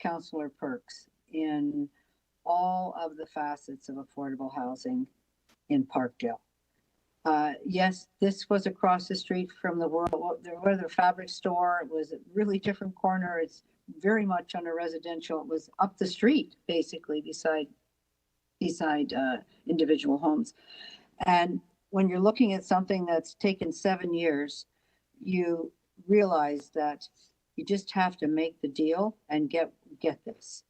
Councillor Perks in all of the facets of affordable housing in Parkdale. Yes, this was across the street from the fabric store. It was a really different corner. It's very much under residential. It was up the street, basically, beside individual homes. And when you're looking at something that's taken 7 years, you realize that you just have to make the deal and get this.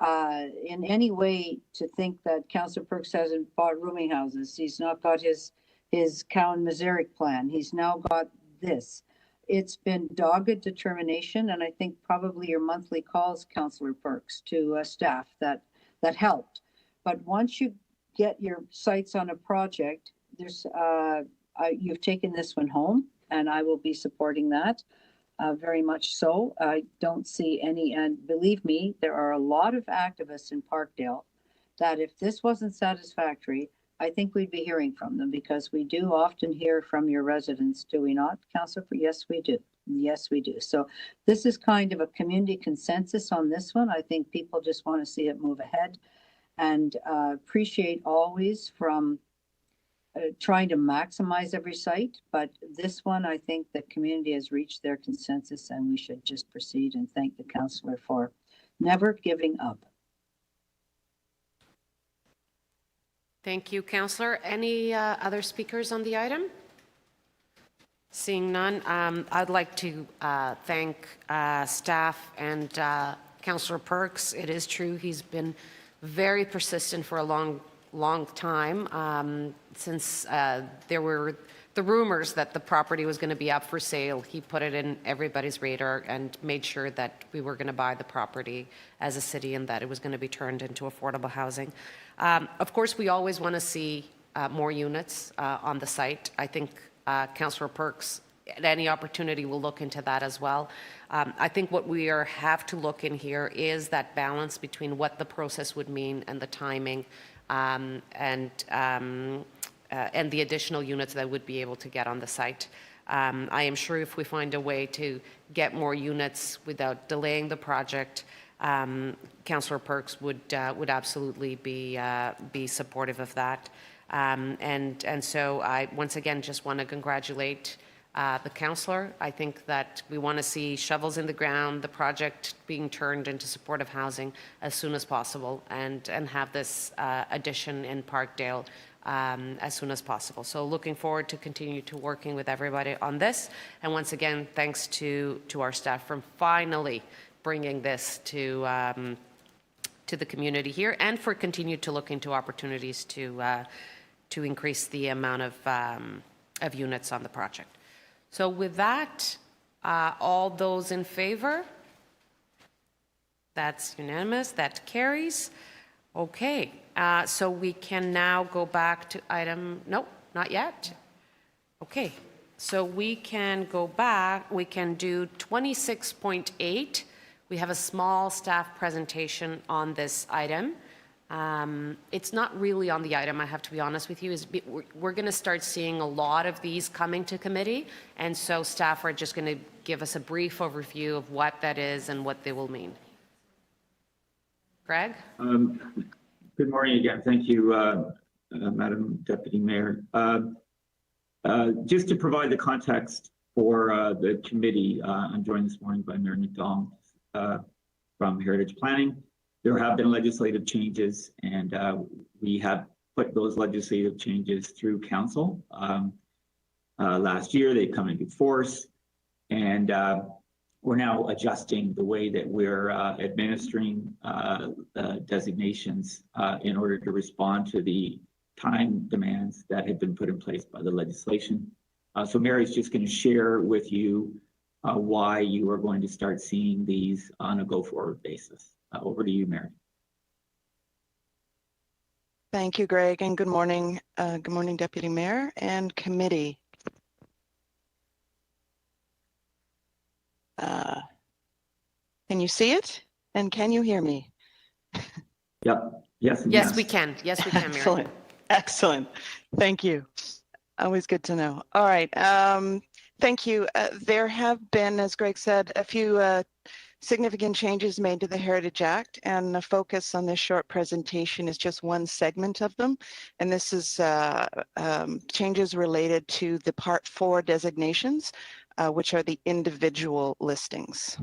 In any way to think that Councillor Perks hasn't bought rooming houses, he's not got his Cowan Miseric plan, he's now got this. It's been dogged determination, and I think probably your monthly calls, Councillor Perks, to staff that helped. But once you get your sights on a project, you've taken this one home, and I will be supporting that very much so. I don't see any, and believe me, there are a lot of activists in Parkdale that if this wasn't satisfactory, I think we'd be hearing from them, because we do often hear from your residents, do we not, Councillor? Yes, we do. Yes, we do. So this is kind of a community consensus on this one. I think people just want to see it move ahead, and appreciate always from trying to maximize every site. But this one, I think the community has reached their consensus, and we should just proceed, and thank the councillor for never giving up. Thank you, Councillor. Any other speakers on the item? Seeing none, I'd like to thank staff and Councillor Perks. It is true he's been very persistent for a long time. Since there were the rumors that the property was going to be up for sale, he put it in everybody's radar and made sure that we were going to buy the property as a city and that it was going to be turned into affordable housing. Of course, we always want to see more units on the site. I think Councillor Perks, at any opportunity, will look into that as well. I think what we have to look in here is that balance between what the process would mean and the timing, and the additional units that would be able to get on the site. I am sure if we find a way to get more units without delaying the project, Councillor Perks would absolutely be supportive of that. And so I once again just want to congratulate the councillor. I think that we want to see shovels in the ground, the project being turned into supportive housing as soon as possible, and have this addition in Parkdale as soon as possible. So looking forward to continue to working with everybody on this. And once again, thanks to our staff for finally bringing this to the community here, and for continue to look into opportunities to increase the amount of units on the project. So with that, all those in favor? That's unanimous, that carries. Okay, so we can now go back to item, nope, not yet. Okay, so we can go back, we can do 26.8. We have a small staff presentation on this item. It's not really on the item, I have to be honest with you. We're going to start seeing a lot of these coming to committee, and so staff are just going to give us a brief overview of what that is and what they will mean. Greg? Good morning again. Thank you, Madam Deputy Mayor. Just to provide the context for the committee, I'm joined this morning by Mayor McDonald from Heritage Planning. There have been legislative changes, and we have put those legislative changes through council. Last year, they come into force, and we're now adjusting the way that we're administering designations in order to respond to the time demands that have been put in place by the legislation. So Mary's just going to share with you why you are going to start seeing these on a go-forward basis. Over to you, Mary. Thank you, Greg, and good morning. Good morning, Deputy Mayor and committee. Can you see it? And can you hear me? Yep. Yes. Yes, we can. Yes, we can, Mary. Excellent. Excellent. Thank you. Always good to know. All right. Thank you. There have been, as Greg said, a few significant changes made to the Heritage Act, and the focus on this short presentation is just one segment of them. And this is changes related to the Part 4 designations, which are the individual listings.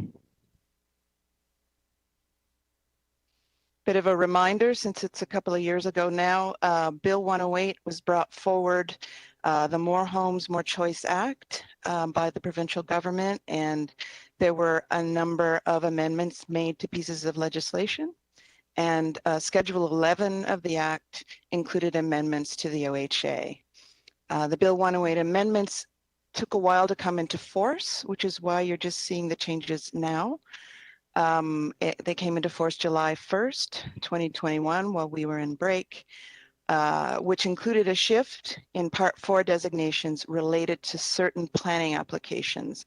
Bit of a reminder, since it's a couple of years ago now, Bill 108 was brought forward, the More Homes, More Choice Act by the provincial government, and there were a number of amendments made to pieces of legislation, and Schedule 11 of the Act included amendments to the OHA. The Bill 108 amendments took a while to come into force, which is why you're just seeing the changes now. They came into force July 1st, 2021, while we were in break, which included a shift in Part 4 designations related to certain planning applications.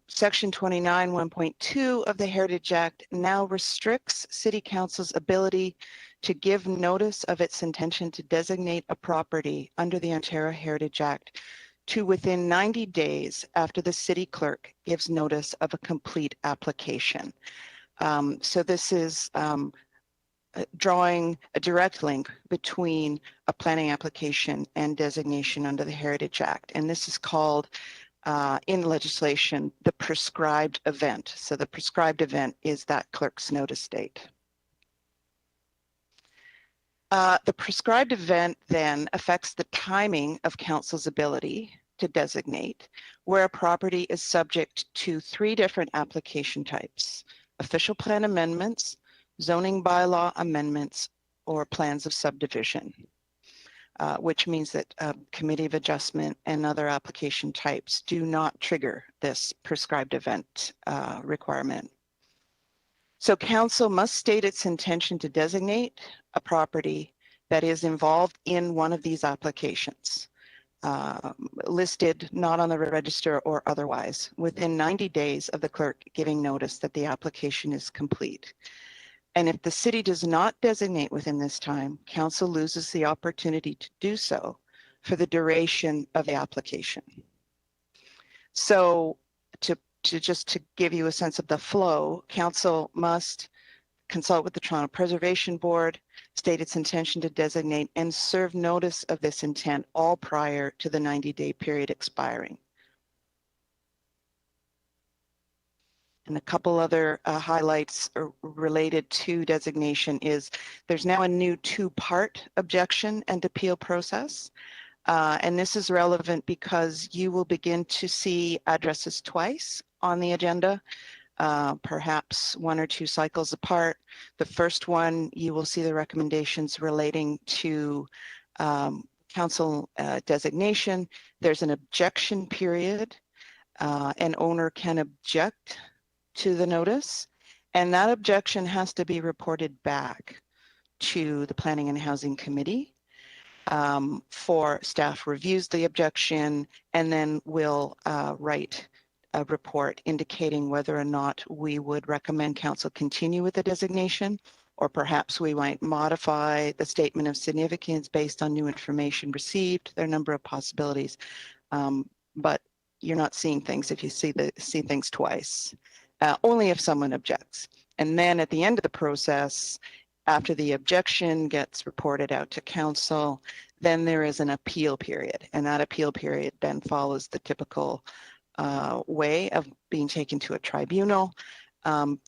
Section 29 1.2 of the Heritage Act now restricts City Council's ability to give notice of its intention to designate a property under the Ontario Heritage Act to within 90 days after the city clerk gives notice of a complete application. So this is drawing a direct link between a planning application and designation under the Heritage Act. And this is called, in legislation, the prescribed event. So the prescribed event is that clerk's notice date. The prescribed event then affects the timing of council's ability to designate, where a property is subject to 3 different application types: official plan amendments, zoning bylaw amendments, or plans of subdivision, which means that committee of adjustment and other application types do not trigger this prescribed event requirement. So council must state its intention to designate a property that is involved in one of these applications, listed not on the register or otherwise, within 90 days of the clerk giving notice that the application is complete. And if the city does not designate within this time, council loses the opportunity to do so for the duration of the application. So to give you a sense of the flow, council must consult with the Toronto Preservation Board, state its intention to designate, and serve notice of this intent all prior to the 90-day period expiring. And a couple other highlights related to designation is there's now a new two-part objection and appeal process. And this is relevant because you will begin to see addresses twice on the agenda, perhaps one or two cycles apart. The first one, you will see the recommendations relating to council designation. There's an objection period. An owner can object to the notice, and that objection has to be reported back to the Planning and Housing Committee for staff reviews the objection, and then will write a report indicating whether or not we would recommend council continue with the designation, or perhaps we might modify the statement of significance based on new information received. There are a number of possibilities, but you're not seeing things if you see things twice. Only if someone objects. And then at the end of the process, after the objection gets reported out to council, then there is an appeal period. And that appeal period then follows the typical way of being taken to a tribunal.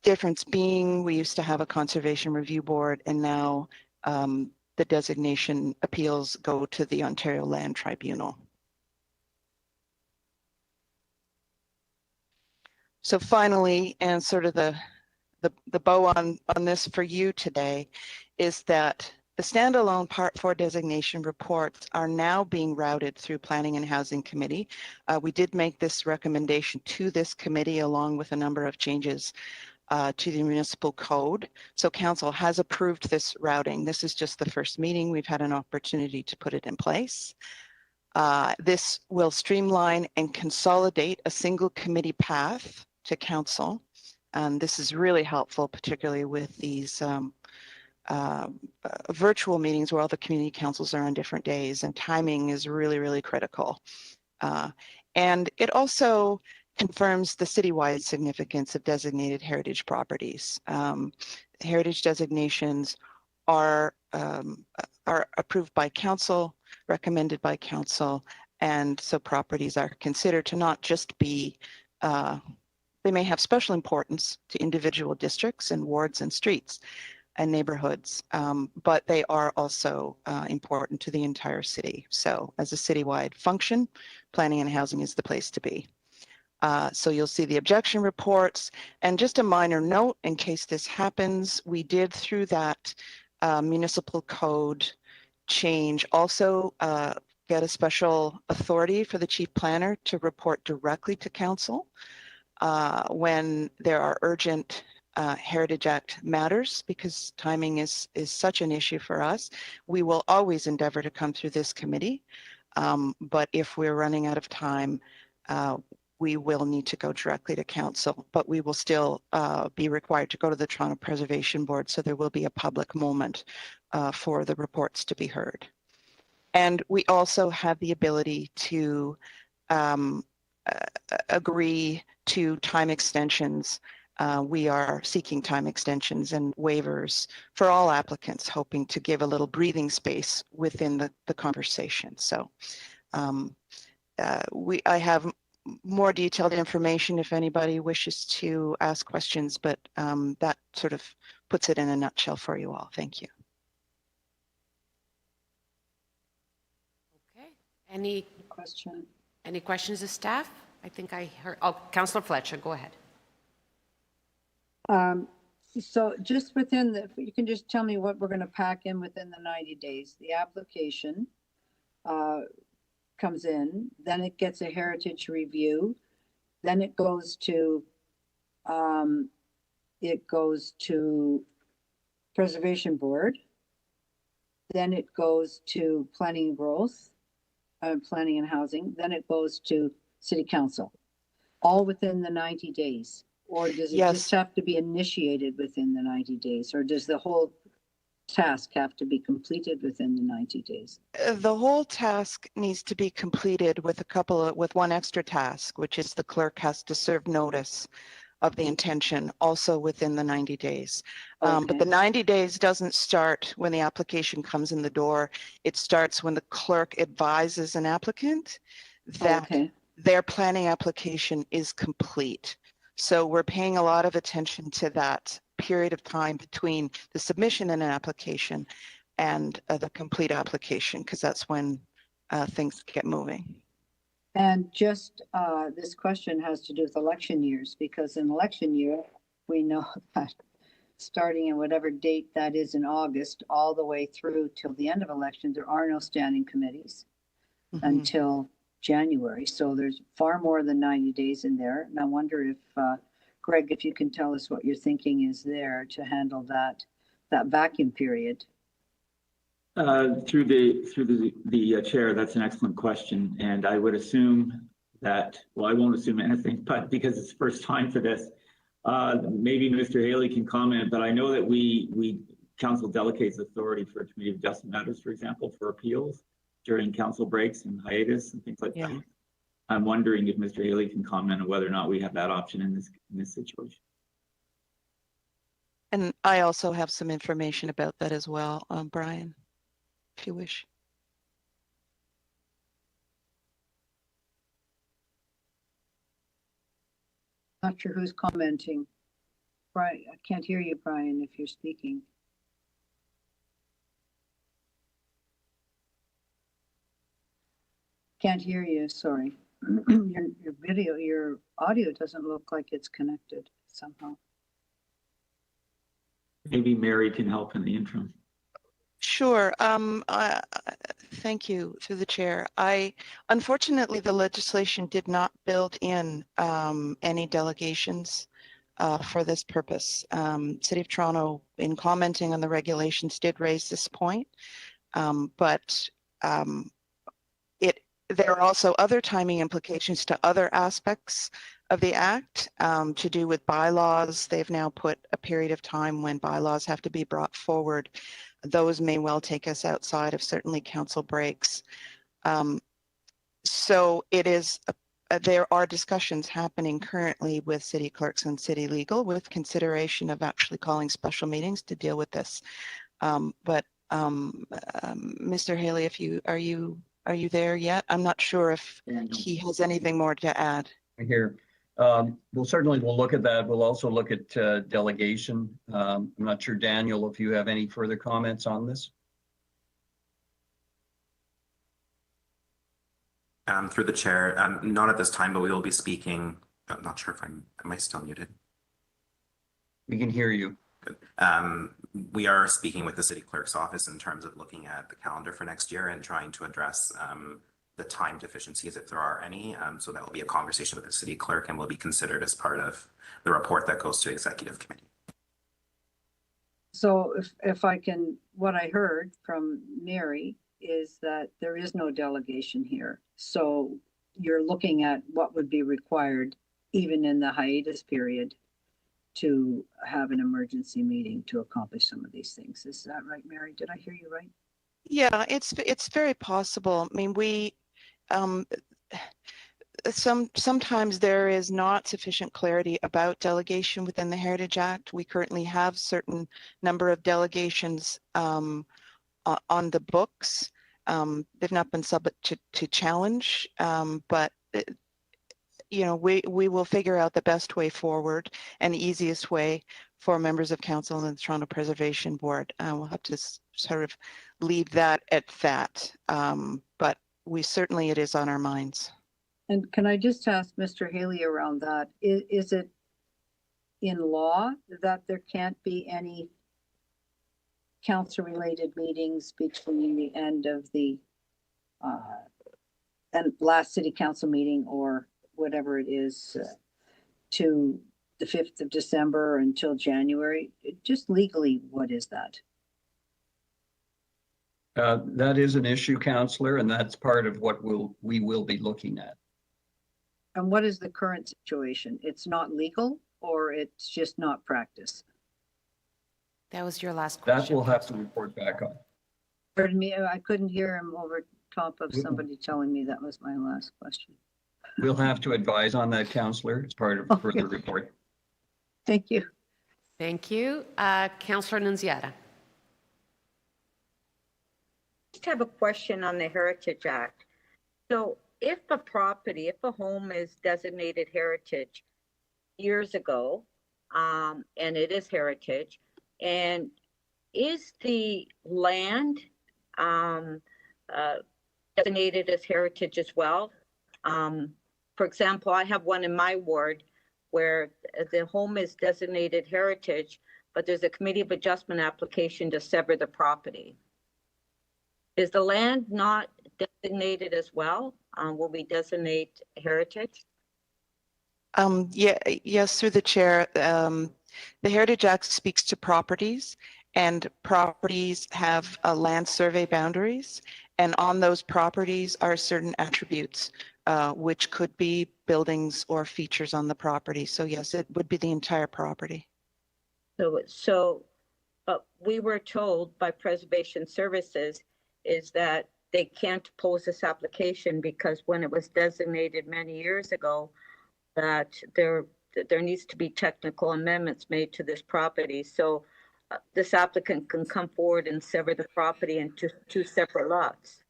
Difference being, we used to have a conservation review board, and now the designation appeals go to the Ontario Land Tribunal. So finally, and sort of the bow on this for you today, is that the standalone Part 4 designation reports are now being routed through Planning and Housing Committee. We did make this recommendation to this committee along with a number of changes to the municipal code. So council has approved this routing. This is just the first meeting. We've had an opportunity to put it in place. This will streamline and consolidate a single committee path to council. This is really helpful, particularly with these virtual meetings where all the community councils are on different days, and timing is really, really critical. And it also confirms the citywide significance of designated heritage properties. Heritage designations are approved by council, recommended by council, and so properties are considered to not just be they may have special importance to individual districts and wards and streets and neighborhoods, but they are also important to the entire city. So as a citywide function, planning and housing is the place to be. So you'll see the objection reports. And just a minor note, in case this happens, we did through that municipal code change also get a special authority for the chief planner to report directly to council when there are urgent Heritage Act matters, because timing is such an issue for us. We will always endeavor to come through this committee, but if we're running out of time, we will need to go directly to council, but we will still be required to go to the Toronto Preservation Board, so there will be a public moment for the reports to be heard. And we also have the ability to agree to time extensions. We are seeking time extensions and waivers for all applicants, hoping to give a little breathing space within the conversation. So I have more detailed information if anybody wishes to ask questions, but that sort of puts it in a nutshell for you all. Thank you. Okay. Any questions of staff? I think I heard. Oh, Councillor Fletcher, go ahead. So just within you can just tell me what we're going to pack in within the 90 days. The application comes in, then it gets a heritage review, then it goes to Preservation Board, then it goes to Planning and Growth, Planning and Housing, then it goes to City Council, all within the 90 days. Or does it just have to be initiated within the 90 days? Or does the whole task have to be completed within the 90 days? The whole task needs to be completed with with one extra task, which is the clerk has to serve notice of the intention also within the 90 days. Okay. But the 90 days doesn't start when the application comes in the door. It starts when the clerk advises an applicant that their planning application is complete. So we're paying a lot of attention to that period of time between the submission and an application and the complete application, because that's when things get moving. And just this question has to do with election years, because in election year, we know that starting in whatever date that is in August, all the way through till the end of election, there are no standing committees until January. So there's far more than 90 days in there. And I wonder if, Greg, if you can tell us what your thinking is there to handle that vacuum period. Through the chair, that's an excellent question. And I would assume that, well, I won't assume anything, but because it's the first time for this, maybe Mr. Haley can comment, but I know that we council delegates authority for committee of justice matters, for example, for appeals during council breaks and hiatus and things like that. I'm wondering if Mr. Haley can comment on whether or not we have that option in this situation. And I also have some information about that as well, Brian, if you wish. Not sure who's commenting. Brian, I can't hear you, Brian, if you're speaking. Can't hear you, sorry. Your audio doesn't look like it's connected somehow. Maybe Mary can help in the interim. Sure. Thank you, through the chair. Unfortunately, the legislation did not build in any delegations for this purpose. City of Toronto, in commenting on the regulations, did raise this point, but there are also other timing implications to other aspects of the Act to do with bylaws. They've now put a period of time when bylaws have to be brought forward. Those may well take us outside of certainly council breaks. So it is, there are discussions happening currently with city clerks and city legal with consideration of actually calling special meetings to deal with this. But Mr. Haley, are you there yet? I'm not sure if he has anything more to add. Here. We'll certainly look at that. We'll also look at delegation. I'm not sure, Daniel, if you have any further comments on this. Through the chair, not at this time, but we will be speaking. I'm not sure if am I still muted? We can hear you. Good. We are speaking with the city clerk's office in terms of looking at the calendar for next year and trying to address the time deficiencies if there are any. So that will be a conversation with the city clerk and will be considered as part of the report that goes to executive committee. So if I can, what I heard from Mary is that there is no delegation here. So you're looking at what would be required even in the hiatus period to have an emergency meeting to accomplish some of these things. Is that right, Mary? Did I hear you right? Yeah, it's very possible. I mean, we sometimes there is not sufficient clarity about delegation within the Heritage Act. We currently have certain number of delegations on the books. They've not been subject to challenge, but you know, we will figure out the best way forward and the easiest way for members of council and the Toronto Preservation Board. We'll have to sort of leave that at that, but we certainly, it is on our minds. And can I just ask Mr. Haley around that? Is it in law that there can't be any council-related meetings between the end of the and last city council meeting or whatever it is to the 5th of December until January? Just legally, what is that? That is an issue, Councillor, and that's part of what we will be looking at. And what is the current situation? It's not legal or it's just not practice? That was your last question. That we'll have to report back on. Pardon me, I couldn't hear him over top of somebody telling me that was my last question. We'll have to advise on that, Councillor. It's part of further report. Thank you. Thank you. Councillor Nunziata. I just have a question on the Heritage Act. So if a property, if a home is designated heritage, years ago, and it is heritage. And is the land designated as heritage as well? For example, I have one in my ward where the home is designated heritage, but there's a committee of adjustment application to sever the property. Is the land not designated as well? Will we designate heritage? Yes, through the chair. The Heritage Act speaks to properties, and properties have land survey boundaries, and on those properties are certain attributes, which could be buildings or features on the property. So yes, it would be the entire property. So we were told by Preservation Services is that they can't pose this application because when it was designated many years ago, that there needs to be technical amendments made to this property. So this applicant can come forward and sever the property into two separate lots.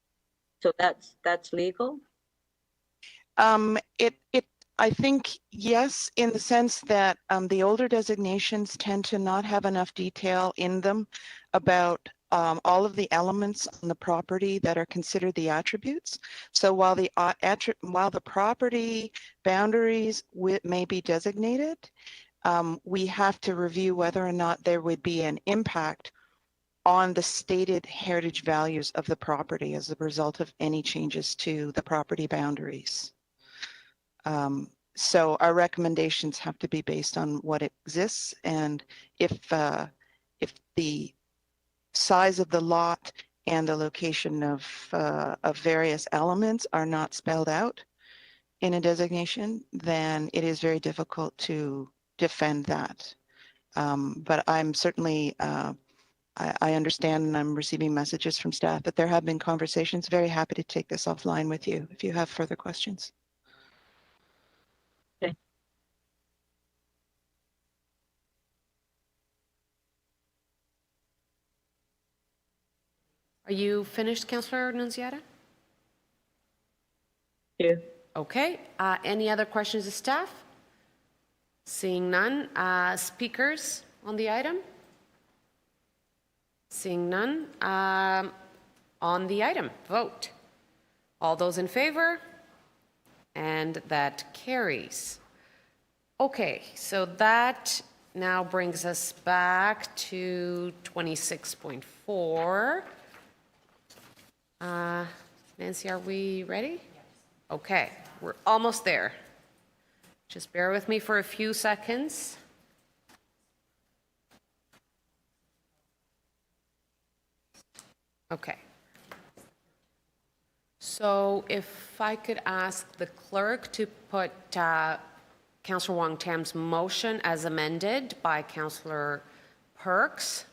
So that's legal? I think yes, in the sense that the older designations tend to not have enough detail in them about all of the elements on the property that are considered the attributes. So while the property boundaries may be designated, we have to review whether or not there would be an impact on the stated heritage values of the property as a result of any changes to the property boundaries. So our recommendations have to be based on what exists, and if the size of the lot and the location of various elements are not spelled out in a designation, then it is very difficult to defend that. But I'm certainly, I understand, and I'm receiving messages from staff that there have been conversations. Very happy to take this offline with you if you have further questions. Are you finished, Councillor Nunziata? Yeah. Okay. Any other questions of staff? Seeing none. Speakers on the item? Seeing none. On the item, vote. All those in favor? And that carries. Okay, so that now brings us back to 26.4. Nancy, are we ready? Yes. Okay, we're almost there. Just bear with me for a few seconds. Okay. So if I could ask the clerk to put Councillor Wong Tam's motion as amended by Councillor Perks.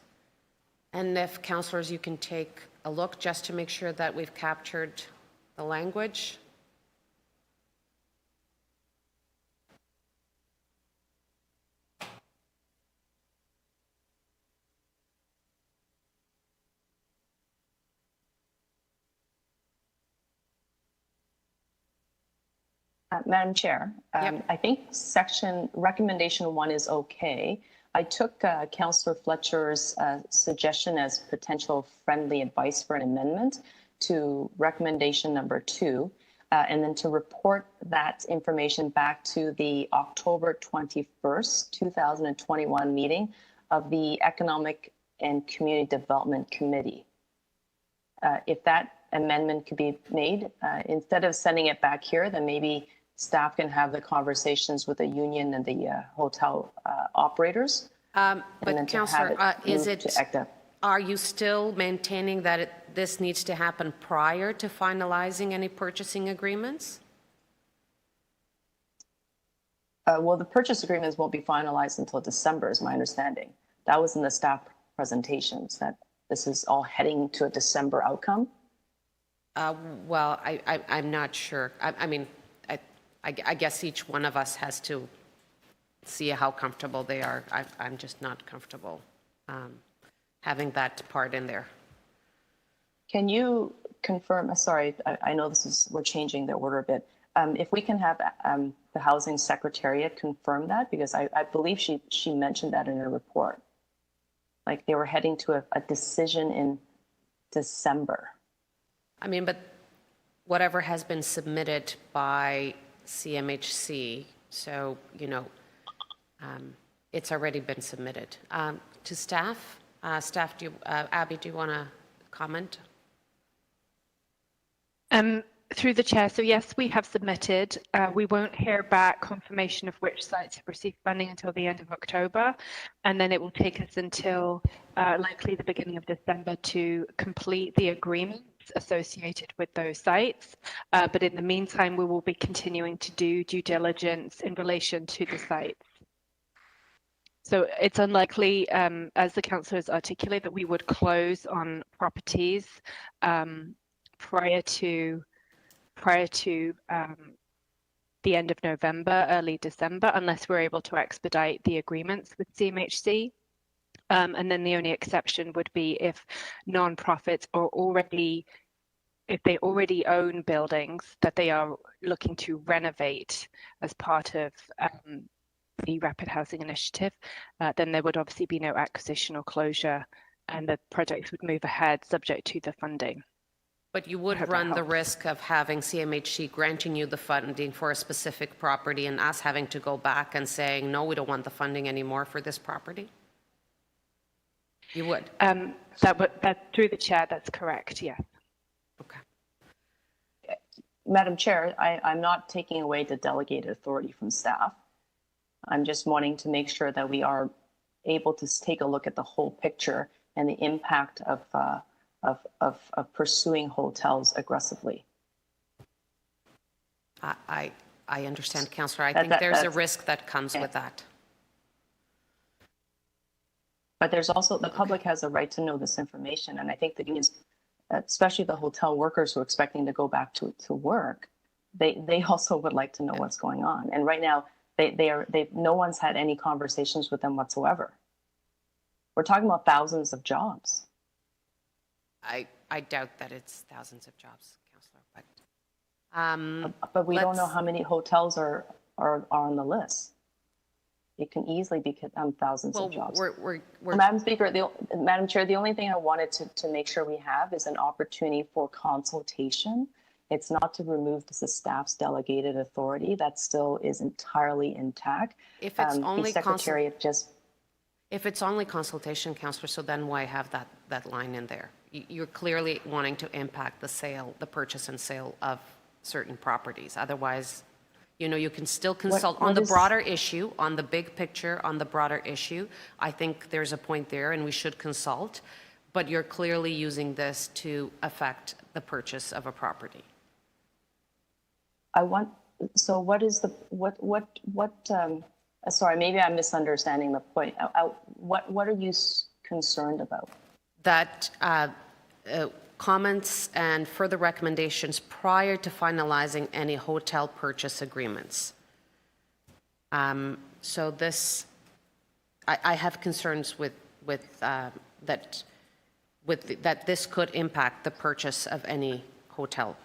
And if councillors, you can take a look just to make sure that we've captured the language. Madam Chair, I think recommendation 1 is okay. I took Councillor Fletcher's suggestion as potential friendly advice for an amendment to recommendation number 2, and then to report that information back to the October 21st, 2021 meeting of the Economic and Community Development Committee. If that amendment could be made, instead of sending it back here, then maybe staff can have the conversations with the union and the hotel operators. But Councillor, are you still maintaining that this needs to happen prior to finalizing any purchasing agreements? Well, the purchase agreements won't be finalized until December, is my understanding. That was in the staff presentations, that this is all heading to a December outcome. Well, I'm not sure. I guess each one of us has to see how comfortable they are. I'm just not comfortable having that part in there. Can you confirm, sorry, I know we're changing the order a bit. If we can have the Housing Secretariat confirm that, because I believe she mentioned that in her report. Like they were heading to a decision in December. I mean, but whatever has been submitted by CMHC, so, you know, it's already been submitted. To staff, Abby, do you want to comment? Through the chair, so yes, we have submitted. We won't hear back confirmation of which sites have received funding until the end of October, and then it will take us until likely the beginning of December to complete the agreements associated with those sites. But in the meantime, we will be continuing to do due diligence in relation to the sites. So it's unlikely, as the councillor has articulated, that we would close on properties prior to the end of November, early December, unless we're able to expedite the agreements with CMHC. And then the only exception would be if non-profits are if they already own buildings that they are looking to renovate as part of the Rapid Housing Initiative, then there would obviously be no acquisition or closure, and the projects would move ahead subject to the funding. But you would run the risk of having CMHC granting you the funding for a specific property and us having to go back and saying, no, we don't want the funding anymore for this property? You would? That through the chair, that's correct, yes. Okay. Madam Chair, I'm not taking away the delegated authority from staff. I'm just wanting to make sure that we are able to take a look at the whole picture and the impact of pursuing hotels aggressively. I understand, Councillor. I think there's a risk that comes with that. But there's also, the public has a right to know this information. And I think the unions, especially the hotel workers who are expecting to go back to work, they also would like to know what's going on. And right now, no one's had any conversations with them whatsoever. We're talking about thousands of jobs. I doubt that it's thousands of jobs, Councillor, but we don't know how many hotels are on the list. It can easily be thousands of jobs. Madam Speaker, Madam Chair, the only thing I wanted to make sure we have is an opportunity for consultation. It's not to remove the staff's delegated authority. That still is entirely intact. If it's only the Secretariat if it's only consultation, Councillor, so then why have that line in there? You're clearly wanting to impact the purchase and sale of certain properties. Otherwise, you know, you can still consult on the broader issue, on the big picture, on the broader issue. I think there's a point there and we should consult, but you're clearly using this to affect the purchase of a property. So what is sorry, maybe I'm misunderstanding the point. What are you concerned about? That comments and further recommendations prior to finalizing any hotel purchase agreements. So this, I have concerns with that this could impact the purchase of any hotel.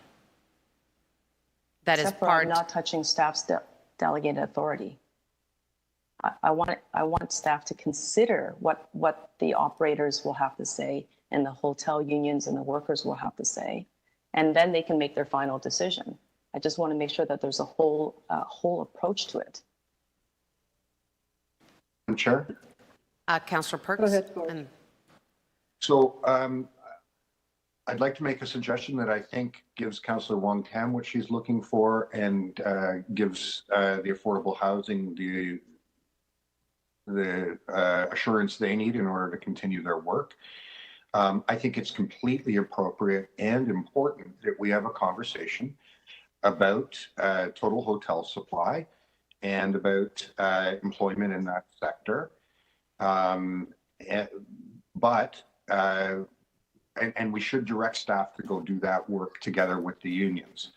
That is part. Not touching staff's delegated authority. I want staff to consider what the operators will have to say and the hotel unions and the workers will have to say, and then they can make their final decision. I just want to make sure that there's a whole approach to it. Chair? Councillor Perks. Go ahead, Gordon. So I'd like to make a suggestion that I think gives Councillor Wong Tam what she's looking for and gives the affordable housing the assurance they need in order to continue their work. I think it's completely appropriate and important that we have a conversation about total hotel supply and about employment in that sector. And we should direct staff to go do that work together with the unions.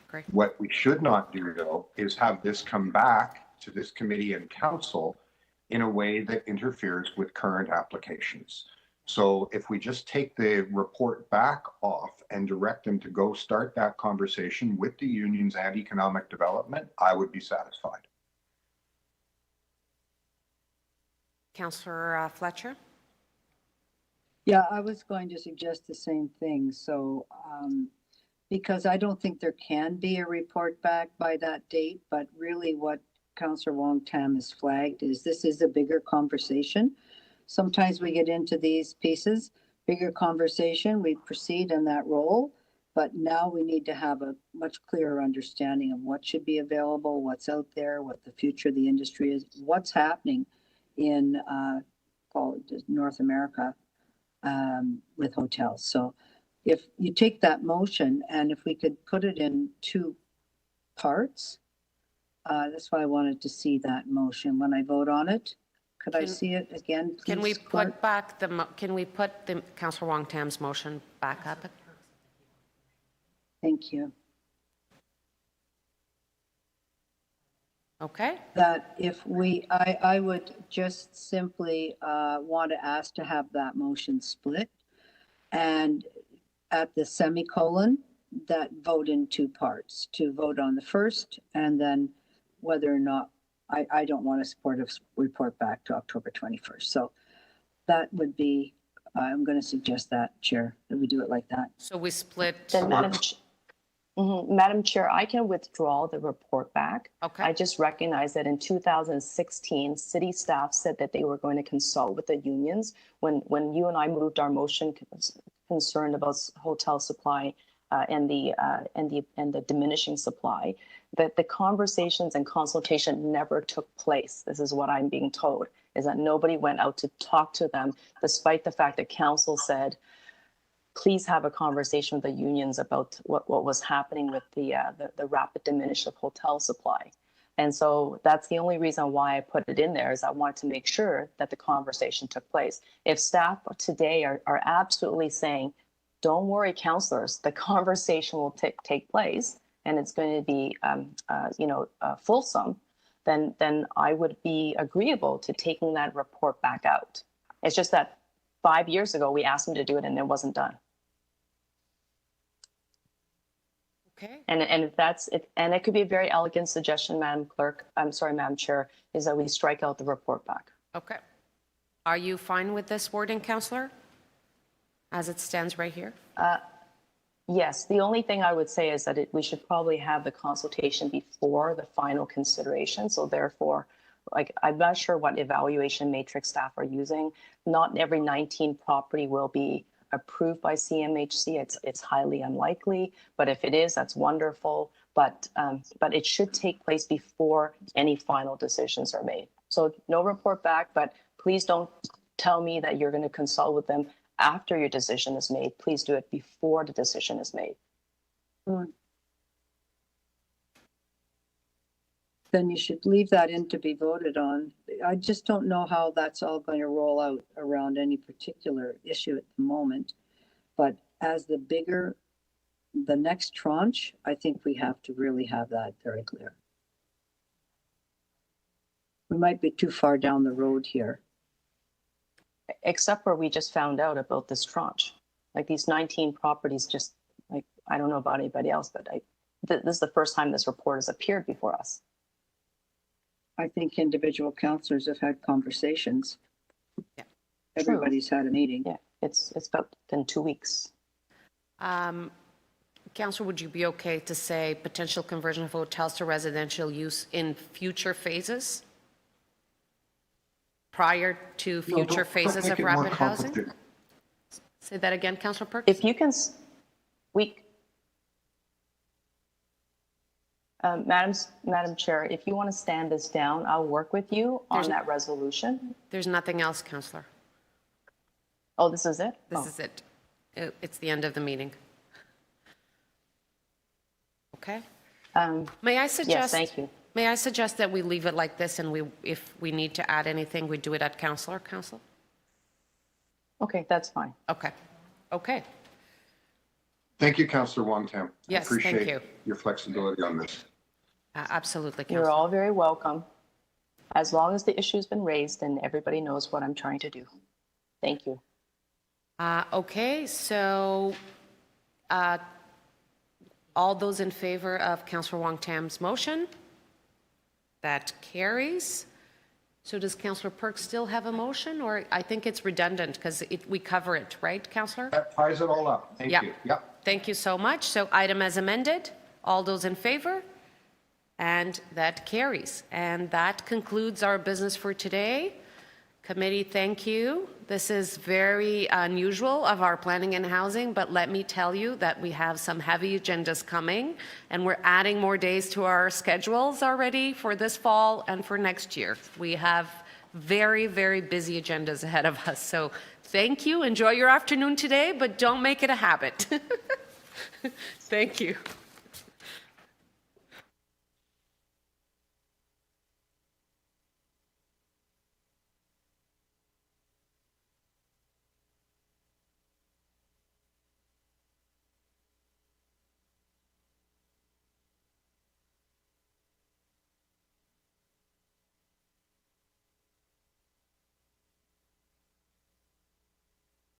Great. What we should not do, though, is have this come back to this committee and council in a way that interferes with current applications. So if we just take the report back off and direct them to go start that conversation with the unions and economic development, I would be satisfied. Councillor Fletcher? Yeah, I was going to suggest the same thing. So, because I don't think there can be a report back by that date, but really what Councillor Wong Tam has flagged is this is a bigger conversation. Sometimes we get into these pieces, bigger conversation, we proceed in that role, but now we need to have a much clearer understanding of what should be available, what's out there, what the future of the industry is, what's happening in North America with hotels. So if you take that motion and if we could put it in 2 parts, that's why I wanted to see that motion when I vote on it. Could I see it again, please? Can we put back can we put the Councillor Wong Tam's motion back up? Thank you. Okay. That if I would just simply want to ask to have that motion split, and at the semicolon, that vote in 2 parts, to vote on the first, and then whether or not I don't want to support a report back to October 21st. So that would be, I'm going to suggest that, Chair, that we do it like that. So we split. Then Madam Chair, I can withdraw the report back. Okay. I just recognize that in 2016, city staff said that they were going to consult with the unions. When you and I moved our motion concerned about hotel supply and the diminishing supply, that the conversations and consultation never took place. This is what I'm being told, is that nobody went out to talk to them, despite the fact that council said, please have a conversation with the unions about what was happening with the rapid diminish of hotel supply. And so that's the only reason why I put it in there, is I wanted to make sure that the conversation took place. If staff today are absolutely saying, don't worry, councillors, the conversation will take place and it's going to be fulsome, then I would be agreeable to taking that report back out. It's just that 5 years ago, we asked them to do it and it wasn't done. Okay. And if that's it, and it could be a very elegant suggestion, Madam Chair, is that we strike out the report back. Okay. Are you fine with this wording, Councillor, as it stands right here? Yes. The only thing I would say is that we should probably have the consultation before the final consideration. So therefore, I'm not sure what evaluation matrix staff are using. Not every 19 property will be approved by CMHC. It's highly unlikely, but if it is, that's wonderful. But it should take place before any final decisions are made. So no report back, but please don't tell me that you're going to consult with them after your decision is made. Please do it before the decision is made. Then you should leave that in to be voted on. I just don't know how that's all going to roll out around any particular issue at the moment. But as the next tranche, I think we have to really have that very clear. We might be too far down the road here. Except where we just found out about this tranche. Like these 19 properties, just like, I don't know about anybody else, but this is the first time this report has appeared before us. I think individual councillors have had conversations. Yeah. Everybody's had a meeting. Yeah, it's about in 2 weeks. Councillor, would you be okay to say potential conversion of hotels to residential use in future phases? Prior to future phases of rapid housing? Say that again, Councillor Perks. If you can, Madam Chair, if you want to stand this down, I'll work with you on that resolution. There's nothing else, Councillor. Oh, this is it? This is it. It's the end of the meeting. Okay. May I suggest? Yes, thank you. May I suggest that we leave it like this, and if we need to add anything, we do it at council? Okay, that's fine. Okay. Okay. Thank you, Councillor Wong Tam. Yes, I appreciate thank you. your flexibility on this. Absolutely, Councillor. You're all very welcome. As long as the issue's been raised and everybody knows what I'm trying to do. Thank you. Okay, so all those in favor of Councillor Wong Tam's motion? That carries. So does Councillor Perks still have a motion, or I think it's redundant because we cover it, right, Councillor? That ties it all up. Thank you. Yep. Thank you so much. So item as amended, all those in favor? And that carries. And that concludes our business for today. Committee, thank you. This is very unusual of our planning and housing, but let me tell you that we have some heavy agendas coming, and we're adding more days to our schedules already for this fall and for next year. We have very, very busy agendas ahead of us. So thank you. Enjoy your afternoon today, but don't make it a habit. Thank you.